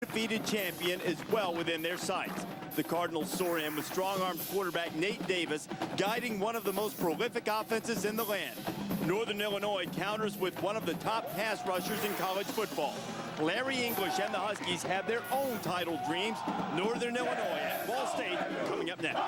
undefeated champion is well within their sights. The Cardinals soar in with strong-armed quarterback Nate Davis guiding one of the most prolific offenses in the land. Northern Illinois counters with one of the top pass rushers in college football. Larry English and the Huskies have their own title dreams. Northern Illinois at Ball State coming up next.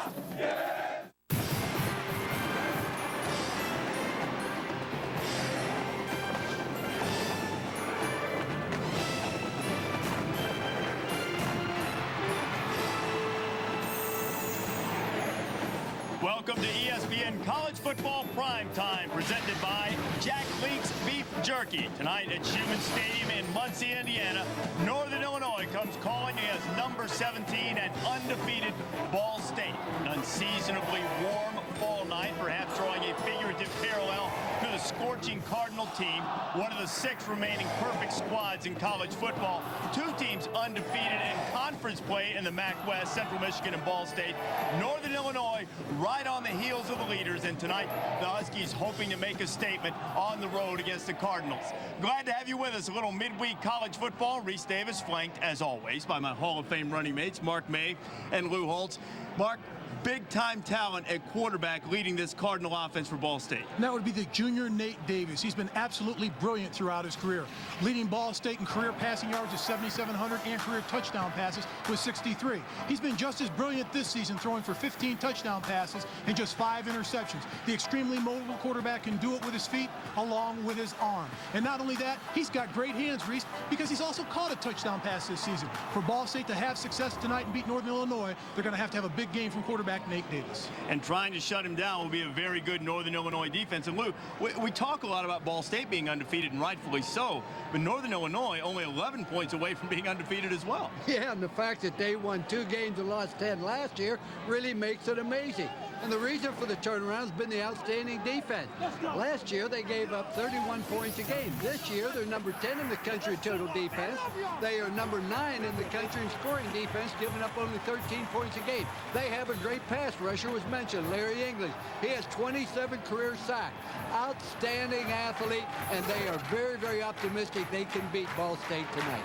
Welcome to ESPN College Football Primetime, presented by Jack Leake's Beef Jerky. Tonight at Schumann Stadium in Muncie, Indiana, Northern Illinois comes calling against number 17 and undefeated Ball State. An unseasonably warm fall night, perhaps drawing a figurative parallel to the scorching Cardinal team, one of the 6 remaining perfect squads in college football. 2 teams undefeated in conference play in the MAC West, Central Michigan and Ball State. Northern Illinois right on the heels of the leaders, and tonight the Huskies hoping to make a statement on the road against the Cardinals. Glad to have you with us. A little midweek college football. Reese Davis flanked, as always, by my Hall of Fame running mates, Mark May and Lou Holtz. Mark, big-time talent at quarterback leading this Cardinal offense for Ball State. And that would be the junior Nate Davis. He's been absolutely brilliant throughout his career, leading Ball State in career passing yards of 7,700 and career touchdown passes with 63. He's been just as brilliant this season, throwing for 15 touchdown passes and just 5 interceptions. The extremely mobile quarterback can do it with his feet along with his arm. And not only that, he's got great hands, Reese, because he's also caught a touchdown pass this season. For Ball State to have success tonight and beat Northern Illinois, they're going to have a big game from quarterback Nate Davis. And trying to shut him down will be a very good Northern Illinois defense. And Lou, we talk a lot about Ball State being undefeated, and rightfully so, but Northern Illinois only 11 points away from being undefeated as well. Yeah, and the fact that they won 2 games and lost 10 last year really makes it amazing. And the reason for the turnaround has been the outstanding defense. Last year, they gave up 31 points a game. This year, they're number 10 in the country in total defense. They are number 9 in the country in scoring defense, giving up only 13 points a game. They have a great pass rusher, was mentioned, Larry English. He has 27 career sacks. Outstanding athlete, and they are very, very optimistic they can beat Ball State tonight.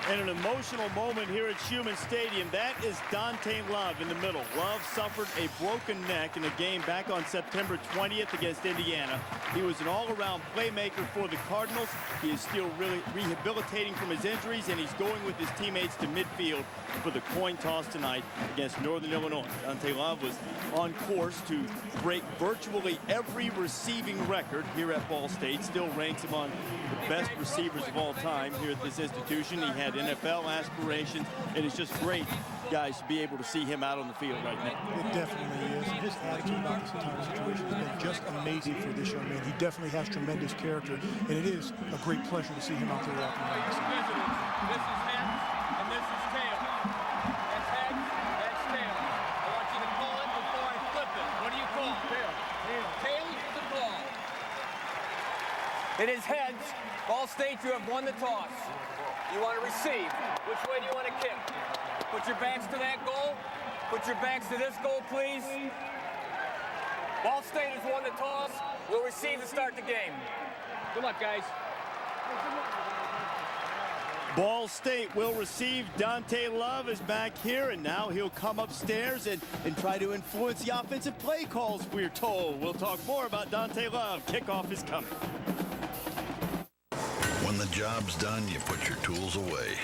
And an emotional moment here at Schumann Stadium. That is Dante Love in the middle. Love suffered a broken neck in a game back on September 20th against Indiana. He was an all-around playmaker for the Cardinals. He is still really rehabilitating from his injuries, and he's going with his teammates to midfield for the coin toss tonight against Northern Illinois. Dante Love was on course to break virtually every receiving record here at Ball State. Still ranks among the best receivers of all time here at this institution. He had NFL aspirations, and it's just great, guys, to be able to see him out on the field right now. It definitely is. His attitude about this entire situation has been just amazing for this young man. He definitely has tremendous character, and it is a great pleasure to see him out there walking around. This is head, and this is tail. That's head, that's tail. I want you to call it before I flip it. What do you call? Tail. Tail is the call. It is heads. Ball State, you have won the toss. You want to receive. Which way do you want to kick? Put your backs to that goal. Put your backs to this goal, please. Ball State has won the toss. We'll receive to start the game. Good luck, guys. Ball State will receive. Dante Love is back here, and now he'll come upstairs and try to influence the offensive play calls, we're told. We'll talk more about Dante Love. Kickoff is coming. When the job's done, you put your tools away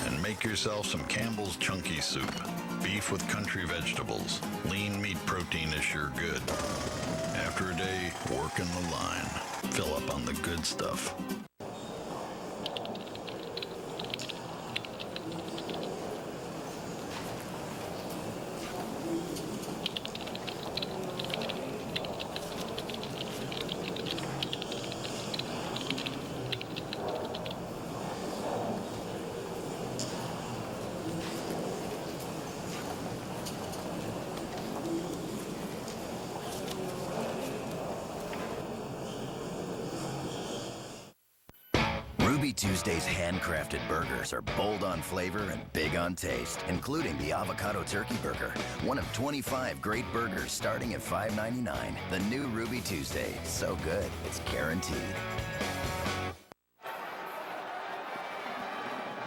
and make yourself some Campbell's Chunky Soup. Beef with country vegetables. Lean meat protein is sure good. After a day, working the line. Fill up on the good stuff. Ruby Tuesday's handcrafted burgers are bold on flavor and big on taste, including the avocado turkey burger, one of 25 great burgers starting at $5.99. The new Ruby Tuesday, so good, it's guaranteed.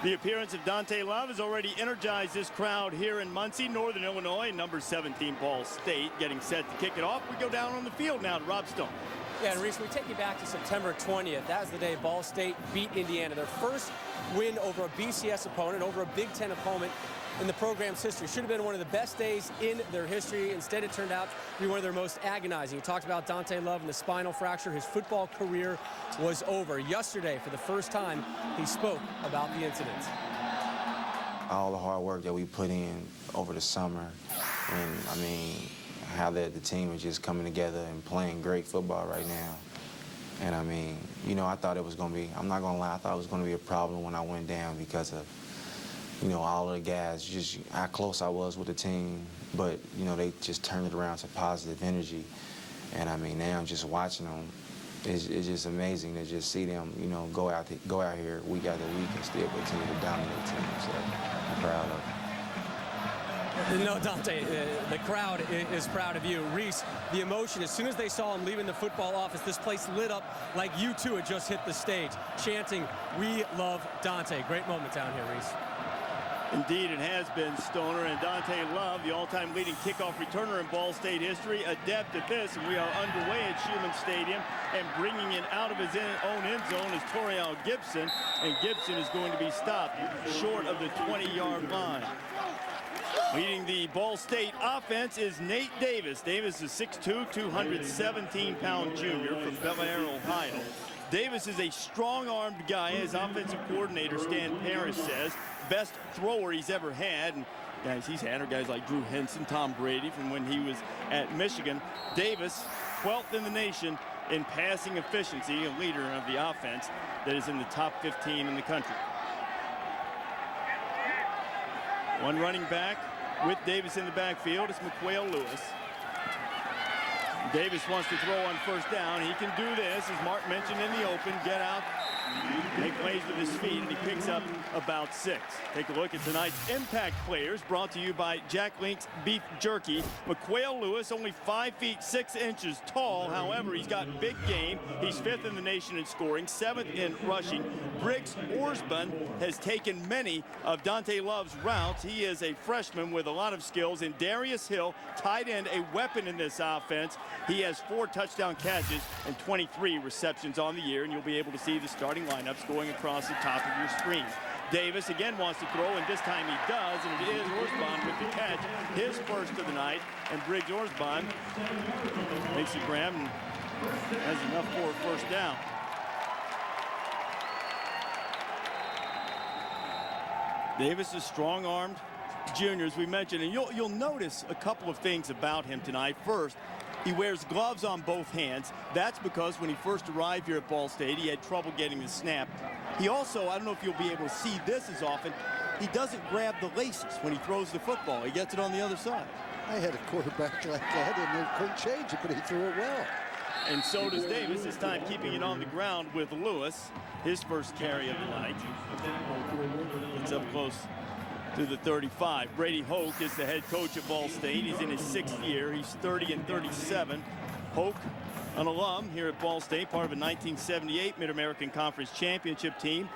The appearance of Dante Love has already energized this crowd here in Muncie, Northern Illinois. Number 17, Ball State, getting set to kick it off. We go down on the field now to Rob Stone. Yeah, and Reese, we take you back to September 20th. That was the day Ball State beat Indiana. Their first win over a BCS opponent, over a Big Ten opponent in the program's history. Should have been one of the best days in their history. Instead, it turned out to be one of their most agonizing. You talked about Dante Love and the spinal fracture. His football career was over. Yesterday, for the first time, he spoke about the incident. All the hard work that we put in over the summer, and I mean, how the team is just coming together and playing great football right now. And I mean, you know, I thought it was going to be, I'm not going to lie, I thought it was going to be a problem when I went down because of, you know, all of the guys, just how close I was with the team. But, you know, they just turned it around to positive energy. And I mean, now just watching them, it's just amazing to just see them, you know, go out here week after week and still continue to dominate teams. So I'm proud of them. No, Dante, the crowd is proud of you. Reese, the emotion, as soon as they saw him leaving the football office, this place lit up like you two had just hit the stage, chanting, "We love Dante." Great moment down here, Reese. Indeed, it has been, Stoner, and Dante Love, the all-time leading kickoff returner in Ball State history, adept at this, and we are underway at Schumann Stadium, and bringing it out of his own end zone is Toriel Gibson, and Gibson is going to be stopped short of the 20-yard line. Leading the Ball State offense is Nate Davis. Davis is 6'2", 217-pound junior from Bel Air, Ohio. Davis is a strong-armed guy, as offensive coordinator Stan Parrish says. Best thrower he's ever had. And guys, he's had guys like Drew Henson, Tom Brady from when he was at Michigan. Davis, 12th in the nation in passing efficiency, a leader of the offense that is in the top 15 in the country. One running back with Davis in the backfield is McQuail Lewis. Davis wants to throw on first down. He can do this, as Mark mentioned, in the open, get out, make plays with his feet, and he picks up about 6. Take a look at tonight's impact players, brought to you by Jack Link's Beef Jerky. McQuail Lewis, only 5 feet 6 inches tall. However, he's got big game. He's 5th in the nation in scoring, 7th in rushing. Briggs Orsbun has taken many of Dante Love's routes. He is a freshman with a lot of skills. And Darius Hill, tight end, a weapon in this offense. He has 4 touchdown catches and 23 receptions on the year, and you'll be able to see the starting lineups going across the top of your screen. Davis again wants to throw, and this time he does, and it is Orsbon with the catch, his first of the night, and Briggs Orsbon makes a grab and has enough for a first down. Davis is strong-armed junior, as we mentioned, and you'll notice a couple of things about him tonight. First, he wears gloves on both hands. That's because when he first arrived here at Ball State, he had trouble getting the snap. He also, I don't know if you'll be able to see this as often, he doesn't grab the laces when he throws the football. He gets it on the other side. I had a quarterback like that, and they couldn't change it, but he threw it well. And so does Davis, this time keeping it on the ground with Lewis, his first carry of the night. It's up close to the 35. Brady Hoke is the head coach at Ball State. He's in his 6th year. He's 30-37. Hoke, an alum here at Ball State, part of a 1978 Mid-American Conference Championship team.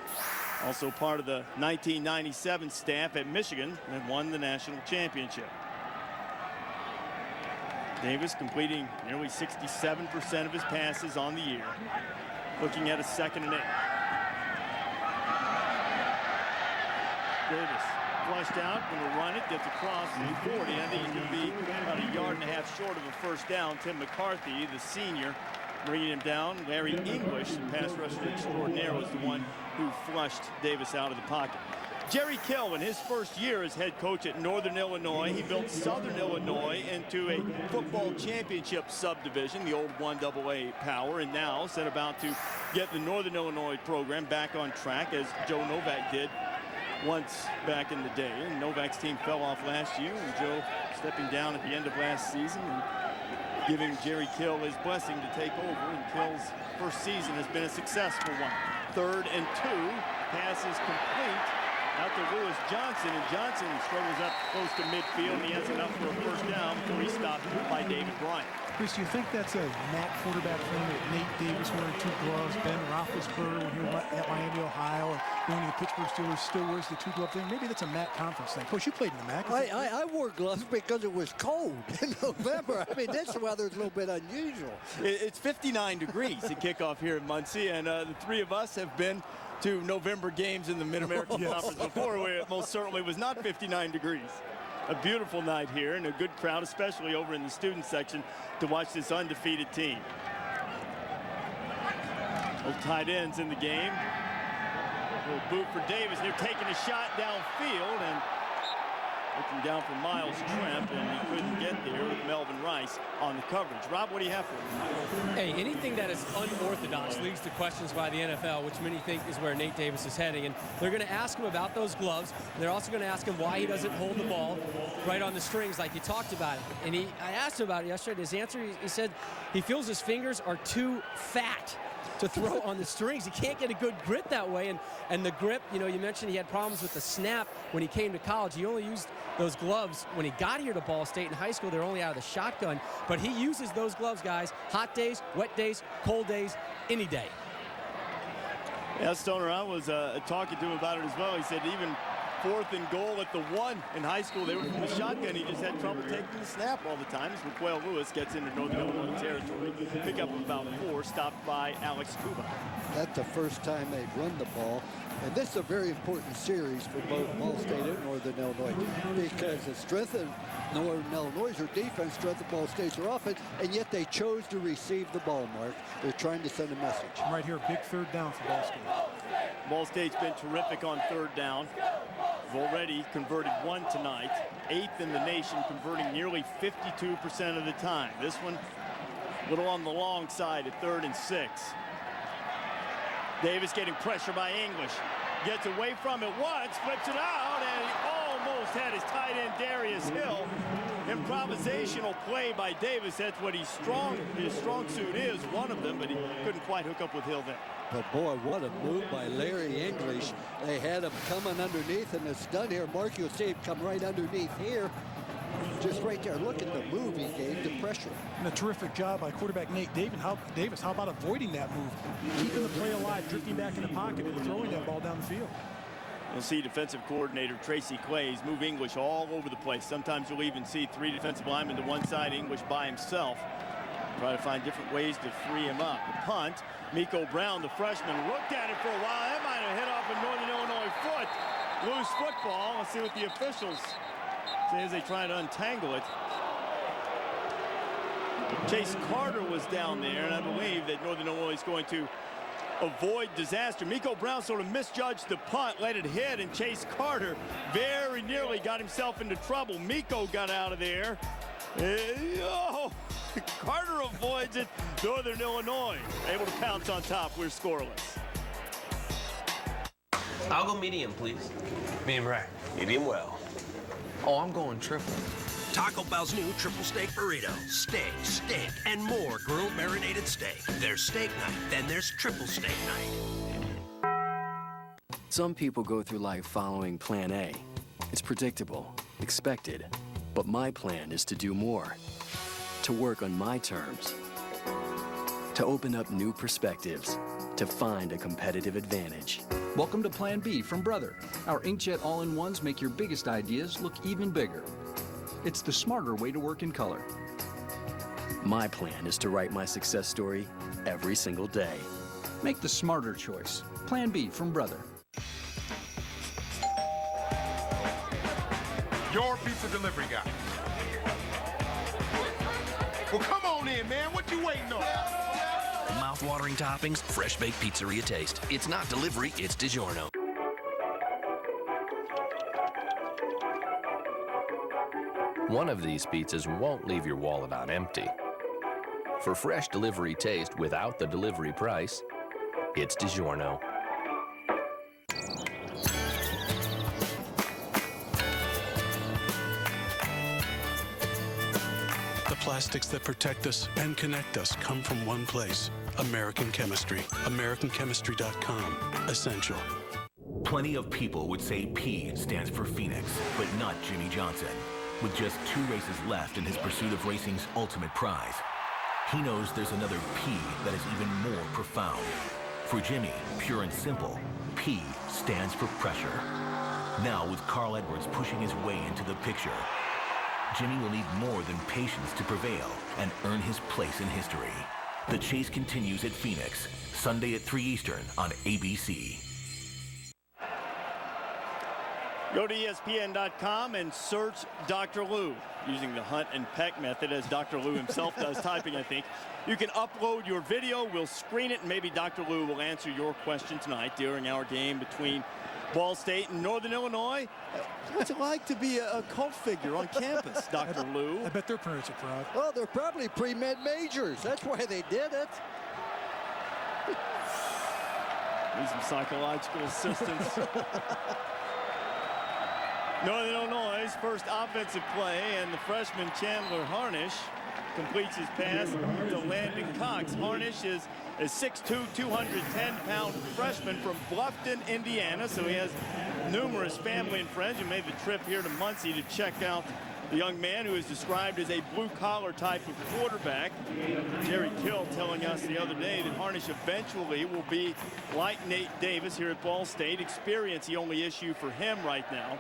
Also part of the 1997 staff at Michigan that won the national championship. Davis completing nearly 67% of his passes on the year. Looking at a 2nd and 8. Davis flushed out, going to run it, gets across the 40. I think he's going to be about a yard and a half short of a first down. Tim McCarthy, the senior, bringing him down. Larry English, the pass rusher extraordinaire, was the one who flushed Davis out of the pocket. Jerry Kill, in his first year as head coach at Northern Illinois, he built Southern Illinois into a football championship subdivision, the old 1AA power, and now set about to get the Northern Illinois program back on track, as Joe Novak did once back in the day. And Novak's team fell off last year, and Joe stepping down at the end of last season and giving Jerry Kill his blessing to take over. And Kill's first season has been a successful one. 3rd and 2, pass is complete out to Lewis Johnson, and Johnson struggles up close to midfield, and he has enough for a first down before he's stopped by David Bryant. Chris, do you think that's a Matt quarterback thing with Nate Davis wearing 2 gloves, Ben Roethlisberger when he was at Miami, Ohio, and going to the Pittsburgh Steelers still wears the 2-glove thing? Maybe that's a Matt conference thing. Of course, you played in the MAC. I wore gloves because it was cold in November. I mean, this weather's a little bit unusual. It's 59 degrees at kickoff here in Muncie, and the 3 of us have been to November games in the Mid-American Conference before, where it most certainly was not 59 degrees. A beautiful night here and a good crowd, especially over in the student section, to watch this undefeated team. Both tight ends in the game. A little boot for Davis. They're taking a shot downfield and looking down for Miles Tremp, and he couldn't get there with Melvin Rice on the coverage. Rob, what do you have for him? Hey, anything that is unorthodox leads to questions by the NFL, which many think is where Nate Davis is heading. And they're going to ask him about those gloves. They're also going to ask him why he doesn't hold the ball right on the strings like he talked about it. And I asked him about it yesterday. His answer, he said he feels his fingers are too fat to throw on the strings. He can't get a good grip that way. And the grip, you know, you mentioned he had problems with the snap when he came to college. He only used those gloves when he got here to Ball State. In high school, they're only out of the shotgun. But he uses those gloves, guys, hot days, wet days, cold days, any day. Yeah, Stoner, I was talking to him about it as well. He said even 4th and goal at the 1 in high school, they were from the shotgun. He just had trouble taking the snap all the time as McQuail Lewis gets into Northern Illinois territory. Pick up about 4, stopped by Alex Kuba. That's the first time they've run the ball. And this is a very important series for both Ball State and Northern Illinois, because the strength of Northern Illinois, their defense, strength of Ball State's their offense, and yet they chose to receive the ball, Mark. They're trying to send a message. Right here, big 3rd down for Ball State. Ball State's been terrific on 3rd down. They've already converted 1 tonight, 8th in the nation, converting nearly 52% of the time. This one, a little on the long side at 3rd and 6. Davis getting pressure by English. Gets away from it once, flips it out, and he almost had his tight end Darius Hill. Improvisational play by Davis. That's what his strong suit is, one of them, but he couldn't quite hook up with Hill there. But boy, what a move by Larry English. They had him coming underneath, and it's done here. Mark, you'll see him come right underneath here. Just right there. Look at the move he gave, the pressure. And a terrific job by quarterback Nate Davis. How about avoiding that move? Keeping the play alive, drifting back in the pocket, and throwing that ball down the field. You'll see defensive coordinator Tracy Clays move English all over the place. Sometimes you'll even see 3 defensive linemen to one side, English by himself. Try to find different ways to free him up. The punt, Miko Brown, the freshman, looked at it for a while. That might have hit off a Northern Illinois foot. Loose football. Let's see what the officials say as they try to untangle it. Chase Carter was down there, and I believe that Northern Illinois is going to avoid disaster. Miko Brown sort of misjudged the punt, let it hit, and Chase Carter very nearly got himself into trouble. Miko got out of there. Carter avoids it. Northern Illinois able to pounce on top. We're scoreless. I'll go medium, please. Medium rare. Medium well. Oh, I'm going triple. Taco Bell's new triple steak burrito. Steak, and more grilled marinated steak. There's steak night, then there's triple steak night. Some people go through life following plan A. It's predictable, expected, but my plan is to do more. To work on my terms. To open up new perspectives. To find a competitive advantage. Welcome to Plan B from Brother. Our inkjet all-in-ones make your biggest ideas look even bigger. It's the smarter way to work in color. My plan is to write my success story every single day. Make the smarter choice. Plan B from Brother. Your pizza delivery guy. Well, come on in, man. What you waiting on? Mouth-watering toppings, fresh-baked pizzeria taste. It's not delivery, it's DiGiorno. One of these pizzas won't leave your wallet on empty. For fresh delivery taste without the delivery price, it's DiGiorno. The plastics that protect us and connect us come from one place, American Chemistry. AmericanChemistry.com. Essential. Plenty of people would say P stands for Phoenix, but not Jimmy Johnson. With just 2 races left in his pursuit of racing's ultimate prize, he knows there's another P that is even more profound. For Jimmy, pure and simple, P stands for pressure. Now, with Carl Edwards pushing his way into the picture, Jimmy will need more than patience to prevail and earn his place in history. The chase continues at Phoenix, Sunday at 3 Eastern on ABC. Go to ESPN.com and search Dr. Lou using the hunt and peck method, as Dr. Lou himself does typing, I think. You can upload your video. We'll screen it, and maybe Dr. Lou will answer your question tonight during our game between Ball State and Northern Illinois. What's it like to be a cult figure on campus, Dr. Lou? I bet their parents are proud. Well, they're probably pre-med majors. That's why they did it. Need some psychological assistance. Northern Illinois' first offensive play, and the freshman Chandler Harnish completes his pass to Landon Cox. Harnish is a 6'2", 210-pound freshman from Bluffton, Indiana, so he has numerous family and friends who made the trip here to Muncie to check out the young man who is described as a blue-collar type of quarterback. Jerry Kill telling us the other day that Harnish eventually will be like Nate Davis here at Ball State. Experience the only issue for him right now.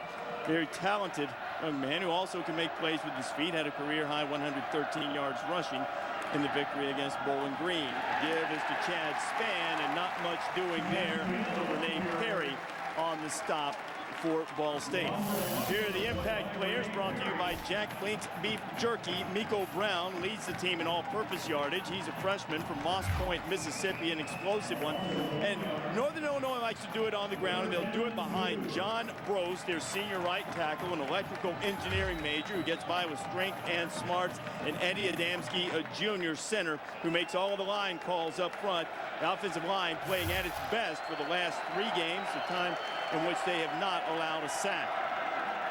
Very talented young man who also can make plays with his feet. Had a career-high 113 yards rushing in the victory against Bowling Green. The give is to Chad Spann, and not much doing there for Nate Perry on the stop for Ball State. Here are the impact players, brought to you by Jack Link's Beef Jerky. Miko Brown leads the team in all-purpose yardage. He's a freshman from Moss Point, Mississippi, an explosive one. And Northern Illinois likes to do it on the ground, and they'll do it behind John Brose, their senior right tackle, an electrical engineering major who gets by with strength and smarts, and Eddie Adamski, a junior center who makes all the line calls up front. The offensive line playing at its best for the last 3 games, the time in which they have not allowed a sack.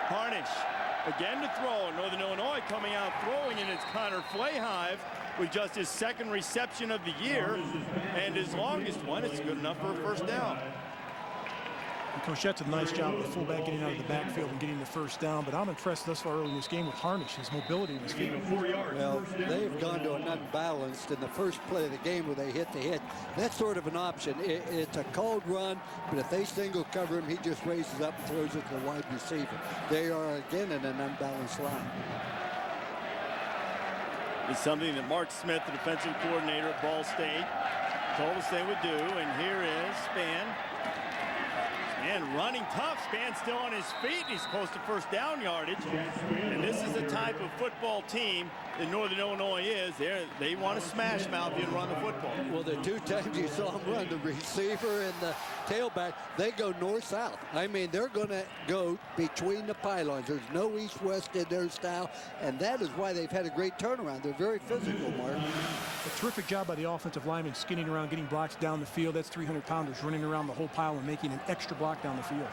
Harnish again to throw. Northern Illinois coming out throwing, and it's Connor Flayhive with just his 2nd reception of the year, and his longest one. It's good enough for a first down. Cochette's a nice job of the fullback getting out of the backfield and getting the first down, but I'm impressed thus far early in this game with Harnish, his mobility in his feet. Well, they've gone to an unbalanced in the first play of the game where they hit the hit. That's sort of an option. It's a called run, but if they single cover him, he just raises up and throws it to the wide receiver. They are again in an unbalanced line. It's something that Mark Smith, the defensive coordinator at Ball State, told us they would do, and here is Spann. And running tough. Spann still on his feet. He's close to first down yardage. And this is the type of football team that Northern Illinois is. They want to smash mouth you and run the football. Well, the 2 times you saw him run, the receiver and the tailback, they go north-south. I mean, they're going to go between the pylons. There's no east-west in their style, and that is why they've had a great turnaround. They're very physical, Mark. A terrific job by the offensive lineman skinning around, getting blocks down the field. That's 300-pounders running around the whole pile and making an extra block down the field.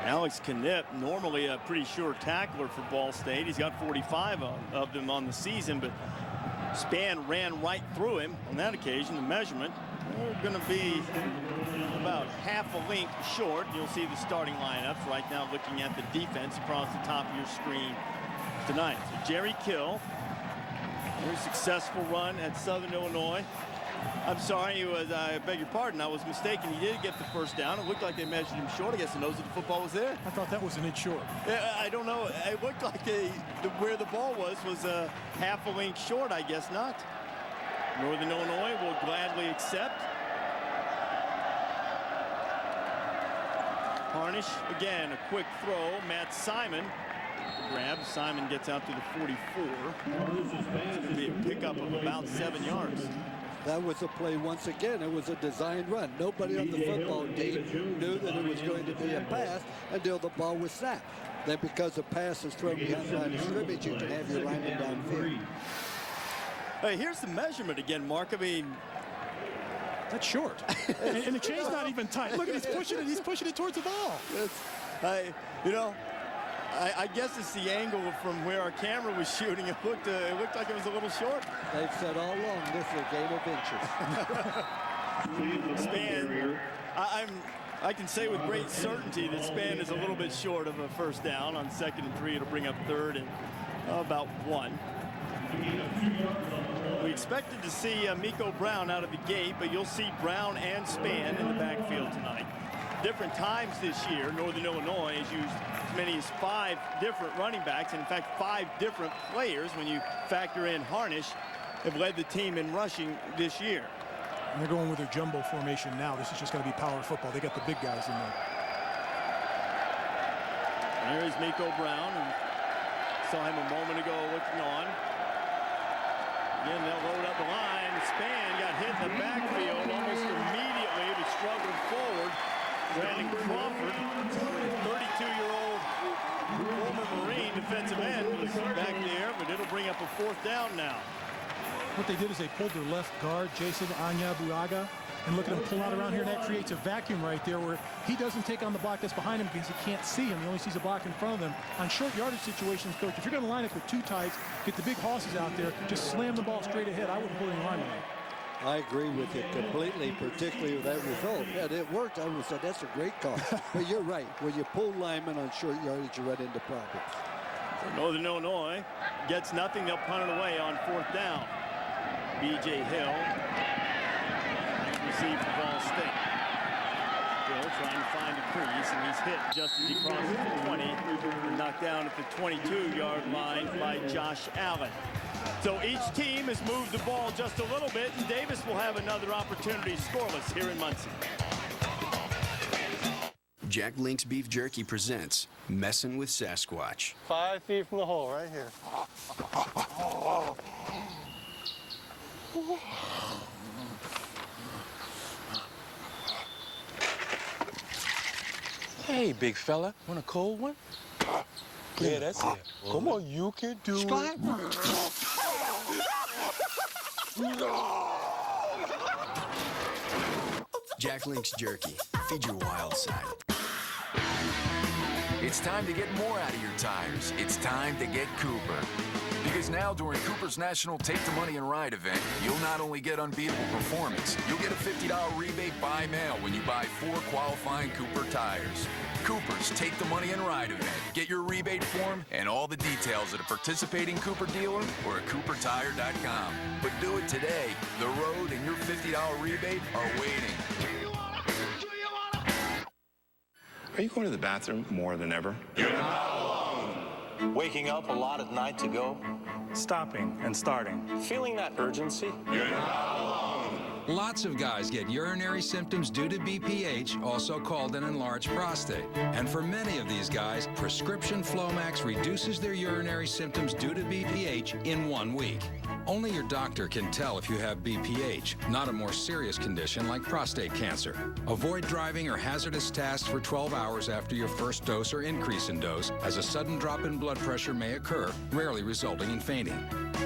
Alex Knipp, normally a pretty sure tackler for Ball State. He's got 45 of them on the season, but Spann ran right through him on that occasion. The measurement, they're going to be about half a length short. You'll see the starting lineups right now looking at the defense across the top of your screen tonight. So Jerry Kill, very successful run at Southern Illinois. I'm sorry, I beg your pardon, I was mistaken. He did get the first down. It looked like they measured him short. I guess the nose of the football was there. I thought that was an inch short. I don't know. It looked like where the ball was half a length short. I guess not. Northern Illinois will gladly accept. Harnish, again, a quick throw. Matt Simon grabs. Simon gets out to the 44. It's going to be a pickup of about 7 yards. That was a play once again. It was a designed run. Nobody on the football team knew that it was going to be a pass until the ball was snapped. Then because the pass is thrown behind the line of scrimmage, you can have your lineman downfield. Hey, here's the measurement again, Mark. I mean, that's short. and the chain's not even tight. Look at he's pushing it towards the ball. I guess it's the angle from where our camera was shooting. It looked like it was a little short. They've said all along this is a game of inches. Spann, I can say with great certainty that Spann is a little bit short of a first down. On 2nd and 3, it'll bring up 3rd and about 1. We expected to see Miko Brown out of the gate, but you'll see Brown and Spann in the backfield tonight. Different times this year, Northern Illinois has used as many as 5 different running backs, and in fact 5 different players when you factor in Harnish have led the team in rushing this year. And they're going with their jumbo formation now. This is just going to be power football. They got the big guys in there. There is Miko Brown, and saw him a moment ago looking on. Again, they'll load up the line. Spann got hit in the backfield almost immediately, but struggled forward. Brandon Crawford, 32-year-old former Marine defensive end, was back there, but it'll bring up a 4th down now. What they did is they pulled their left guard, Jason Anyabuaga, and look at him pull out around here, and that creates a vacuum right there where he doesn't take on the block that's behind him because he can't see him. He only sees a block in front of them. On short yardage situations, coach, if you're going to line up with 2 tights, get the big hosses out there, just slam the ball straight ahead. I wouldn't pull any lineman. I agree with you completely, particularly with that result. And it worked. I would have said that's a great call. But you're right. When you pull linemen on short yardage, you run into problems. So Northern Illinois gets nothing. They'll punt it away on 4th down. B.J. Hill received the Ball State. Hill trying to find a crease, and he's hit just as he crosses the 20. Knocked down at the 22-yard line by Josh Allen. So each team has moved the ball just a little bit, and Davis will have another opportunity scoreless here in Muncie. Jack Link's Beef Jerky presents Messin' with Sasquatch. 5 feet from the hole, right here. Hey, big fella, want a cold one? Yeah, that's it. Come on, you can do it. Jack Link's Jerky. Feed your wild side. It's time to get more out of your tires. It's time to get Cooper. Because now during Cooper's National Take the Money and Ride event, you'll not only get unbeatable performance, you'll get a $50 rebate by mail when you buy 4 qualifying Cooper tires. Cooper's Take the Money and Ride event. Get your rebate form and all the details at a participating Cooper dealer or at coopertire.com. But do it today. The road and your $50 rebate are waiting. Are you going to the bathroom more than ever? You're not alone. Waking up a lot at night to go. Stopping and starting. Feeling that urgency. You're not alone. Lots of guys get urinary symptoms due to BPH, also called an enlarged prostate. And for many of these guys, prescription Flomax reduces their urinary symptoms due to BPH in 1 week. Only your doctor can tell if you have BPH, not a more serious condition like prostate cancer. Avoid driving or hazardous tasks for 12 hours after your first dose or increase in dose, as a sudden drop in blood pressure may occur, rarely resulting in fainting.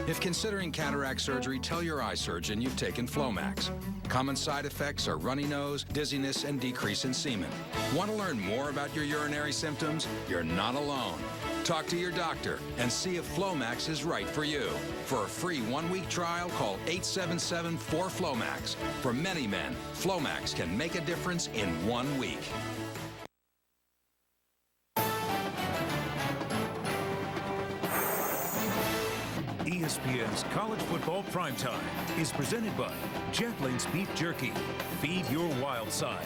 If considering cataract surgery, tell your eye surgeon you've taken Flomax. Common side effects are runny nose, dizziness, and decrease in semen. Want to learn more about your urinary symptoms? You're not alone. Talk to your doctor and see if Flomax is right for you. For a free 1-week trial, call 877-4FLOMAX. For many men, Flomax can make a difference in 1 week. ESPN's College Football Primetime is presented by Jack Link's Beef Jerky. Feed your wild side.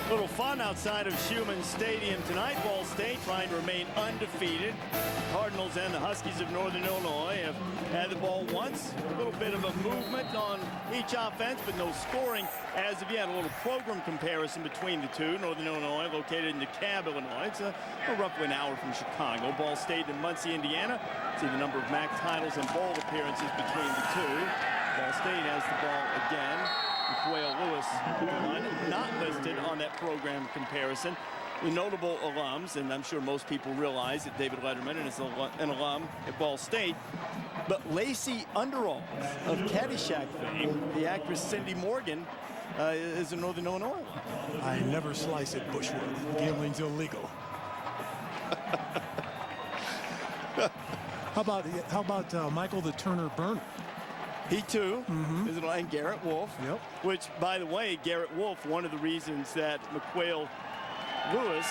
A little fun outside of Schumann Stadium tonight. Ball State trying to remain undefeated. Cardinals and the Huskies of Northern Illinois have had the ball once. A little bit of a movement on each offense, but no scoring as of yet. A little program comparison between the two. Northern Illinois located in DeKalb, Illinois. It's roughly an hour from Chicago. Ball State and Muncie, Indiana. See the number of MAC titles and bowl appearances between the two. Ball State has the ball again. Quayle Lewis, not listed on that program comparison. The notable alums, and I'm sure most people realize that David Letterman is an alum at Ball State, but Lacey Underall of Caddyshack fame, the actress Cindy Morgan, is a Northern Illinois alum. I never slice at Bushwood. Gambling's illegal. How about Michael the Turner Burner? He too is and Garrett Wolf. Yep. Which, by the way, Garrett Wolf, one of the reasons that McQuail Lewis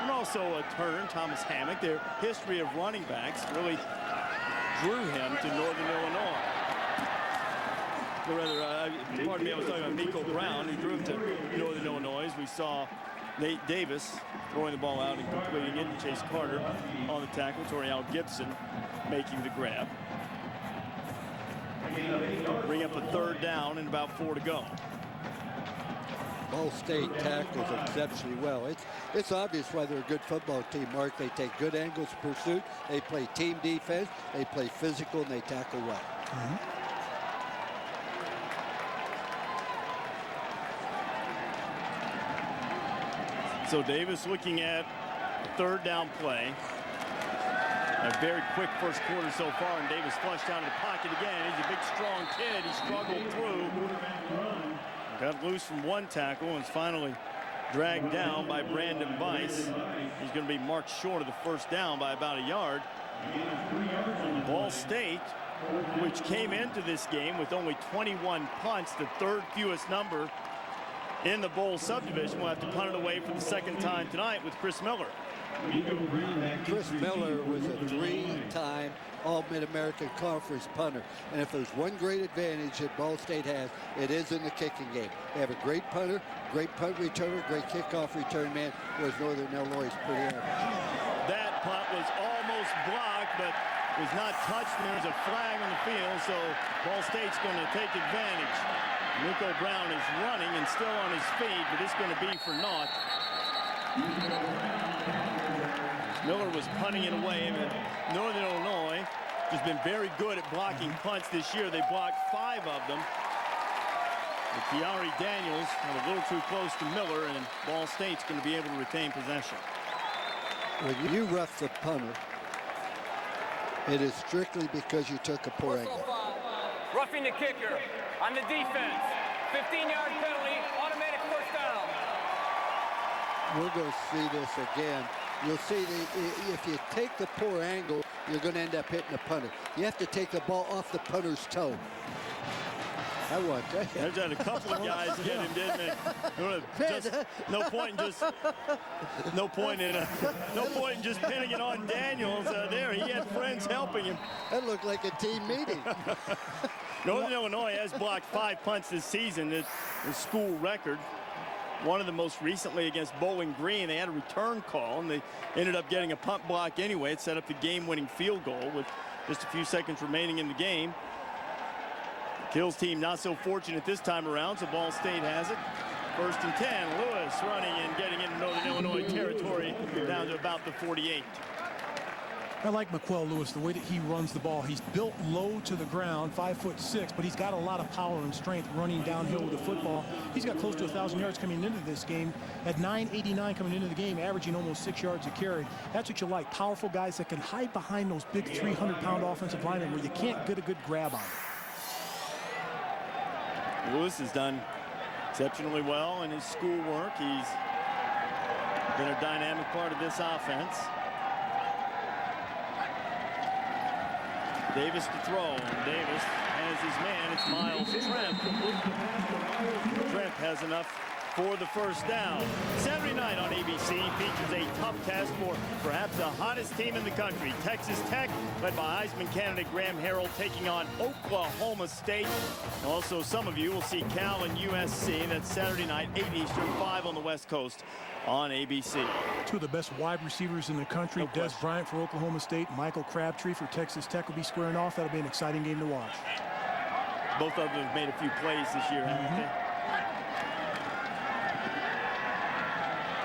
and also Turner, Thomas Hammock, their history of running backs really drew him to Northern Illinois. Or rather, pardon me, I was talking about Nico Brown, who drew him to Northern Illinois. As we saw Nate Davis throwing the ball out and completing it, and Chase Carter on the tackle. Toriel Gibson making the grab. Bring up a 3rd down and about 4 to go. Ball State tackles exceptionally well. It's obvious why they're a good football team, Mark. They take good angles of pursuit. They play team defense. They play physical, and they tackle well. So Davis looking at 3rd down play. A very quick first quarter so far, and Davis flushed out of the pocket again. He's a big, strong kid. He struggled through. Got loose from one tackle and is finally dragged down by Brandon Weiss. He's going to be marked short of the 1st down by about a yard. Ball State, which came into this game with only 21 punts, the 3rd fewest number in the bowl subdivision, will have to punt it away for the 2nd time tonight with Chris Miller. Chris Miller was a 3-time All-Mid-American Conference punter. And if there's one great advantage that Ball State has, it is in the kicking game. They have a great punter, great punt returner, great kickoff return man, whereas Northern Illinois is pretty average. That punt was almost blocked, but was not touched, and there's a flag on the field, so Ball State's going to take advantage. Nico Brown is running and still on his feet, but it's going to be for naught. Miller was punting it away. And Northern Illinois has been very good at blocking punts this year. They blocked 5 of them. But Kiari Daniels got a little too close to Miller, and Ball State's going to be able to retain possession. When you rough the punter, it is strictly because you took a poor angle. Roughing the kicker on the defense. 15-yard penalty, automatic 1st down. We're going to see this again. You'll see if you take the poor angle, you're going to end up hitting the punter. You have to take the ball off the punter's toe. I want that. There's had a couple of guys get him, didn't they? No point in just pinning it on Daniels there. He had friends helping him. That looked like a team meeting. Northern Illinois has blocked 5 punts this season. It's a school record. One of them most recently against Bowling Green. They had a return call, and they ended up getting a punt block anyway. It set up the game-winning field goal with just a few seconds remaining in the game. Kills team not so fortunate this time around, so Ball State has it. 1st and 10. Lewis running and getting into Northern Illinois territory down to about the 48. I like McQuail Lewis, the way that he runs the ball. He's built low to the ground, 5'6", but he's got a lot of power and strength running downhill with the football. He's got close to 1,000 yards coming into this game. At 989 coming into the game, averaging almost 6 yards a carry. That's what you like, powerful guys that can hide behind those big 300-pound offensive linemen where you can't get a good grab on them. Lewis has done exceptionally well in his schoolwork. He's been a dynamic part of this offense. Davis to throw. Davis has his man. It's Miles Tremp. Tremp has enough for the 1st down. Saturday night on ABC features a tough test for perhaps the hottest team in the country. Texas Tech, led by Heisman candidate Graham Harrell, taking on Oklahoma State. Also, some of you will see Cal and USC. That's Saturday night, 8 Eastern, 5 on the West Coast on ABC. 2 of the best wide receivers in the country. Des Bryant for Oklahoma State, Michael Crabtree for Texas Tech will be squaring off. That'll be an exciting game to watch. Both of them have made a few plays this year, haven't they?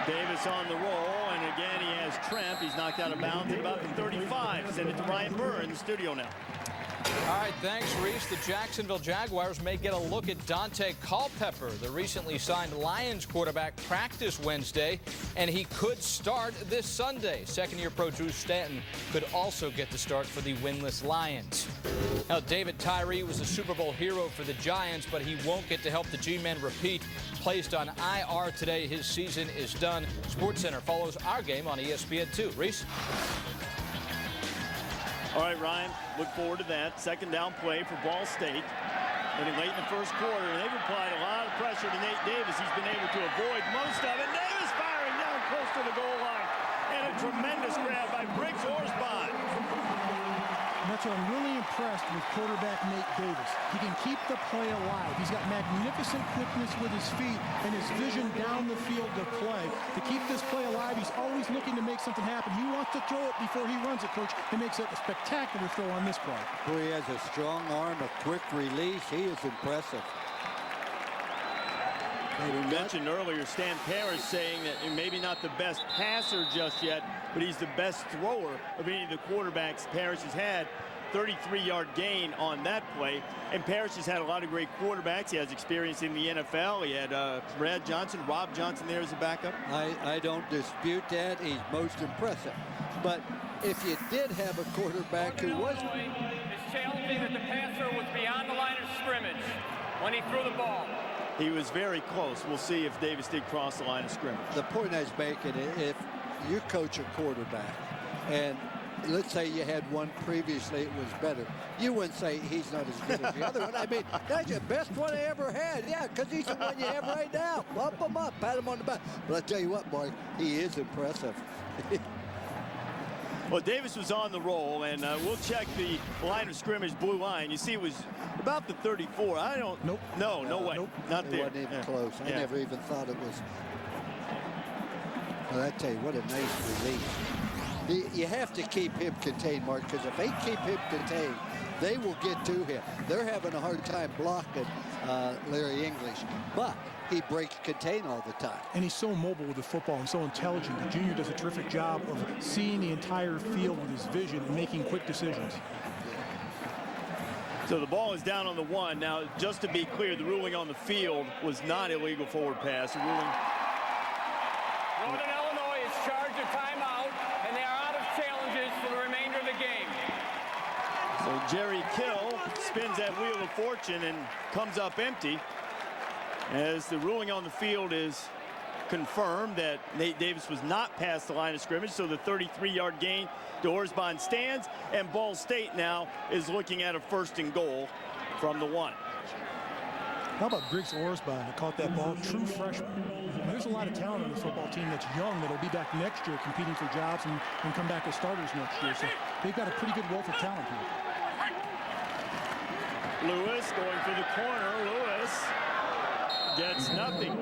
Davis on the roll, and again he has Tremp. He's knocked out of bounds at about the 35. Send it to Ryan Burr in the studio now. All right, thanks, Reese. The Jacksonville Jaguars may get a look at Dante Culpepper. The recently signed Lions quarterback practiced Wednesday, and he could start this Sunday. Second-year pro Drew Stanton could also get the start for the winless Lions. Now, David Tyree was a Super Bowl hero for the Giants, but he won't get to help the G-men repeat. Placed on IR today, his season is done. SportsCenter follows our game on ESPN2. Reese? All right, Ryan, look forward to that. Second down play for Ball State. And late in the first quarter, and they've applied a lot of pressure to Nate Davis. He's been able to avoid most of it. Davis firing down close to the goal line. And a tremendous grab by Briggs Orsbon. And that's what I'm really impressed with quarterback Nate Davis. He can keep the play alive. He's got magnificent quickness with his feet and his vision down the field to play. To keep this play alive, he's always looking to make something happen. He wants to throw it before he runs it, Coach. He makes a spectacular throw on this play. Boy, he has a strong arm, a quick release. He is impressive. We mentioned earlier Stan Parrish saying that maybe not the best passer just yet, but he's the best thrower of any of the quarterbacks Parrish has had. 33-yard gain on that play. And Parrish has had a lot of great quarterbacks. He has experience in the NFL. He had Brad Johnson, Rob Johnson there as a backup. I don't dispute that. He's most impressive. But if you did have a quarterback who was... It's challenging that the passer was beyond the line of scrimmage when he threw the ball. He was very close. We'll see if Davis did cross the line of scrimmage. The point I was making, if you coach a quarterback and let's say you had one previously, it was better, you wouldn't say he's not as good as the other one. I mean, that's the best one I ever had. Yeah, because he's the one you have right now. Bump him up, pat him on the back. But I tell you what, boy, he is impressive. Well, Davis was on the roll, and we'll check the line of scrimmage blue line. You see it was about the 34. I don't... Nope. No way. Nope. Not there. It wasn't even close. I never even thought it was... Well, I tell you, what a nice release. You have to keep him contained, Mark, because if they keep him contained, they will get to him. They're having a hard time blocking Larry English, but he breaks contain all the time. And he's so mobile with the football and so intelligent. The junior does a terrific job of seeing the entire field with his vision and making quick decisions. So the ball is down on the 1. Now, just to be clear, the ruling on the field was not illegal forward pass. The ruling... Northern Illinois is charged a timeout, and they are out of challenges for the remainder of the game. So Jerry Kill spins that wheel of fortune and comes up empty, as the ruling on the field is confirmed that Nate Davis was not past the line of scrimmage. So the 33-yard gain to Orsbon stands, and Ball State now is looking at a 1st and goal from the 1. How about Briggs Orsbon that caught that ball? True freshman. There's a lot of talent on the football team that's young that'll be back next year competing for jobs and come back as starters next year. So they've got a pretty good wealth of talent here. Lewis going for the corner. Lewis gets nothing.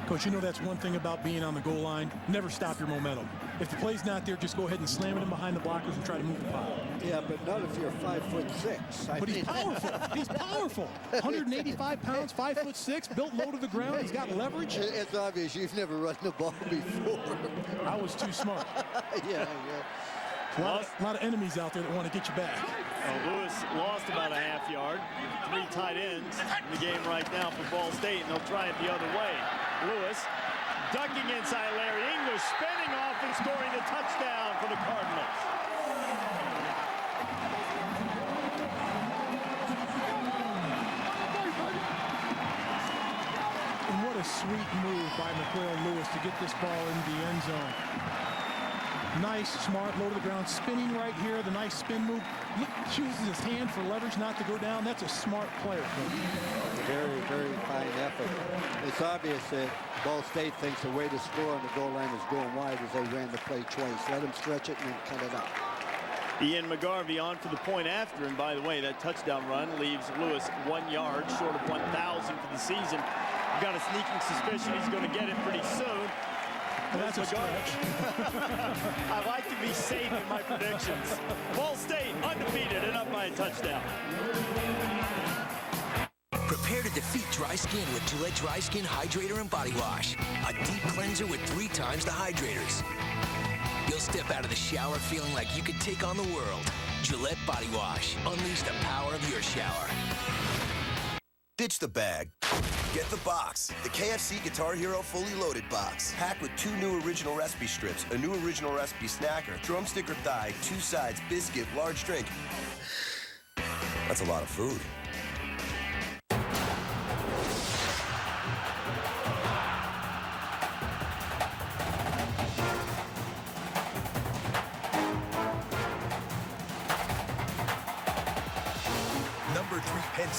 Coach, you know that's one thing about being on the goal line. Never stop your momentum. If the play's not there, just go ahead and slam it in behind the blockers and try to move the pile. Yeah, but not if you're 5'6". But he's powerful. He's powerful. 185 pounds, 5'6", built low to the ground. He's got leverage. It's obvious you've never run the ball before. I was too smart. Yeah. A lot of enemies out there that want to get you back. Lewis lost about a half yard. 3 tight ends in the game right now for Ball State, and they'll try it the other way. Lewis ducking inside Larry English, spinning off and scoring the touchdown for the Cardinals. And what a sweet move by McQuail Lewis to get this ball into the end zone. Nice, smart, low to the ground, spinning right here. The nice spin move. Chooses his hand for leverage not to go down. That's a smart player. Very, very fine effort. It's obvious that Ball State thinks the way to score on the goal line is going wide as they ran the play twice. Let him stretch it and then cut it up. Ian McGarvey on for the point after. And by the way, that touchdown run leaves Lewis 1 yard short of 1,000 for the season. I've got a sneaking suspicion he's going to get it pretty soon. Well, that's a stretch. I like to be safe in my predictions. Ball State undefeated and up by a touchdown. Prepare to defeat dry skin with Gillette Dry Skin Hydrator and Body Wash. A deep cleanser with 3 times the hydrators. You'll step out of the shower feeling like you could take on the world. Gillette Body Wash. Unleash the power of your shower. Ditch the bag. Get the box. The KFC Guitar Hero Fully Loaded Box. Packed with 2 new original recipe strips, a new original recipe snacker, drumstick or thigh, 2 sides, biscuit, large drink. That's a lot of food.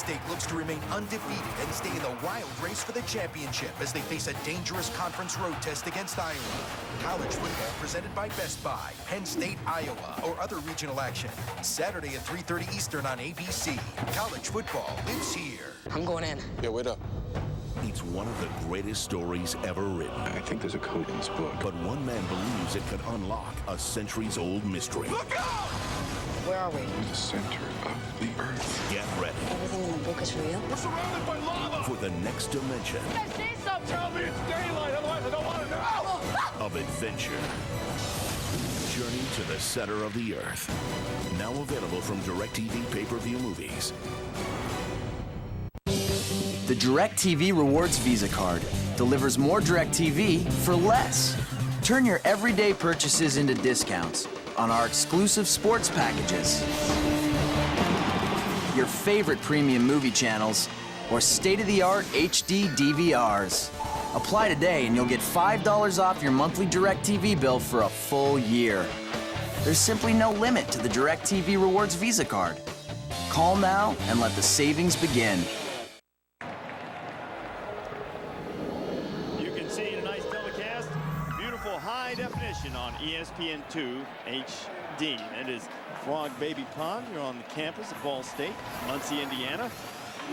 State looks to remain undefeated and stay in the wild race for the championship as they face a dangerous conference road test against Iowa. College football presented by Best Buy, Penn State, Iowa, or other regional action. Saturday at 3:30 Eastern on ABC. College football lives here. I'm going in. Yeah, wait up. It's one of the greatest stories ever written. I think there's a code in this book. But one man believes it could unlock a centuries-old mystery. Look out! Where are we? The center of the earth. Get ready. Everything in the book is real? We're surrounded by lava! For the next dimension Tell me it's daylight, otherwise I don't want to know! of adventure. Journey to the center of the earth. Now available from DirecTV pay-per-view movies. The DirecTV Rewards Visa Card delivers more DirecTV for less. Turn your everyday purchases into discounts on our exclusive sports packages, your favorite premium movie channels, or state-of-the-art HD DVRs. Apply today and you'll get $5 off your monthly DirecTV bill for a full year. There's simply no limit to the DirecTV Rewards Visa Card. Call now and let the savings begin. You can see tonight's telecast, beautiful high definition on ESPN2 HD. It is Frog Baby Pond here on the campus of Ball State, Muncie, Indiana.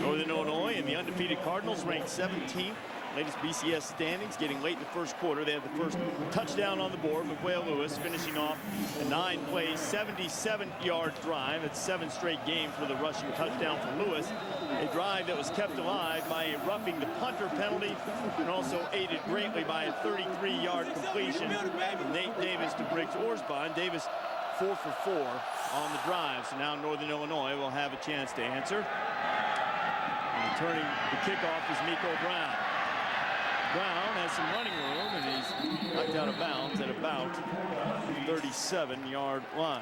Northern Illinois and the undefeated Cardinals ranked 17th. Latest BCS standings getting late in the first quarter. They had the first touchdown on the board. McWhale Lewis finishing off a 9-play, 77-yard drive. That's 7 straight games with a rushing touchdown for Lewis. A drive that was kept alive by a roughing the punter penalty and also aided greatly by a 33-yard completion from Nate Davis to Briggs Orsbon. Davis 4 for 4 on the drive. So now Northern Illinois will have a chance to answer. And returning the kickoff is Miko Brown. Brown has some running room, and he's knocked out of bounds at about 37-yard line.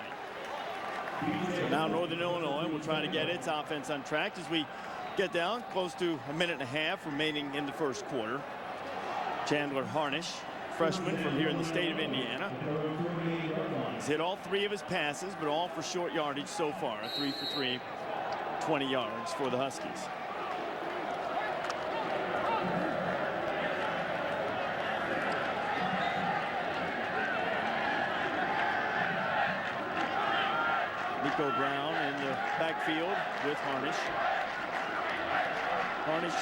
So now Northern Illinois will try to get its offense on track as we get down close to a minute and a half remaining in the first quarter. Chandler Harnish, freshman from here in the state of Indiana. He's hit all 3 of his passes, but all for short yardage so far. 3 for 3, 20 yards for the Huskies. Miko Brown in the backfield with Harnish. Harnish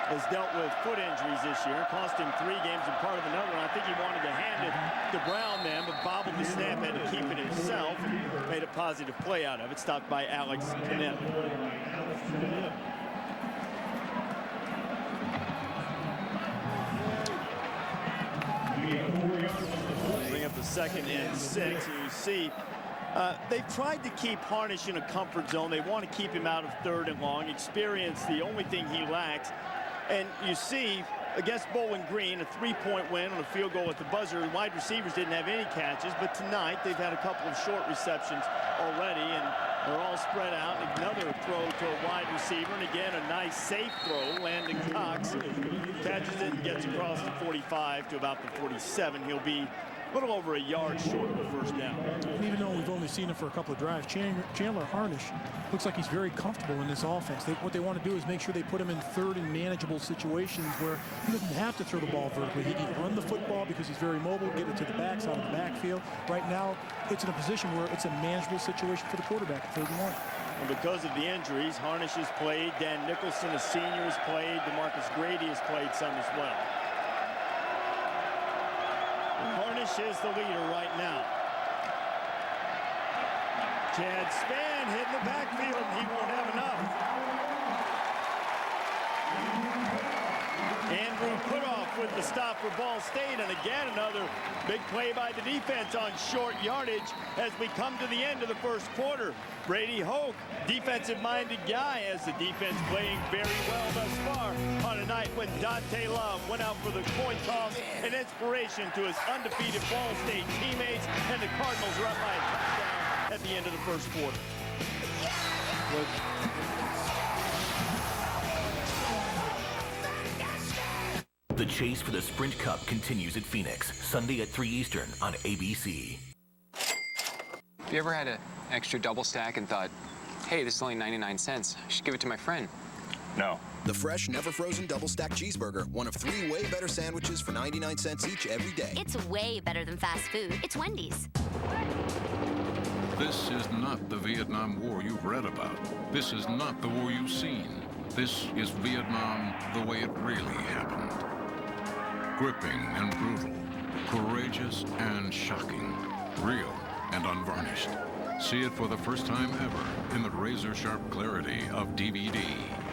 has dealt with foot injuries this year, cost him 3 games and part of another. And I think he wanted to hand it to Brown then, but bobbled the snap, had to keep it himself. Made a positive play out of it, stopped by Alex Canet. Bring up the 2nd and 6. And you see, they've tried to keep Harnish in a comfort zone. They want to keep him out of 3rd and long. Experience, the only thing he lacks. And you see, against Bowling Green, a 3-point win on a field goal at the buzzer. The wide receivers didn't have any catches, but tonight they've had a couple of short receptions already, and they're all spread out. Another throw to a wide receiver, and again, a nice safe throw. Landon Cox catches it and gets across the 45 to about the 47. He'll be a little over a yard short of the first down. And even though we've only seen him for a couple of drives, Chandler Harnish looks like he's very comfortable in this offense. What they want to do is make sure they put him in 3rd and manageable situations where he doesn't have to throw the ball vertically. He can run the football because he's very mobile, get it to the backside of the backfield. Right now, it's in a position where it's a manageable situation for the quarterback, 3rd and 1. And because of the injuries, Harnish has played. Dan Nicholson, a senior, has played. DeMarcus Grady has played some as well. Harnish is the leader right now. Chad Spann hit in the backfield, and he won't have enough. Andrew Putoff with the stop for Ball State, and again another big play by the defense on short yardage as we come to the end of the first quarter. Brady Hoke, defensive-minded guy, as the defense playing very well thus far on a night when Dante Love went out for the coin toss, an inspiration to his undefeated Ball State teammates, and the Cardinals are up by a touchdown at the end of the first quarter. The chase for the Sprint Cup continues at Phoenix, Sunday at 3 Eastern on ABC. Have you ever had a extra double stack and thought, hey, this is only 99 cents. I should give it to my friend. No. The fresh, never frozen double stack cheeseburger, one of 3 way better sandwiches for 99 cents each every day. It's way better than fast food. It's Wendy's. This is not the Vietnam War you've read about. This is not the war you've seen. This is Vietnam the way it really happened. Gripping and brutal, courageous and shocking, real and unvarnished. See it for the first time ever in the razor-sharp clarity of DVD.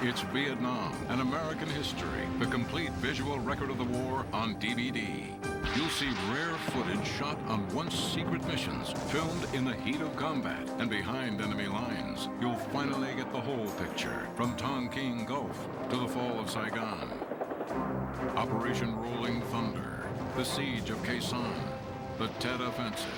It's Vietnam, an American history, the complete visual record of the war on DVD. You'll see rare footage shot on once secret missions, filmed in the heat of combat and behind enemy lines. You'll finally get the whole picture, from Tonkin Gulf to the fall of Saigon. Operation Rolling Thunder, the siege of Khe Sanh, the Tet Offensive.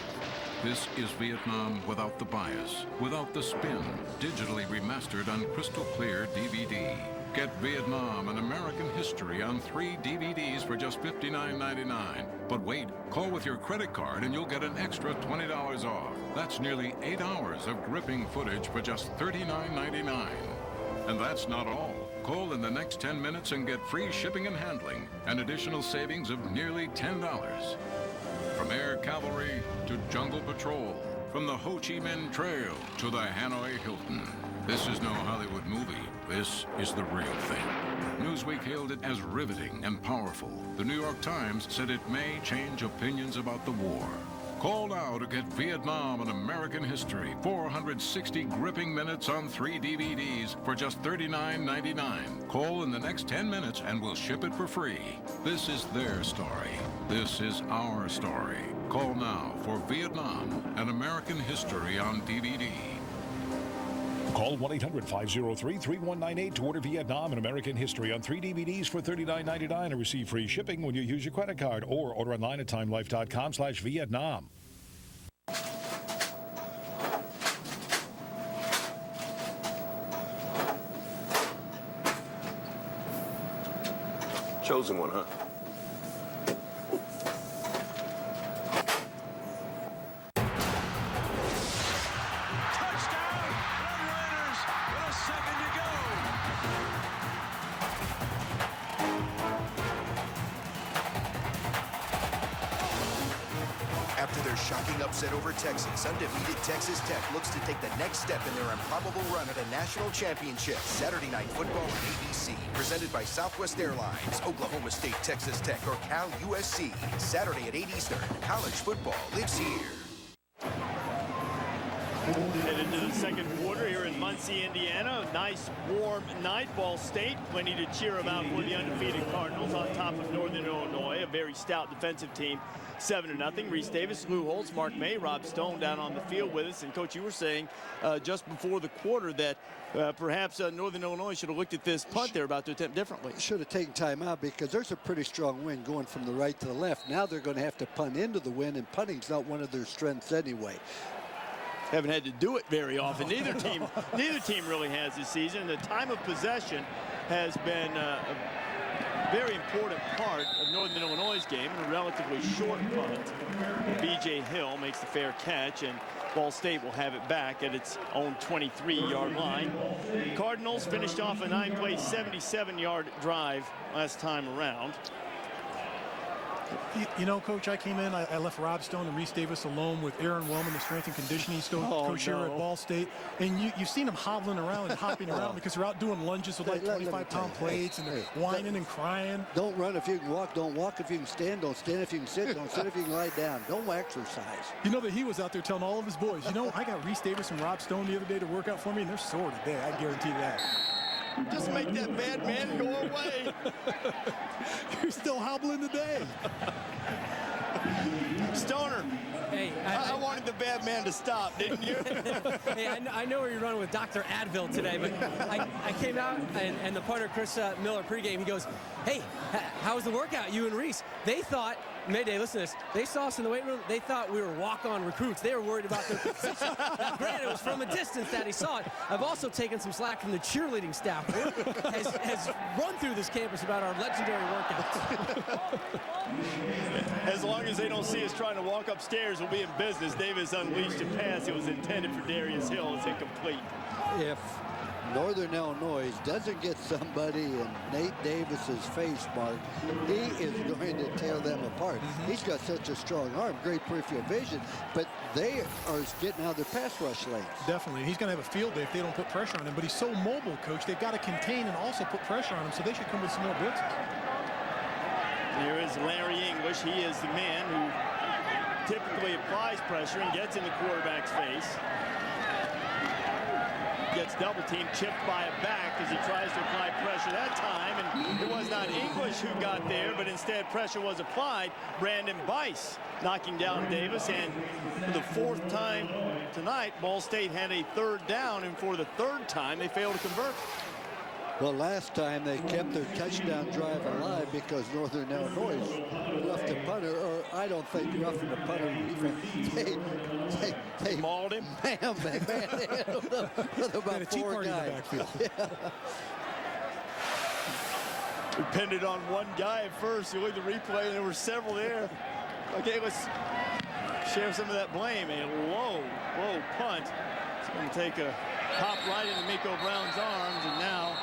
This is Vietnam without the bias, without the spin, digitally remastered on crystal clear DVD. Get Vietnam, an American history on 3 DVDs for just $59.99. But wait, call with your credit card and you'll get an extra $20 off. That's nearly 8 hours of gripping footage for just $39.99. And that's not all. Call in the next 10 minutes and get free shipping and handling, an additional savings of nearly $10. From Air Cavalry to Jungle Patrol, from the Ho Chi Minh Trail to the Hanoi Hilton. This is no Hollywood movie. This is the real thing. Newsweek hailed it as riveting and powerful. The New York Times said it may change opinions about the war. Call now to get Vietnam, an American history, 460 gripping minutes on 3 DVDs for just $39.99. Call in the next 10 minutes and we'll ship it for free. This is their story. This is our story. Call now for Vietnam, an American history on DVD. Call 1-800-503-3198 to order Vietnam, an American history on 3 DVDs for $39.99 and receive free shipping when you use your credit card, or order online at timelife.com/Vietnam. Chosen one, huh? After their shocking upset over Texas, undefeated Texas Tech looks to take the next step in their improbable run at a national championship. Saturday Night Football on ABC, presented by Southwest Airlines, Oklahoma State, Texas Tech, or Cal USC. Saturday at 8 Eastern. College football lives here. Head into the second quarter here in Muncie, Indiana. A nice, warm night. Ball State, plenty to cheer about for the undefeated Cardinals on top of Northern Illinois, a very stout defensive team. 7-0. Reese Davis, Lou Holtz, Mark May, Rob Stone down on the field with us. And, Coach, you were saying just before the quarter that perhaps Northern Illinois should have looked at this punt they're about to attempt differently. Should have taken time out because there's a pretty strong wind going from the right to the left. Now they're going to have to punt into the wind, and punting's not one of their strengths anyway. Haven't had to do it very often. Neither team really has this season. The time of possession has been a very important part of Northern Illinois' game, and a relatively short punt. B.J. Hill makes the fair catch, and Ball State will have it back at its own 23-yard line. Cardinals finished off a 9-play, 77-yard drive last time around. You know, Coach, I came in, I left Rob Stone and Reese Davis alone with Aaron Wellman, the strength and conditioning coach here at Ball State. And you've seen them hobbling around and hopping around because they're out doing lunges with like 25-pound plates and they're whining and crying. Don't run if you can walk. Don't walk if you can stand. Don't stand if you can sit. Don't sit if you can lie down. Don't exercise. You know that he was out there telling all of his boys, you know, I got Reese Davis and Rob Stone the other day to work out for me, and they're sore today. I guarantee that. Just make that bad man go away. You're still hobbling today. Stoner. Hey, I wanted the bad man to stop, didn't you? Hey, I know where you're running with Dr. Advil today, but I came out and the punter, Chris Miller, pregame, he goes, hey, how was the workout, you and Reese? They thought, Mayday, listen to this. They saw us in the weight room. They thought we were walk-on recruits. They were worried about their position. Now, granted, it was from a distance that he saw it. I've also taken some slack from the cheerleading staff. Has run through this campus about our legendary workouts. As long as they don't see us trying to walk upstairs players will be in business. Davis unleashed a pass. It was intended for Darius Hill. It's incomplete. If Northern Illinois doesn't get somebody in Nate Davis's face mark, he is going to tear them apart. He's got such a strong arm, great peripheral vision, but they are getting out of their pass rush lanes. Definitely. He's going to have a field day if they don't put pressure on him, but he's so mobile, Coach. They've got to contain and also put pressure on him, so they should come with some more blitzes. Here is Larry English. He is the man who typically applies pressure and gets in the quarterback's face. Gets double teamed, chipped by a back as he tries to apply pressure that time, and it was not English who got there, but instead pressure was applied. Brandon Bice knocking down Davis, and for the 4th time tonight, Ball State had a 3rd down, and for the 3rd time they failed to convert. Well, last time they kept their touchdown drive alive because Northern Illinois roughed the punter, or I don't think roughing the punter. They mauled him. With about 4 guys. We pinned it on one guy at first. You look at the replay, and there were several there. Okay, let's share some of that blame. A low punt. It's going to take a hop right into Miko Brown's arms, and now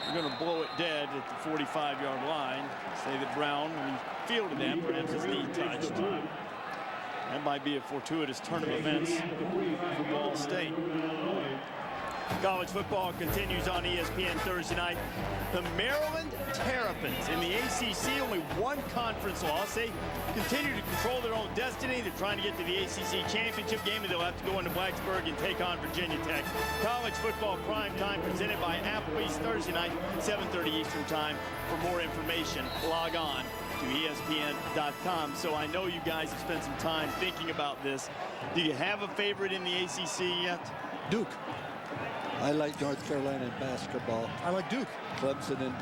we're going to blow it dead at the 45-yard line. Say that Brown, when he fielded that, perhaps his knee touched. That might be a fortuitous turn of events for Ball State. College football continues on ESPN Thursday night. The Maryland Terrapins in the ACC, only one conference loss. They continue to control their own destiny. They're trying to get to the ACC championship game, and they'll have to go into Blacksburg and take on Virginia Tech. College football prime time presented by Applebee's Thursday night, 7:30 Eastern time. For more information, log on to ESPN.com. So I know you guys have spent some time thinking about this. Do you have a favorite in the ACC yet? Duke. I like North Carolina in basketball. I like Duke. Clemson and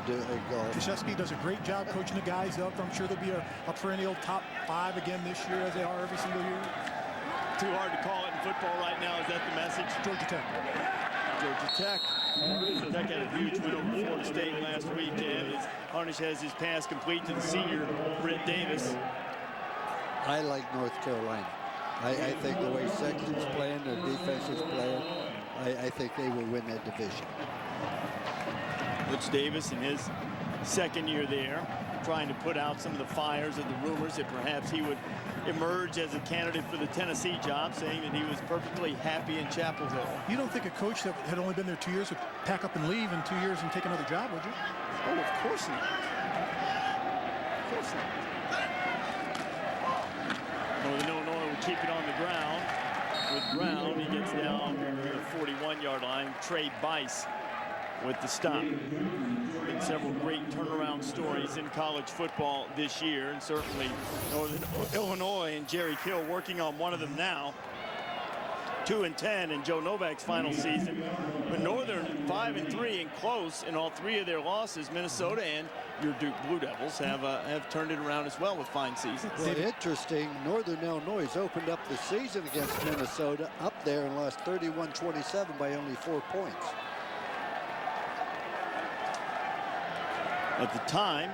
golf. Krzyzewski does a great job coaching the guys up. I'm sure they'll be a perennial top 5 again this year, as they are every single year. Too hard to call it in football right now. Is that the message? Georgia Tech. Georgia Tech. Georgia Tech had a huge win over Florida State last week. And Harnish has his pass complete to the senior, Britt Davis. I like North Carolina. I think the way Sexton's playing, their defense is playing, I think they will win that division. Butch Davis in his 2nd year there, trying to put out some of the fires of the rumors that perhaps he would emerge as a candidate for the Tennessee job, saying that he was perfectly happy in Chapel Hill. You don't think a coach that had only been there 2 years would pack up and leave in 2 years and take another job, would you? Oh, of course not. Of course not. Northern Illinois will keep it on the ground. With Brown, he gets down to the 41-yard line. Trey Bice with the stop. Been several great turnaround stories in college football this year, and certainly Northern Illinois and Jerry Kill working on one of them now. 2-10 in Joe Novak's final season. But Northern 5-3 and close in all 3 of their losses. Minnesota and your Duke Blue Devils have turned it around as well with fine seasons. Well, interesting, Northern Illinois has opened up the season against Minnesota up there and lost 31-27 by only 4 points. At the time,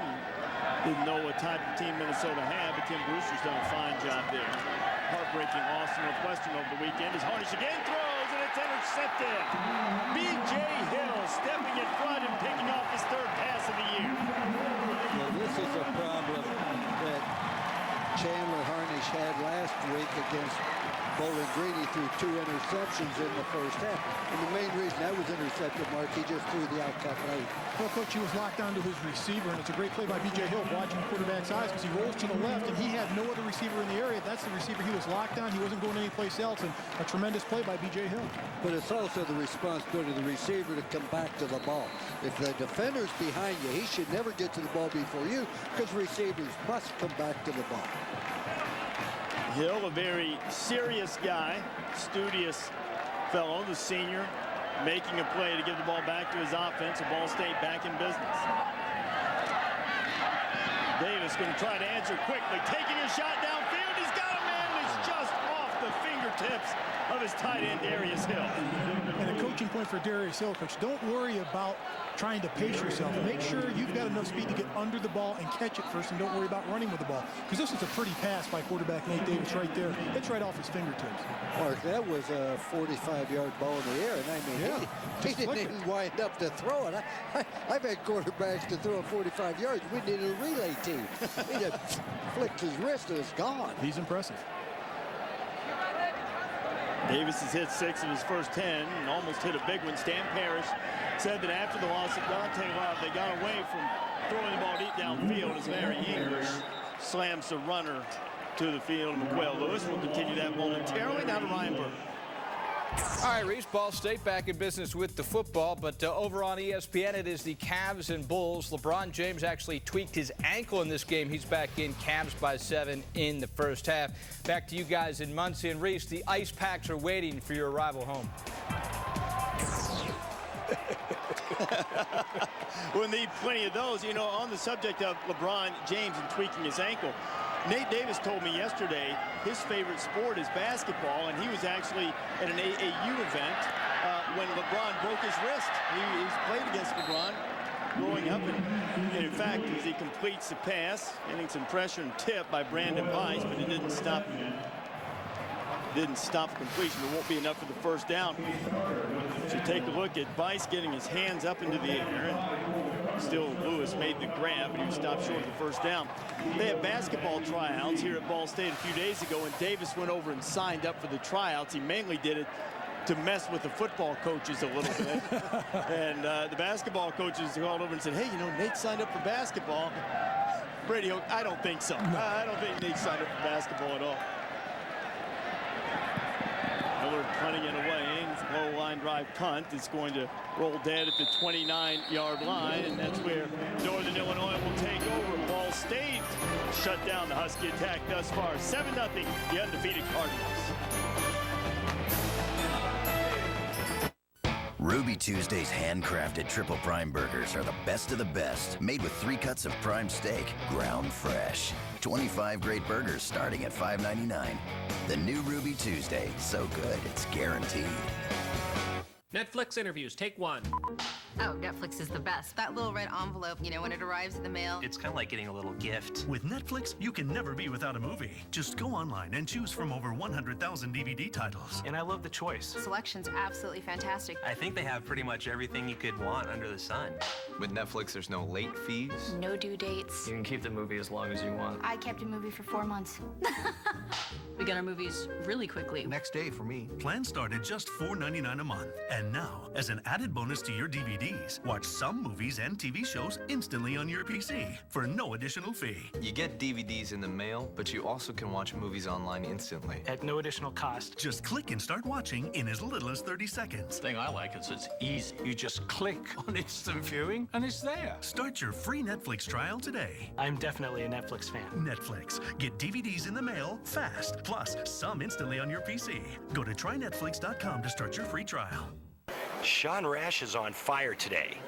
you didn't know what type of team Minnesota had, but Tim Brewster's done a fine job there. Heartbreaking loss to Northwestern over the weekend as Harnish again throws, and it's intercepted. B.J. Hill stepping in front and picking off his 3rd pass of the year. Well, this is a problem that Chandler Harnish had last week against Bowling Green. He threw 2 interceptions in the first half. And the main reason that was intercepted, Mark, he just threw the outcut late. Well, Coach, he was locked down to his receiver, and it's a great play by B.J. Hill watching the quarterback's eyes because he rolls to the left, and he had no other receiver in the area. That's the receiver he was locked down. He wasn't going anyplace else, and a tremendous play by B.J. Hill. But it's also the responsibility of the receiver to come back to the ball. If the defender's behind you, he should never get to the ball before you because receivers must come back to the ball. Hill, a very serious guy, studious fellow, the senior, making a play to give the ball back to his offense. Ball State back in business. Davis going to try to answer quickly, taking a shot downfield. He's got a man that's just off the fingertips of his tight end, Darius Hill. And a coaching point for Darius Hill, Coach. Don't worry about trying to pace yourself. Make sure you've got enough speed to get under the ball and catch it first, and don't worry about running with the ball. Because this is a pretty pass by quarterback Nate Davis right there. It's right off his fingertips. Mark, that was a 45-yard ball in the air, and I mean, he didn't even wind up to throw it. I've had quarterbacks to throw 45 yards. We needed a relay team. He just flicked his wrist and it's gone. He's impressive. Davis has hit 6 of his first 10 and almost hit a big one. Stan Parrish said that after the loss of Dante Love, they got away from throwing the ball deep downfield as Larry English slams the runner to the field. McQuail Lewis will continue that momentarily. Now to Ryan Burke. All right, Reese, Ball State back in business with the football, but over on ESPN, it is the Cavs and Bulls. LeBron James actually tweaked his ankle in this game. He's back in. Cavs by 7 in the first half. Back to you guys in Muncie. And Reese, the ice packs are waiting for your arrival home. We'll need plenty of those. You know, on the subject of LeBron James and tweaking his ankle, Nate Davis told me yesterday his favorite sport is basketball, and he was actually at an AAU event when LeBron broke his wrist. He's played against LeBron growing up, and in fact, as he completes the pass, getting some pressure and tip by Brandon Weiss, but it didn't stop completion. There won't be enough for the first down. So take a look at Weiss getting his hands up into the air. Still, Lewis made the grab, but he was stopped short of the first down. They had basketball tryouts here at Ball State a few days ago, and Davis went over and signed up for the tryouts. He mainly did it to mess with the football coaches a little bit. And the basketball coaches called over and said, hey, you know, Nate signed up for basketball. Brady Hoke, I don't think so. No. I don't think Nate signed up for basketball at all. Miller punting it away. Low line drive punt. It's going to roll dead at the 29-yard line, and that's where Northern Illinois will take over. Ball State shut down the Husky attack thus far. 7-0, the undefeated Cardinals. Ruby Tuesday's handcrafted triple prime burgers are the best of the best, made with 3 cuts of prime steak, ground fresh. 25 great burgers starting at $5.99. The new Ruby Tuesday, so good it's guaranteed. Netflix interviews, take 1. Oh, Netflix is the best. That little red envelope, you know, when it arrives in the mail. It's kind of like getting a little gift. With Netflix, you can never be without a movie. Just go online and choose from over 100,000 DVD titles. And I love the choice. The selection's absolutely fantastic. I think they have pretty much everything you could want under the sun. With Netflix, there's no late fees. No due dates. You can keep the movie as long as you want. I kept a movie for 4 months. We get our movies really quickly. Next day for me. Plans start at just $4.99 a month. And now, as an added bonus to your DVDs, watch some movies and TV shows instantly on your PC for no additional fee. You get DVDs in the mail, but you also can watch movies online instantly. At no additional cost. Just click and start watching in as little as 30 seconds. The thing I like is it's easy. You just click on instant viewing, and it's there. Start your free Netflix trial today. I'm definitely a Netflix fan. Netflix. Get DVDs in the mail fast, plus some instantly on your PC. Go to trynetflix.com to start your free trial. Sean Rash is on fire today.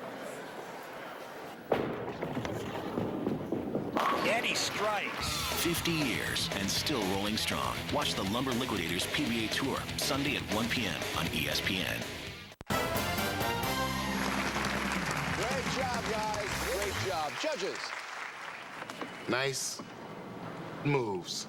Eddie strikes. 50 years and still rolling strong. Watch the Lumber Liquidators PBA Tour Sunday at 1 p.m. on ESPN. Great job, guys. Great job. Judges. Nice moves.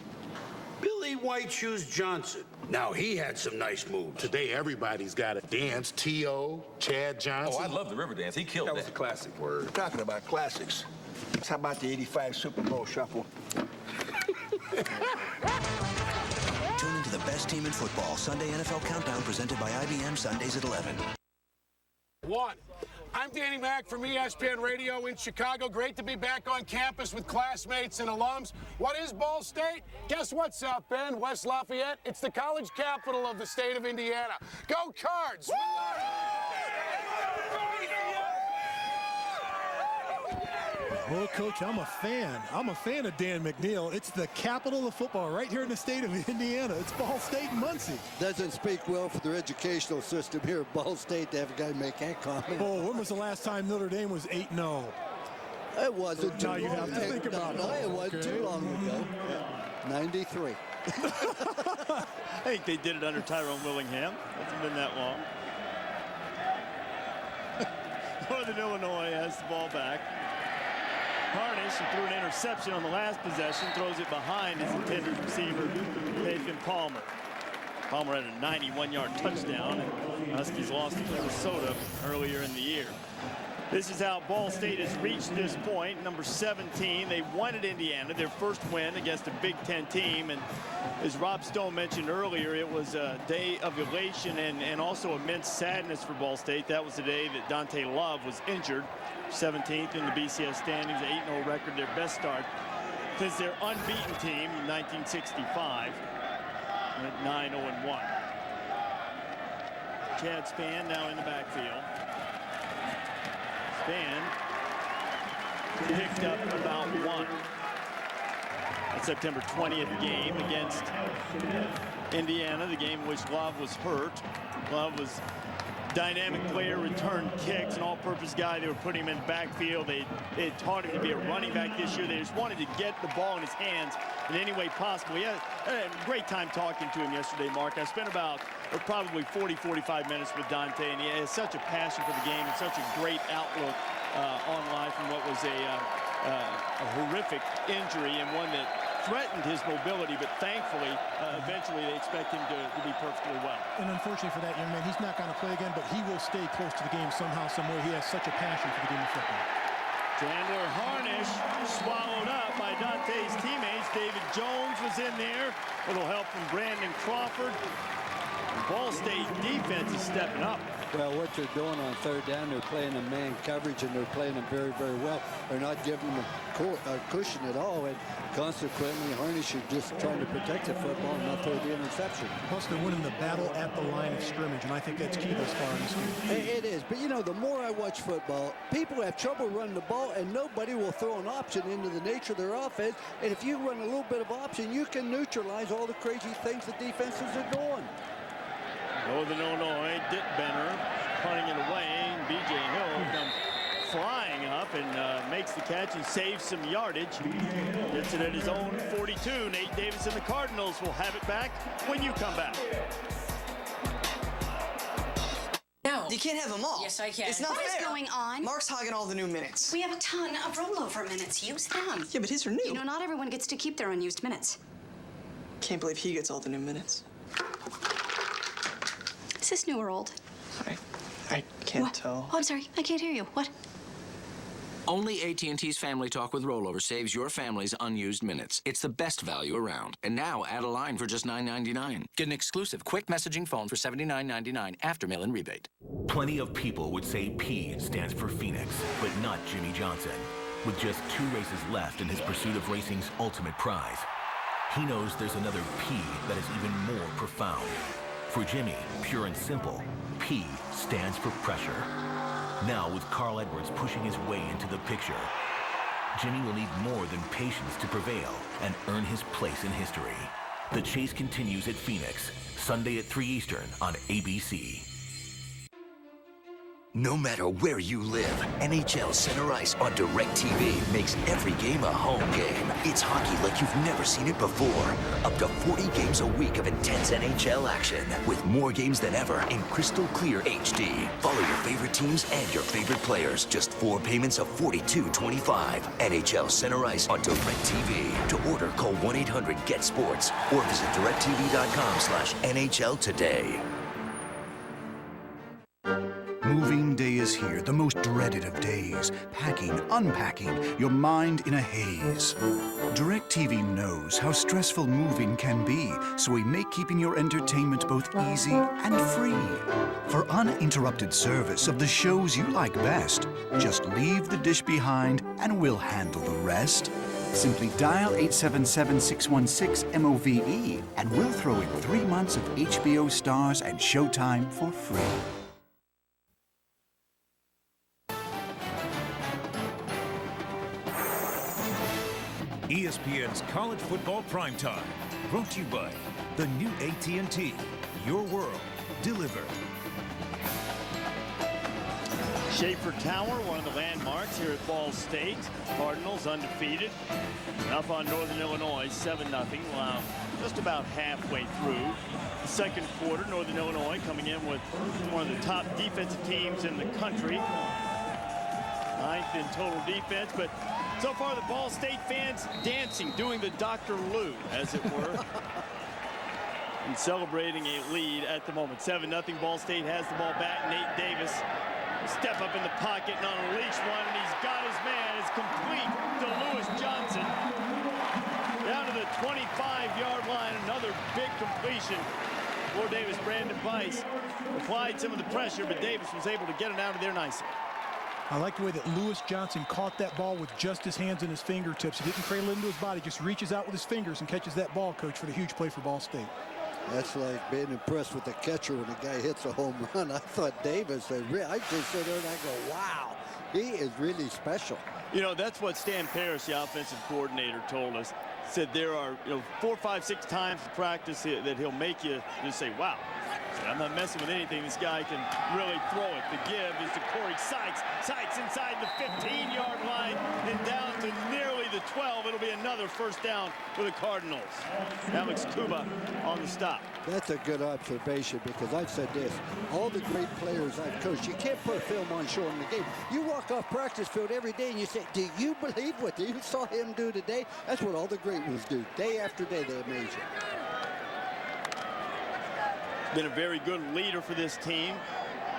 Billy White Shoes Johnson. Now, he had some nice moves. Today, everybody's got a dance. T.O., Chad Johnson. Oh, I love the river dance. He killed that. That was a classic. Word. We're talking about classics. How about the 85 Super Bowl Shuffle? Tune into the best team in football. Sunday NFL Countdown presented by IBM, Sundays at 11. 1. I'm Danny Mack from ESPN Radio in Chicago. Great to be back on campus with classmates and alums. What is Ball State? Guess what, South Bend, West Lafayette? It's the college capital of the state of Indiana. Go Cards! Well, Coach, I'm a fan. I'm a fan of Dan McNeil. It's the capital of football right here in the state of Indiana. It's Ball State and Muncie. Doesn't speak well for their educational system here at Ball State to have a guy make that comment. Oh, when was the last time Notre Dame was 8-0? It wasn't too long. Now you have to think about it. No, it wasn't too long ago. 93. I think they did it under Tyrone Willingham. Hasn't been that long. Northern Illinois has the ball back. Harnish threw an interception on the last possession, throws it behind his intended receiver, Nathan Palmer. Palmer had a 91-yard touchdown, and Huskies lost to Minnesota earlier in the year. This is how Ball State has reached this point. Number 17, they won at Indiana, their first win against a Big Ten team. And as Rob Stone mentioned earlier, it was a day of elation and also immense sadness for Ball State. That was the day that Dante Love was injured. 17th in the BCS standings, 8-0 record, their best start since their unbeaten team in 1965. At 9-0-1. Chad Spann now in the backfield. Spann picked up about 1. That September 20th game against Indiana, the game in which Love was hurt. Love was dynamic player, returned kicks, an all-purpose guy. They were putting him in the backfield. They had taught him to be a running back this year. They just wanted to get the ball in his hands in any way possible. He had a great time talking to him yesterday, Mark. I spent about probably 40-45 minutes with Dante, and he has such a passion for the game and such a great outlook on life from what was a horrific injury and one that threatened his mobility, but thankfully, eventually they expect him to be perfectly well. And unfortunately for that young man, he's not going to play again, but he will stay close to the game somehow, somewhere. He has such a passion for the game of football. Chandler Harnish swallowed up by Dante's teammates. David Jones was in there. A little help from Brandon Crawford. The Ball State defense is stepping up. Well, what they're doing on third down, they're playing a man coverage, and they're playing them very, very well. They're not giving them a cushion at all, and consequently, Harnish is just trying to protect the football and not throw the interception. Plus, they're winning the battle at the line of scrimmage, and I think that's key thus far in this game. It is, but you know, the more I watch football, people have trouble running the ball, and nobody will throw an option into the nature of their offense. And if you run a little bit of option, you can neutralize all the crazy things the defenses are doing. Northern Illinois, Dick Benner punting it away, and B.J. Hill comes flying up and makes the catch and saves some yardage. Gets it at his own 42. Nate Davis and the Cardinals will have it back when you come back. No. You can't have them all. Yes, I can. It's not What fair. is going on? Mark's hogging all the new minutes. We have a ton of rollover minutes. Use them. Yeah, but his are new. You know, not everyone gets to keep their unused minutes. Can't believe he gets all the new minutes. Is this new or old? I can't tell. Oh, I'm sorry. I can't hear you. What? Only AT&T's Family Talk with Rollover saves your family's unused minutes. It's the best value around. And now add a line for just $9.99. Get an exclusive quick messaging phone for $79.99 after mail-in rebate. Plenty of people would say P stands for Phoenix, but not Jimmy Johnson. With just 2 races left in his pursuit of racing's ultimate prize, he knows there's another P that is even more profound. For Jimmy, pure and simple, P stands for pressure. Now, with Carl Edwards pushing his way into the picture, Jimmy will need more than patience to prevail and earn his place in history. The chase continues at Phoenix, Sunday at 3 Eastern on ABC. No matter where you live, NHL Center Ice on DirecTV makes every game a home game. It's hockey like you've never seen it before. Up to 40 games a week of intense NHL action, with more games than ever in crystal clear HD. Follow your favorite teams and your favorite players. Just 4 payments of $42.25. NHL Center Ice on DirecTV. To order, call 1-800-GET-SPORTS or visit directtv.com/NHL today. Moving day is here, the most dreaded of days. Packing, unpacking, your mind in a haze. DirecTV knows how stressful moving can be, so we make keeping your entertainment both easy and free. For uninterrupted service of the shows you like best, just leave the dish behind and we'll handle the rest. Simply dial 877-616-MOVE and we'll throw in 3 months of HBO Stars and Showtime for free. ESPN's College Football Primetime, brought to you by the new AT&T. Your world, delivered. Schaefer Tower, one of the landmarks here at Ball State. Cardinals undefeated. Up on Northern Illinois, 7-0. Wow, just about halfway through the second quarter. Northern Illinois coming in with one of the top defensive teams in the country. in total defense. But so far, the Ball State fans dancing, doing the Dr. Lou, as it were. And celebrating a lead at the moment. 7-0. Ball State has the ball back. Nate Davis step up in the pocket and unleash one, and he's got his man. It's complete to Lewis Johnson. Down to the 25-yard line. Another big completion for Davis. Brandon Weiss applied some of the pressure, but Davis was able to get it out of there nicely. I like the way that Lewis Johnson caught that ball with just his hands and his fingertips. He didn't cradle it into his body, just reaches out with his fingers and catches that ball, Coach, for the huge play for Ball State. That's like being impressed with the catcher when the guy hits a home run. I thought Davis, I just sit there and I go, wow, he is really special. You know, that's what Stan Parrish, the offensive coordinator, told us. Said there are 4, 5, 6 times in practice that he'll make you just say, wow. I'm not messing with anything. This guy can really throw it. The give is to Corey Sykes. Sykes inside the 15-yard line and down to nearly the 12. It'll be another first down for the Cardinals. Alex Kuba on the stop. That's a good observation, because I've said this. All the great players I've coached, you can't put a film on showing the game. You walk off practice field every day and you say, do you believe what you saw him do today? That's what all the great ones do. Day after day, they amaze you. Been a very good leader for this team,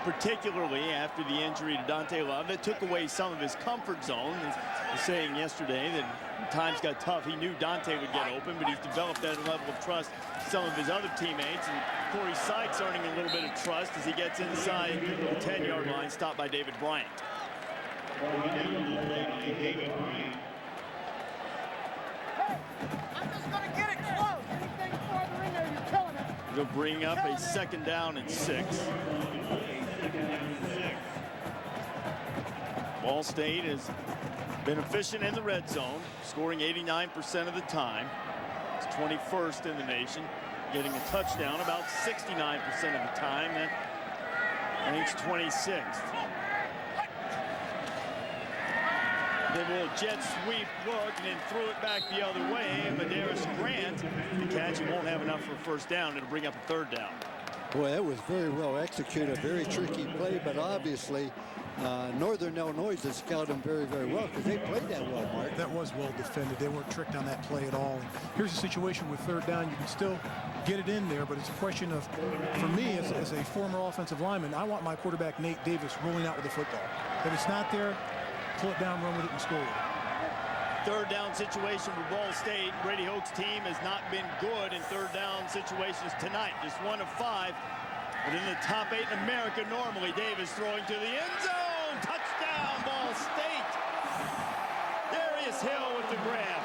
particularly after the injury to Dante Love that took away some of his comfort zone. He was saying yesterday that when times got tough, he knew Dante would get open, but he's developed that level of trust with some of his other teammates. And Corey Sykes earning a little bit of trust as he gets inside the 10-yard line, stopped by David Bryant. They'll bring up a 2nd down and 6. Ball State has been efficient in the red zone, scoring 89% of the time. It's 21st in the nation, getting a touchdown about 69% of the time. That ranks 26th. They will jet sweep look and then threw it back the other way. Madeiras Grant, the catch, he won't have enough for a first down. It'll bring up a 3rd down. Boy, that was very well executed. Very tricky play, but obviously Northern Illinois has scouted them very, very well, because they played that well, Mark. That was well defended. They weren't tricked on that play at all. And here's a situation with 3rd down. You can still get it in there, but it's a question of, for me, as a former offensive lineman, I want my quarterback, Nate Davis, rolling out with the football. If it's not there, pull it down, run with it, and score with it. 3rd down situation for Ball State. Brady Hoke's team has not been good in 3rd down situations tonight. Just 1 of 5. But in the top 8 in America normally. Davis throwing to the end zone. Touchdown, Ball State. Darius Hill with the grab.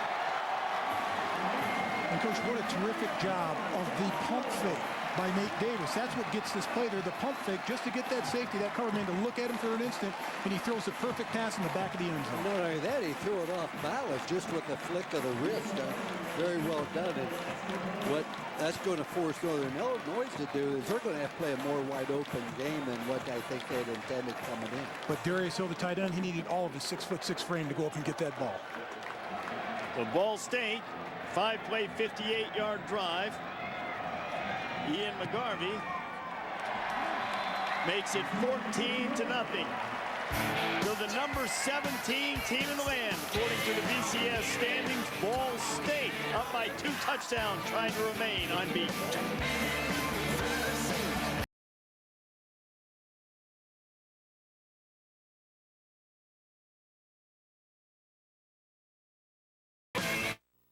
And, Coach, what a terrific job of the pump fake by Nate Davis. That's what gets this play there, the pump fake, just to get that safety, that cover man, to look at him for an instant, and he throws a perfect pass in the back of the end zone. Not only that, he threw it off balance just with the flick of the wrist. Very well done. And what that's going to force Northern Illinois to do is they're going to have to play a more wide open game than what I think they'd intended coming in. But Darius Hill, the tight end, he needed all of his 6'6" frame to go up and get that ball. The Ball State 5-play 58-yard drive. Ian McGarvey makes it 14-0. So the number 17 team in the land, according to the BCS standings. Ball State up by 2 touchdowns, trying to remain unbeaten.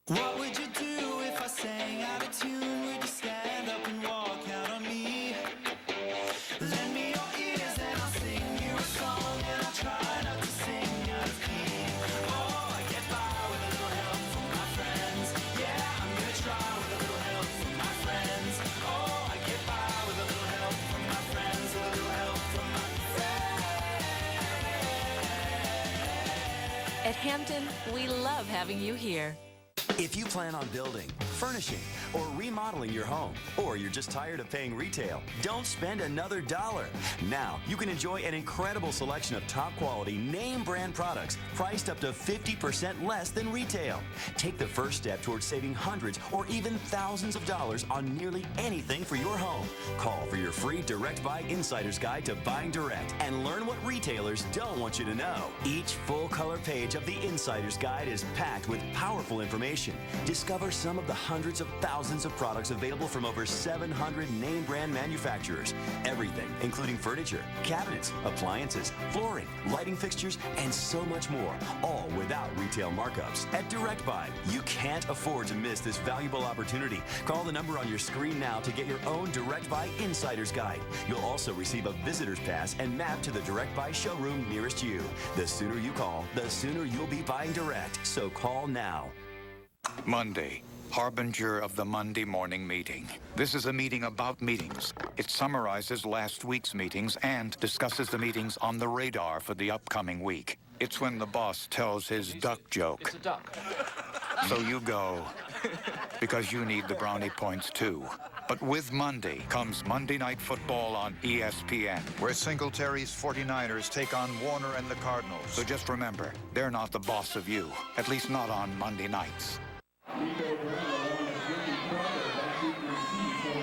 What would you do if I sang out of tune? Would you stand up and walk out on me? Lend me your ears and I'll sing you a song, and I'll try not to sing out of key. Oh, I get by with a little help from my friends. Yeah, I'm gonna try with a little help from my friends. Oh, I get by with a little help from my friends, a little help from my friends. At Hampton, we love having you here. If you plan on building furnishing, or remodeling your home, or you're just tired of paying retail, don't spend another dollar. Now, you can enjoy an incredible selection of top-quality, name-brand products priced up to 50% less than retail. Take the first step towards saving hundreds or even thousands of dollars on nearly anything for your home. Call for your free Direct Buy Insider's Guide to Buying Direct and learn what retailers don't want you to know. Each full-color page of the Insider's Guide is packed with powerful information. Discover some of the hundreds of thousands of products available from over 700 name-brand manufacturers. Everything, including furniture, cabinets, appliances, flooring, lighting fixtures, and so much more, all without retail markups. At Direct Buy, you can't afford to miss this valuable opportunity. Call the number on your screen now to get your own Direct Buy Insider's Guide. You'll also receive a visitor's pass and map to the Direct Buy showroom nearest you. The sooner you call, the sooner you'll be buying direct. So call now. Monday, harbinger of the Monday morning meeting. This is a meeting about meetings. It summarizes last week's meetings and discusses the meetings on the radar for the upcoming week. It's when the boss tells his duck joke. It's a duck. So you go, because you need the brownie points too. But with Monday comes Monday Night Football on ESPN, where Singletary's 49ers take on Warner and the Cardinals. So just remember, they're not the boss of you, at least not on Monday nights.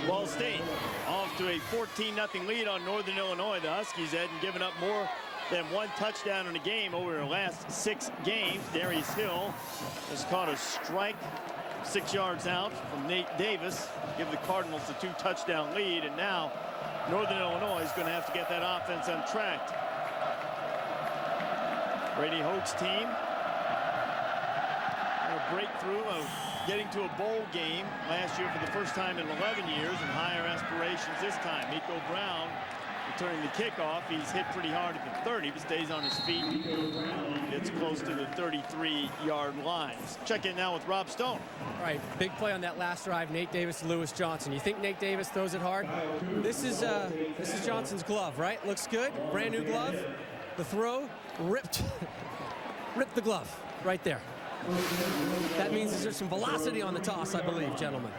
Ball State off to a 14-0 lead on Northern Illinois. The Huskies hadn't given up more than one touchdown in a game over their last 6 games. Darius Hill has caught a strike 6 yards out from Nate Davis, give the Cardinals a 2-touchdown lead, and now Northern Illinois is going to have to get that offense untracked. Brady Hoke's team, a breakthrough of getting to a bowl game last year for the first time in 11 years, and higher aspirations this time. Miko Brown returning the kickoff. He's hit pretty hard at the 30, but stays on his feet. Gets close to the 33-yard line. Check in now with Rob Stone. All right, big play on that last drive. Nate Davis, Lewis Johnson. You think Nate Davis throws it hard? This is Johnson's glove, right? Looks good. Brand new glove. The throw ripped the glove right there. That means there's some velocity on the toss, I believe, gentlemen.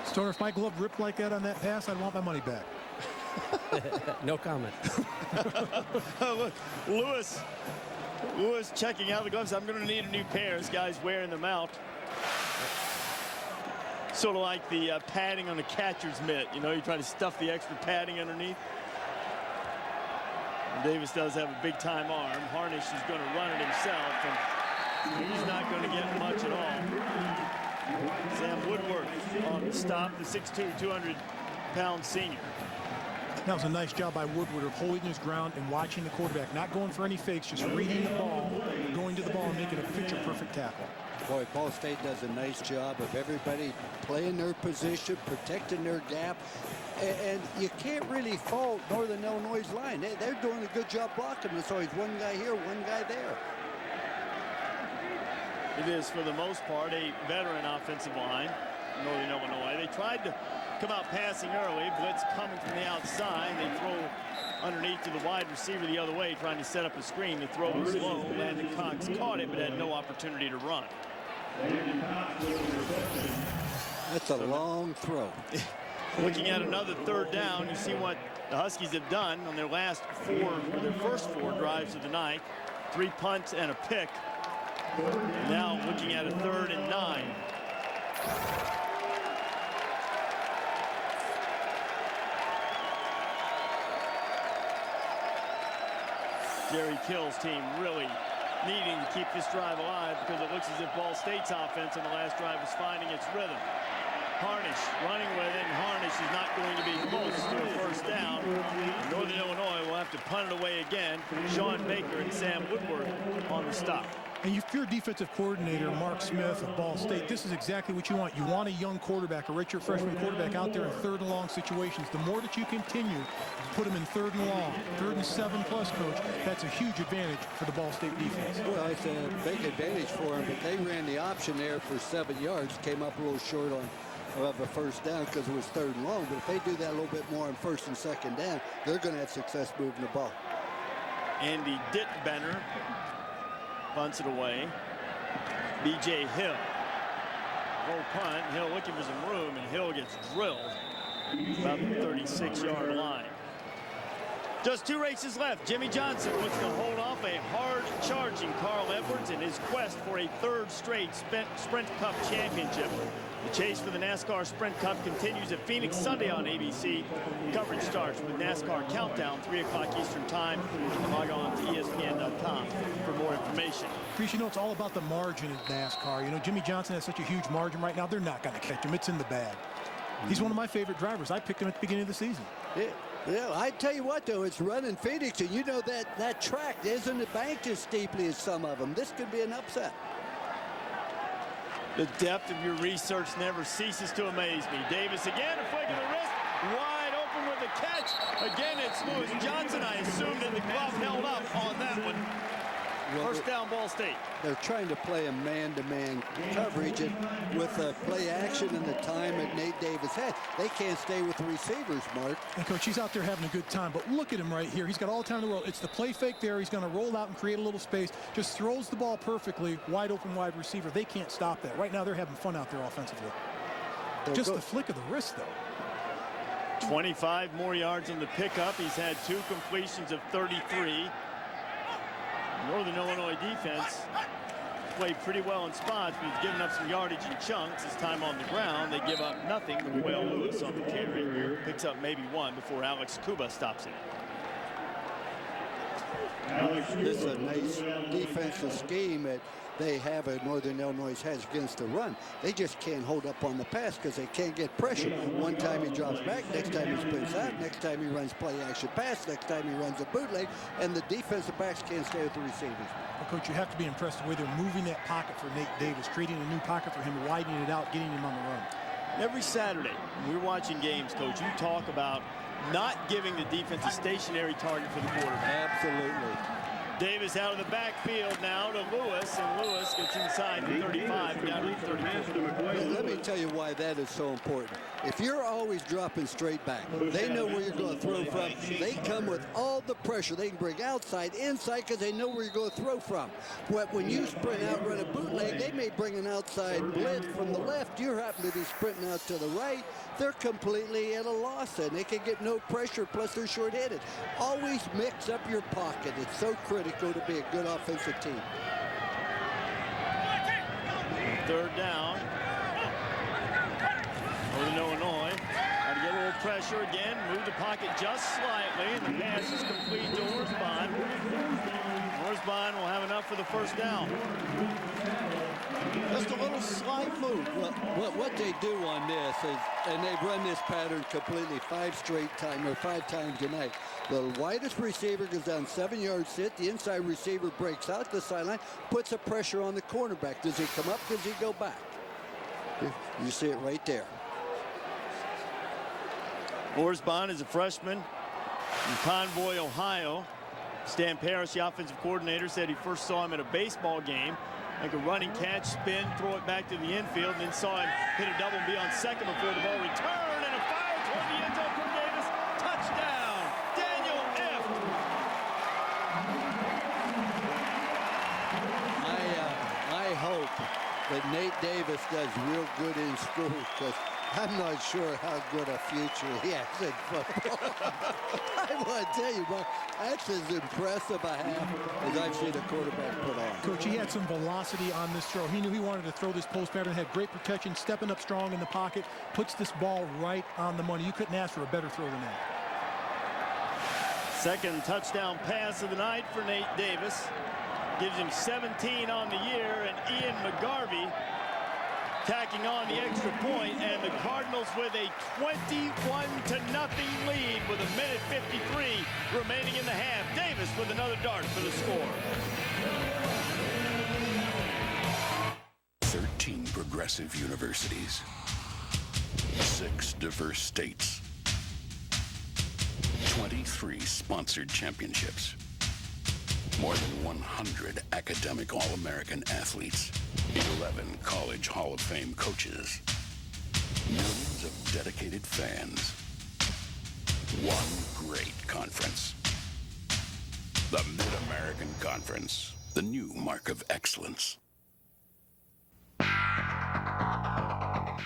Stoner, if my glove ripped like that on that pass, I'd want my money back. No comment. Look, Lewis checking out the gloves. I'm going to need a new pair. This guy's wearing them out. Sort of like the padding on a catcher's mitt. You know, you try to stuff the extra padding underneath. And Davis does have a big-time arm. Harnish is going to run it himself, and he's not going to get much at all. Sam Woodward on the stop, the 6'2", 200-pound senior. That was a nice job by Woodward of holding his ground and watching the quarterback, not going for any fakes, just reading the ball, going to the ball, and making a picture-perfect tackle. Boy, Ball State does a nice job of everybody playing their position, protecting their gap, and you can't really fault Northern Illinois' line. They're doing a good job blocking. There's always one guy here, one guy there. It is, for the most part, a veteran offensive line, Northern Illinois. They tried to come out passing early. Blitz coming from the outside. They throw underneath to the wide receiver the other way, trying to set up a screen. The throw was low. Landon Cox caught it, but had no opportunity to run. That's a long throw. Looking at another third down, you see what the Huskies have done on their first 4 drives of the night. 3 punts and a pick. Now looking at a 3rd and 9. Jerry Kill's team really needing to keep this drive alive, because it looks as if Ball State's offense on the last drive was finding its rhythm. Harnish running with it, and Harnish is not going to be close to a first down. Northern Illinois will have to punt it away again. Sean Baker and Sam Woodward on the stop. And if you're defensive coordinator Mark Smith of Ball State, this is exactly what you want. You want a young quarterback, a redshirt freshman quarterback out there in 3rd and long situations. The more that you continue to put him in 3rd and long, 3rd and 7+, Coach, that's a huge advantage for the Ball State defense. Well, it's a big advantage for them, but they ran the option there for 7 yards, came up a little short of a first down because it was 3rd and long. But if they do that a little bit more on 1st and 2nd down, they're going to have success moving the ball. Andy Dittbenner punts it away. B.J. Hill Low punt. Hill looking for some room, and Hill gets drilled about the 36-yard line. Just 2 races left. Jimmy Johnson looks to hold off a hard-charging Carl Edwards in his quest for a 3rd straight Sprint Cup championship. The chase for the NASCAR Sprint Cup continues at Phoenix Sunday on ABC. Coverage starts with NASCAR Countdown, 3 o'clock Eastern Time. You can log on to ESPN.com for more information. Chris, you know, it's all about the margin in NASCAR. You know, Jimmy Johnson has such a huge margin right now. They're not going to catch him. It's in the bag. He's one of my favorite drivers. I picked him at the beginning of the season. Yeah, I tell you what, though, it's running Phoenix, and you know that track isn't banked as steeply as some of them. This could be an upset. The depth of your research never ceases to amaze me. Davis again, a flick of the wrist, wide open with the catch. Again, it's Lewis Johnson. I assumed that the glove held up on that one. First down, Ball State. They're trying to play a man-to-man coverage, and with the play action and the time that Nate Davis had, they can't stay with the receivers, Mark. And, Coach, he's out there having a good time, but look at him right here. He's got all the time in the world. It's the play fake there. He's going to roll out and create a little space. Just throws the ball perfectly, wide open wide receiver. They can't stop that. Right now, they're having fun out there offensively. Just the flick of the wrist, though. 25 more yards on the pickup. He's had 2 completions of 33. Northern Illinois defense played pretty well in spots, but he's given up some yardage in chunks. His time on the ground, they give up nothing. The Will Lewis on the carry picks up maybe 1 before Alex Kuba stops it. This is a nice defensive scheme that they have at Northern Illinois has against the run. They just can't hold up on the pass because they can't get pressure. One time he drops back, next time he spins out, next time he runs play action pass, next time he runs a bootleg, and the defensive backs can't stay with the receivers. Well, Coach, you have to be impressed with the way they're moving that pocket for Nate Davis, creating a new pocket for him, widening it out, getting him on the run. Every Saturday, when we're watching games, Coach, you talk about not giving the defense a stationary target for the quarterback. Absolutely. Davis out of the backfield now to Lewis, and Lewis gets inside the 35 down to the 34. Let me tell you why that is so important. If you're always dropping straight back, they know where you're going to throw from. They come with all the pressure. They can bring outside, inside, because they know where you're going to throw from. But when you sprint out, run a bootleg, they may bring an outside blitz from the left. You happen to be sprinting out to the right. They're completely at a loss, and they can get no pressure, plus they're short-handed. Always mix up your pocket. It's so critical to be a good offensive team. 3rd down. Northern Illinois trying to get a little pressure again. Move the pocket just slightly, and the pass is complete to Orsbon. Orsbon will have enough for the 1st down. Just a little slight move. Well, what they do on this is, and they've run this pattern completely 5 times tonight. The widest receiver goes down 7-yard sit. The inside receiver breaks out the sideline, puts a pressure on the cornerback. Does he come up? Does he go back? You see it right there. Orsbon is a freshman in Convoy, Ohio. Stan Parrish, the offensive coordinator, said he first saw him at a baseball game. Like a running catch, spin, throw it back to the infield, and then saw him hit a double and be on second before the ball returned, and a fire toward the end zone from Davis. Touchdown, Daniel F. I hope that Nate Davis does real good in school, because I'm not sure how good a future he has in football. I want to tell you, Mark, that's as impressive a half as I've seen a quarterback put on. Coach, he had some velocity on this throw. He knew he wanted to throw this post pattern, had great protection, stepping up strong in the pocket, puts this ball right on the money. You couldn't ask for a better throw than that. 2nd touchdown pass of the night for Nate Davis. Gives him 17 on the year, and Ian McGarvey tacking on the extra point, and the Cardinals with a 21-0 lead with 1:53 remaining in the half. Davis with another dart for the score. 13 progressive universities, 6 diverse states, 23 sponsored championships, more than 100 academic All-American athletes, 11 college Hall of Fame coaches, millions of dedicated fans, one great conference. The Mid-American Conference, the new mark of excellence.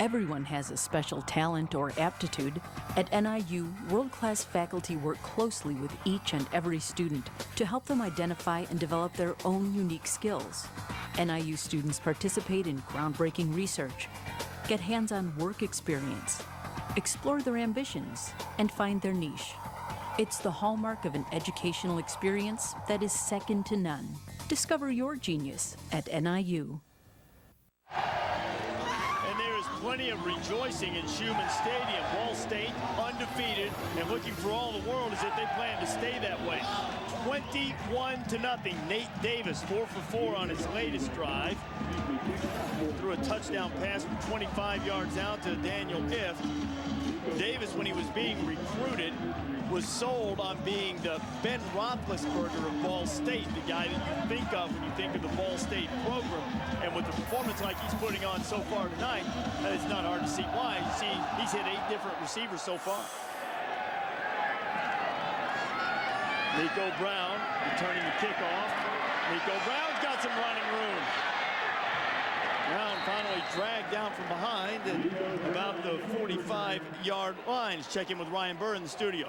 Everyone has a special talent or aptitude. At NIU, world-class faculty work closely with each and every student to help them identify and develop their own unique skills. NIU students participate in groundbreaking research, get hands-on work experience, explore their ambitions, and find their niche. It's the hallmark of an educational experience that is second to none. Discover your genius at NIU. And there is plenty of rejoicing in Schumann Stadium. Ball State undefeated and looking for all the world as if they plan to stay that way. 21-0. Nate Davis 4 for 4 on his latest drive. Threw a touchdown pass from 25 yards out to Daniel If. Davis, when he was being recruited, was sold on being the Ben Roethlisberger of Ball State, the guy that you think of when you think of the Ball State program. And with the performance like he's putting on so far tonight, it's not hard to see why. You see, he's hit 8 different receivers so far. Nico Brown returning the kickoff. Nico Brown's got some running room. Brown finally dragged down from behind and about the 45-yard line. Let's check in with Ryan Burr in the studio.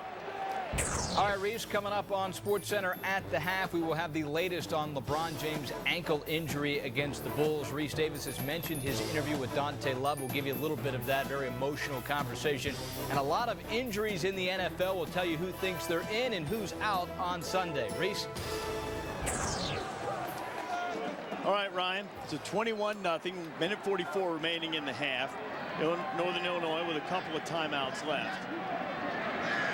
All right, Reese, coming up on SportsCenter at the half, we will have the latest on LeBron James' ankle injury against the Bulls. Reese Davis has mentioned his interview with Dante Love. We'll give you a little bit of that very emotional conversation. And a lot of injuries in the NFL. We'll tell you who thinks they're in and who's out on Sunday. Reese? All right, Ryan, it's a 21-0, minute 44 remaining in the half. Northern Illinois with a couple of timeouts left.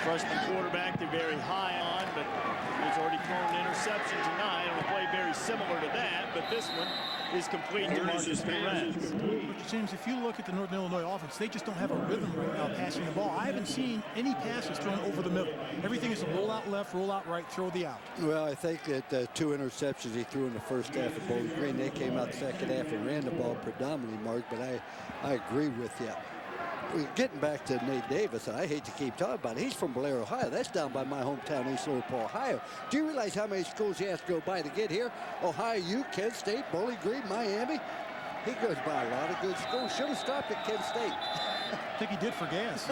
Freshman quarterback they're very high on, but he's already thrown an interception tonight. It'll play very similar to that, but this one is complete to Marcus Perez. James, if you look at the Northern Illinois offense, they just don't have a rhythm right now passing the ball. I haven't seen any passes thrown over the middle. Everything is a roll out left, roll out right, throw the out. Well, I think that the 2 interceptions he threw in the first half of Bowling Green, they came out the second half and ran the ball predominantly, Mark, but I agree with you. Getting back to Nate Davis, I hate to keep talking about it. He's from Blair, Ohio. That's down by my hometown, East Liverpool, Ohio. Do you realize how many schools he has to go by to get here? Ohio U, Kent State, Bowling Green, Miami. He goes by a lot of good schools. Should have stopped at Kent State. I think he did for gas.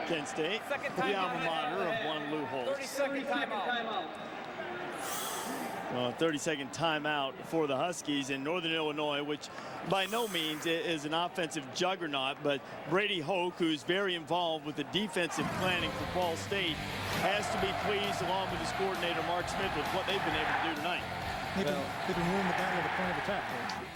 Kent State, the alma mater of one Lou Holtz. 30-second timeout. 30-second timeout for the Huskies in Northern Illinois, which by no means is an offensive juggernaut, but Brady Hoke, who's very involved with the defensive planning for Ball State, has to be pleased, along with his coordinator Mark Smith, with what they've been able to do tonight. They've been winning the battle of the point of attack.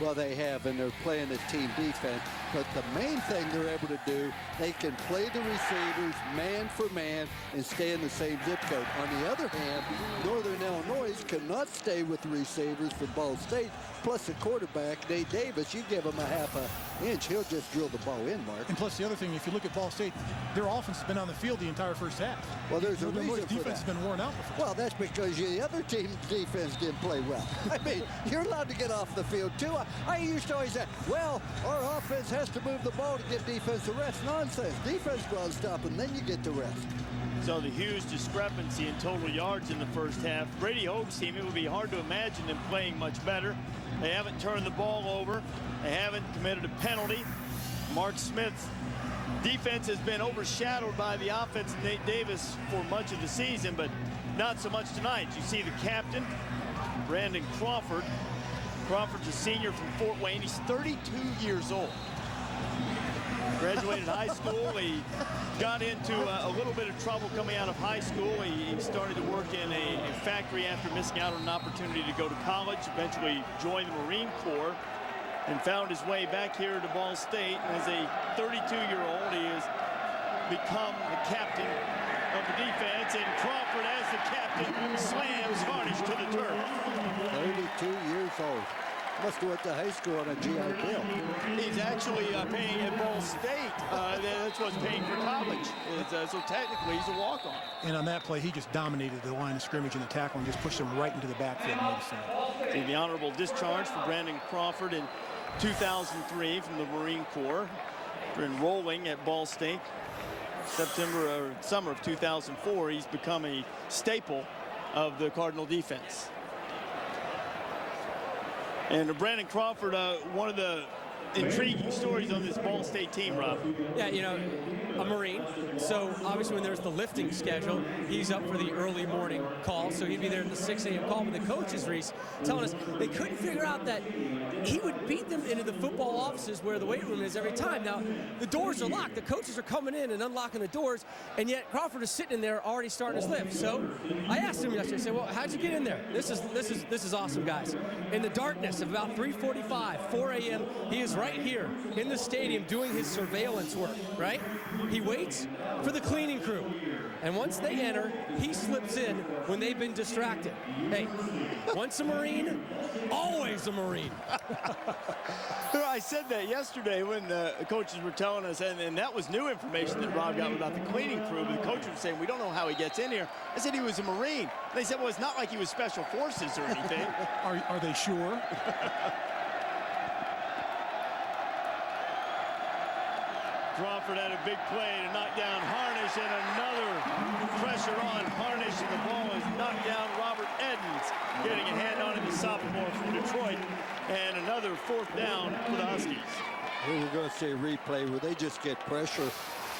Well, they have, and they're playing the team defense. But the main thing they're able to do, they can play the receivers man for man and stay in the same zip code. On the other hand, Northern Illinois cannot stay with the receivers for Ball State, plus the quarterback, Nate Davis. You give him a half an inch, he'll just drill the ball in, Mark. And plus the other thing, if you look at Ball State, their offense has been on the field the entire first half. Well, there's a reason for defense that. has been worn out before. Well, that's because the other team's defense didn't play well. I mean, you're allowed to get off the field, too. I used to always say, well, our offense has to move the ball to get defense to rest. Nonsense. Defense go out and stop, and then you get to rest. So the huge discrepancy in total yards in the first half. Brady Hoke's team, it would be hard to imagine them playing much better. They haven't turned the ball over. They haven't committed a penalty. Mark Smith's defense has been overshadowed by the offense of Nate Davis for much of the season, but not so much tonight. You see the captain, Brandon Crawford. Crawford's a senior from Fort Wayne. He's 32 years old. Graduated high school. He got into a little bit of trouble coming out of high school. He started to work in a factory after missing out on an opportunity to go to college. Eventually joined the Marine Corps and found his way back here to Ball State. As a 32-year-old, he has become the captain of the defense, and Crawford, as the captain, slams Varnish to the turf. 32 years old. Must have went to high school on a GI Bill. He's actually paying at Ball State. That's what's paying for college. So technically, he's a walk-on. And on that play, he just dominated the line of scrimmage and the tackle and just pushed him right into the backfield. See the honorable discharge for Brandon Crawford in 2003 from the Marine Corps for enrolling at Ball State. Summer of 2004, he's become a staple of the Cardinal defense. And Brandon Crawford, one of the intriguing stories on this Ball State team, Rob. Yeah, you know, a Marine. So obviously when there's the lifting schedule, he's up for the early morning call. So he'd be there at the 6 a.m. call. But the coaches, Reese, telling us they couldn't figure out that he would beat them into the football offices where the weight room is every time. Now, the doors are locked. The coaches are coming in and unlocking the doors. And yet Crawford is sitting in there already starting his lift. So I asked him yesterday, I said, well, how'd you get in there? This is awesome, guys. In the darkness of about 3:45, 4 a.m., he is right here in the stadium doing his surveillance work, right? He waits for the cleaning crew. And once they enter, he slips in when they've been distracted. Hey, once a Marine, always a Marine. I said that yesterday when the coaches were telling us, and that was new information that Rob got about the cleaning crew, but the coach was saying, we don't know how he gets in here. I said he was a Marine. And they said, well, it's not like he was Special Forces or anything. Are they sure? Crawford had a big play to knock down Harnish, and another pressure on Harnish, and the ball is knocked down. Robert Edmonds getting a hand on it, the sophomore from Detroit, and another 4th down for the Huskies. We're going to see a replay where they just get pressure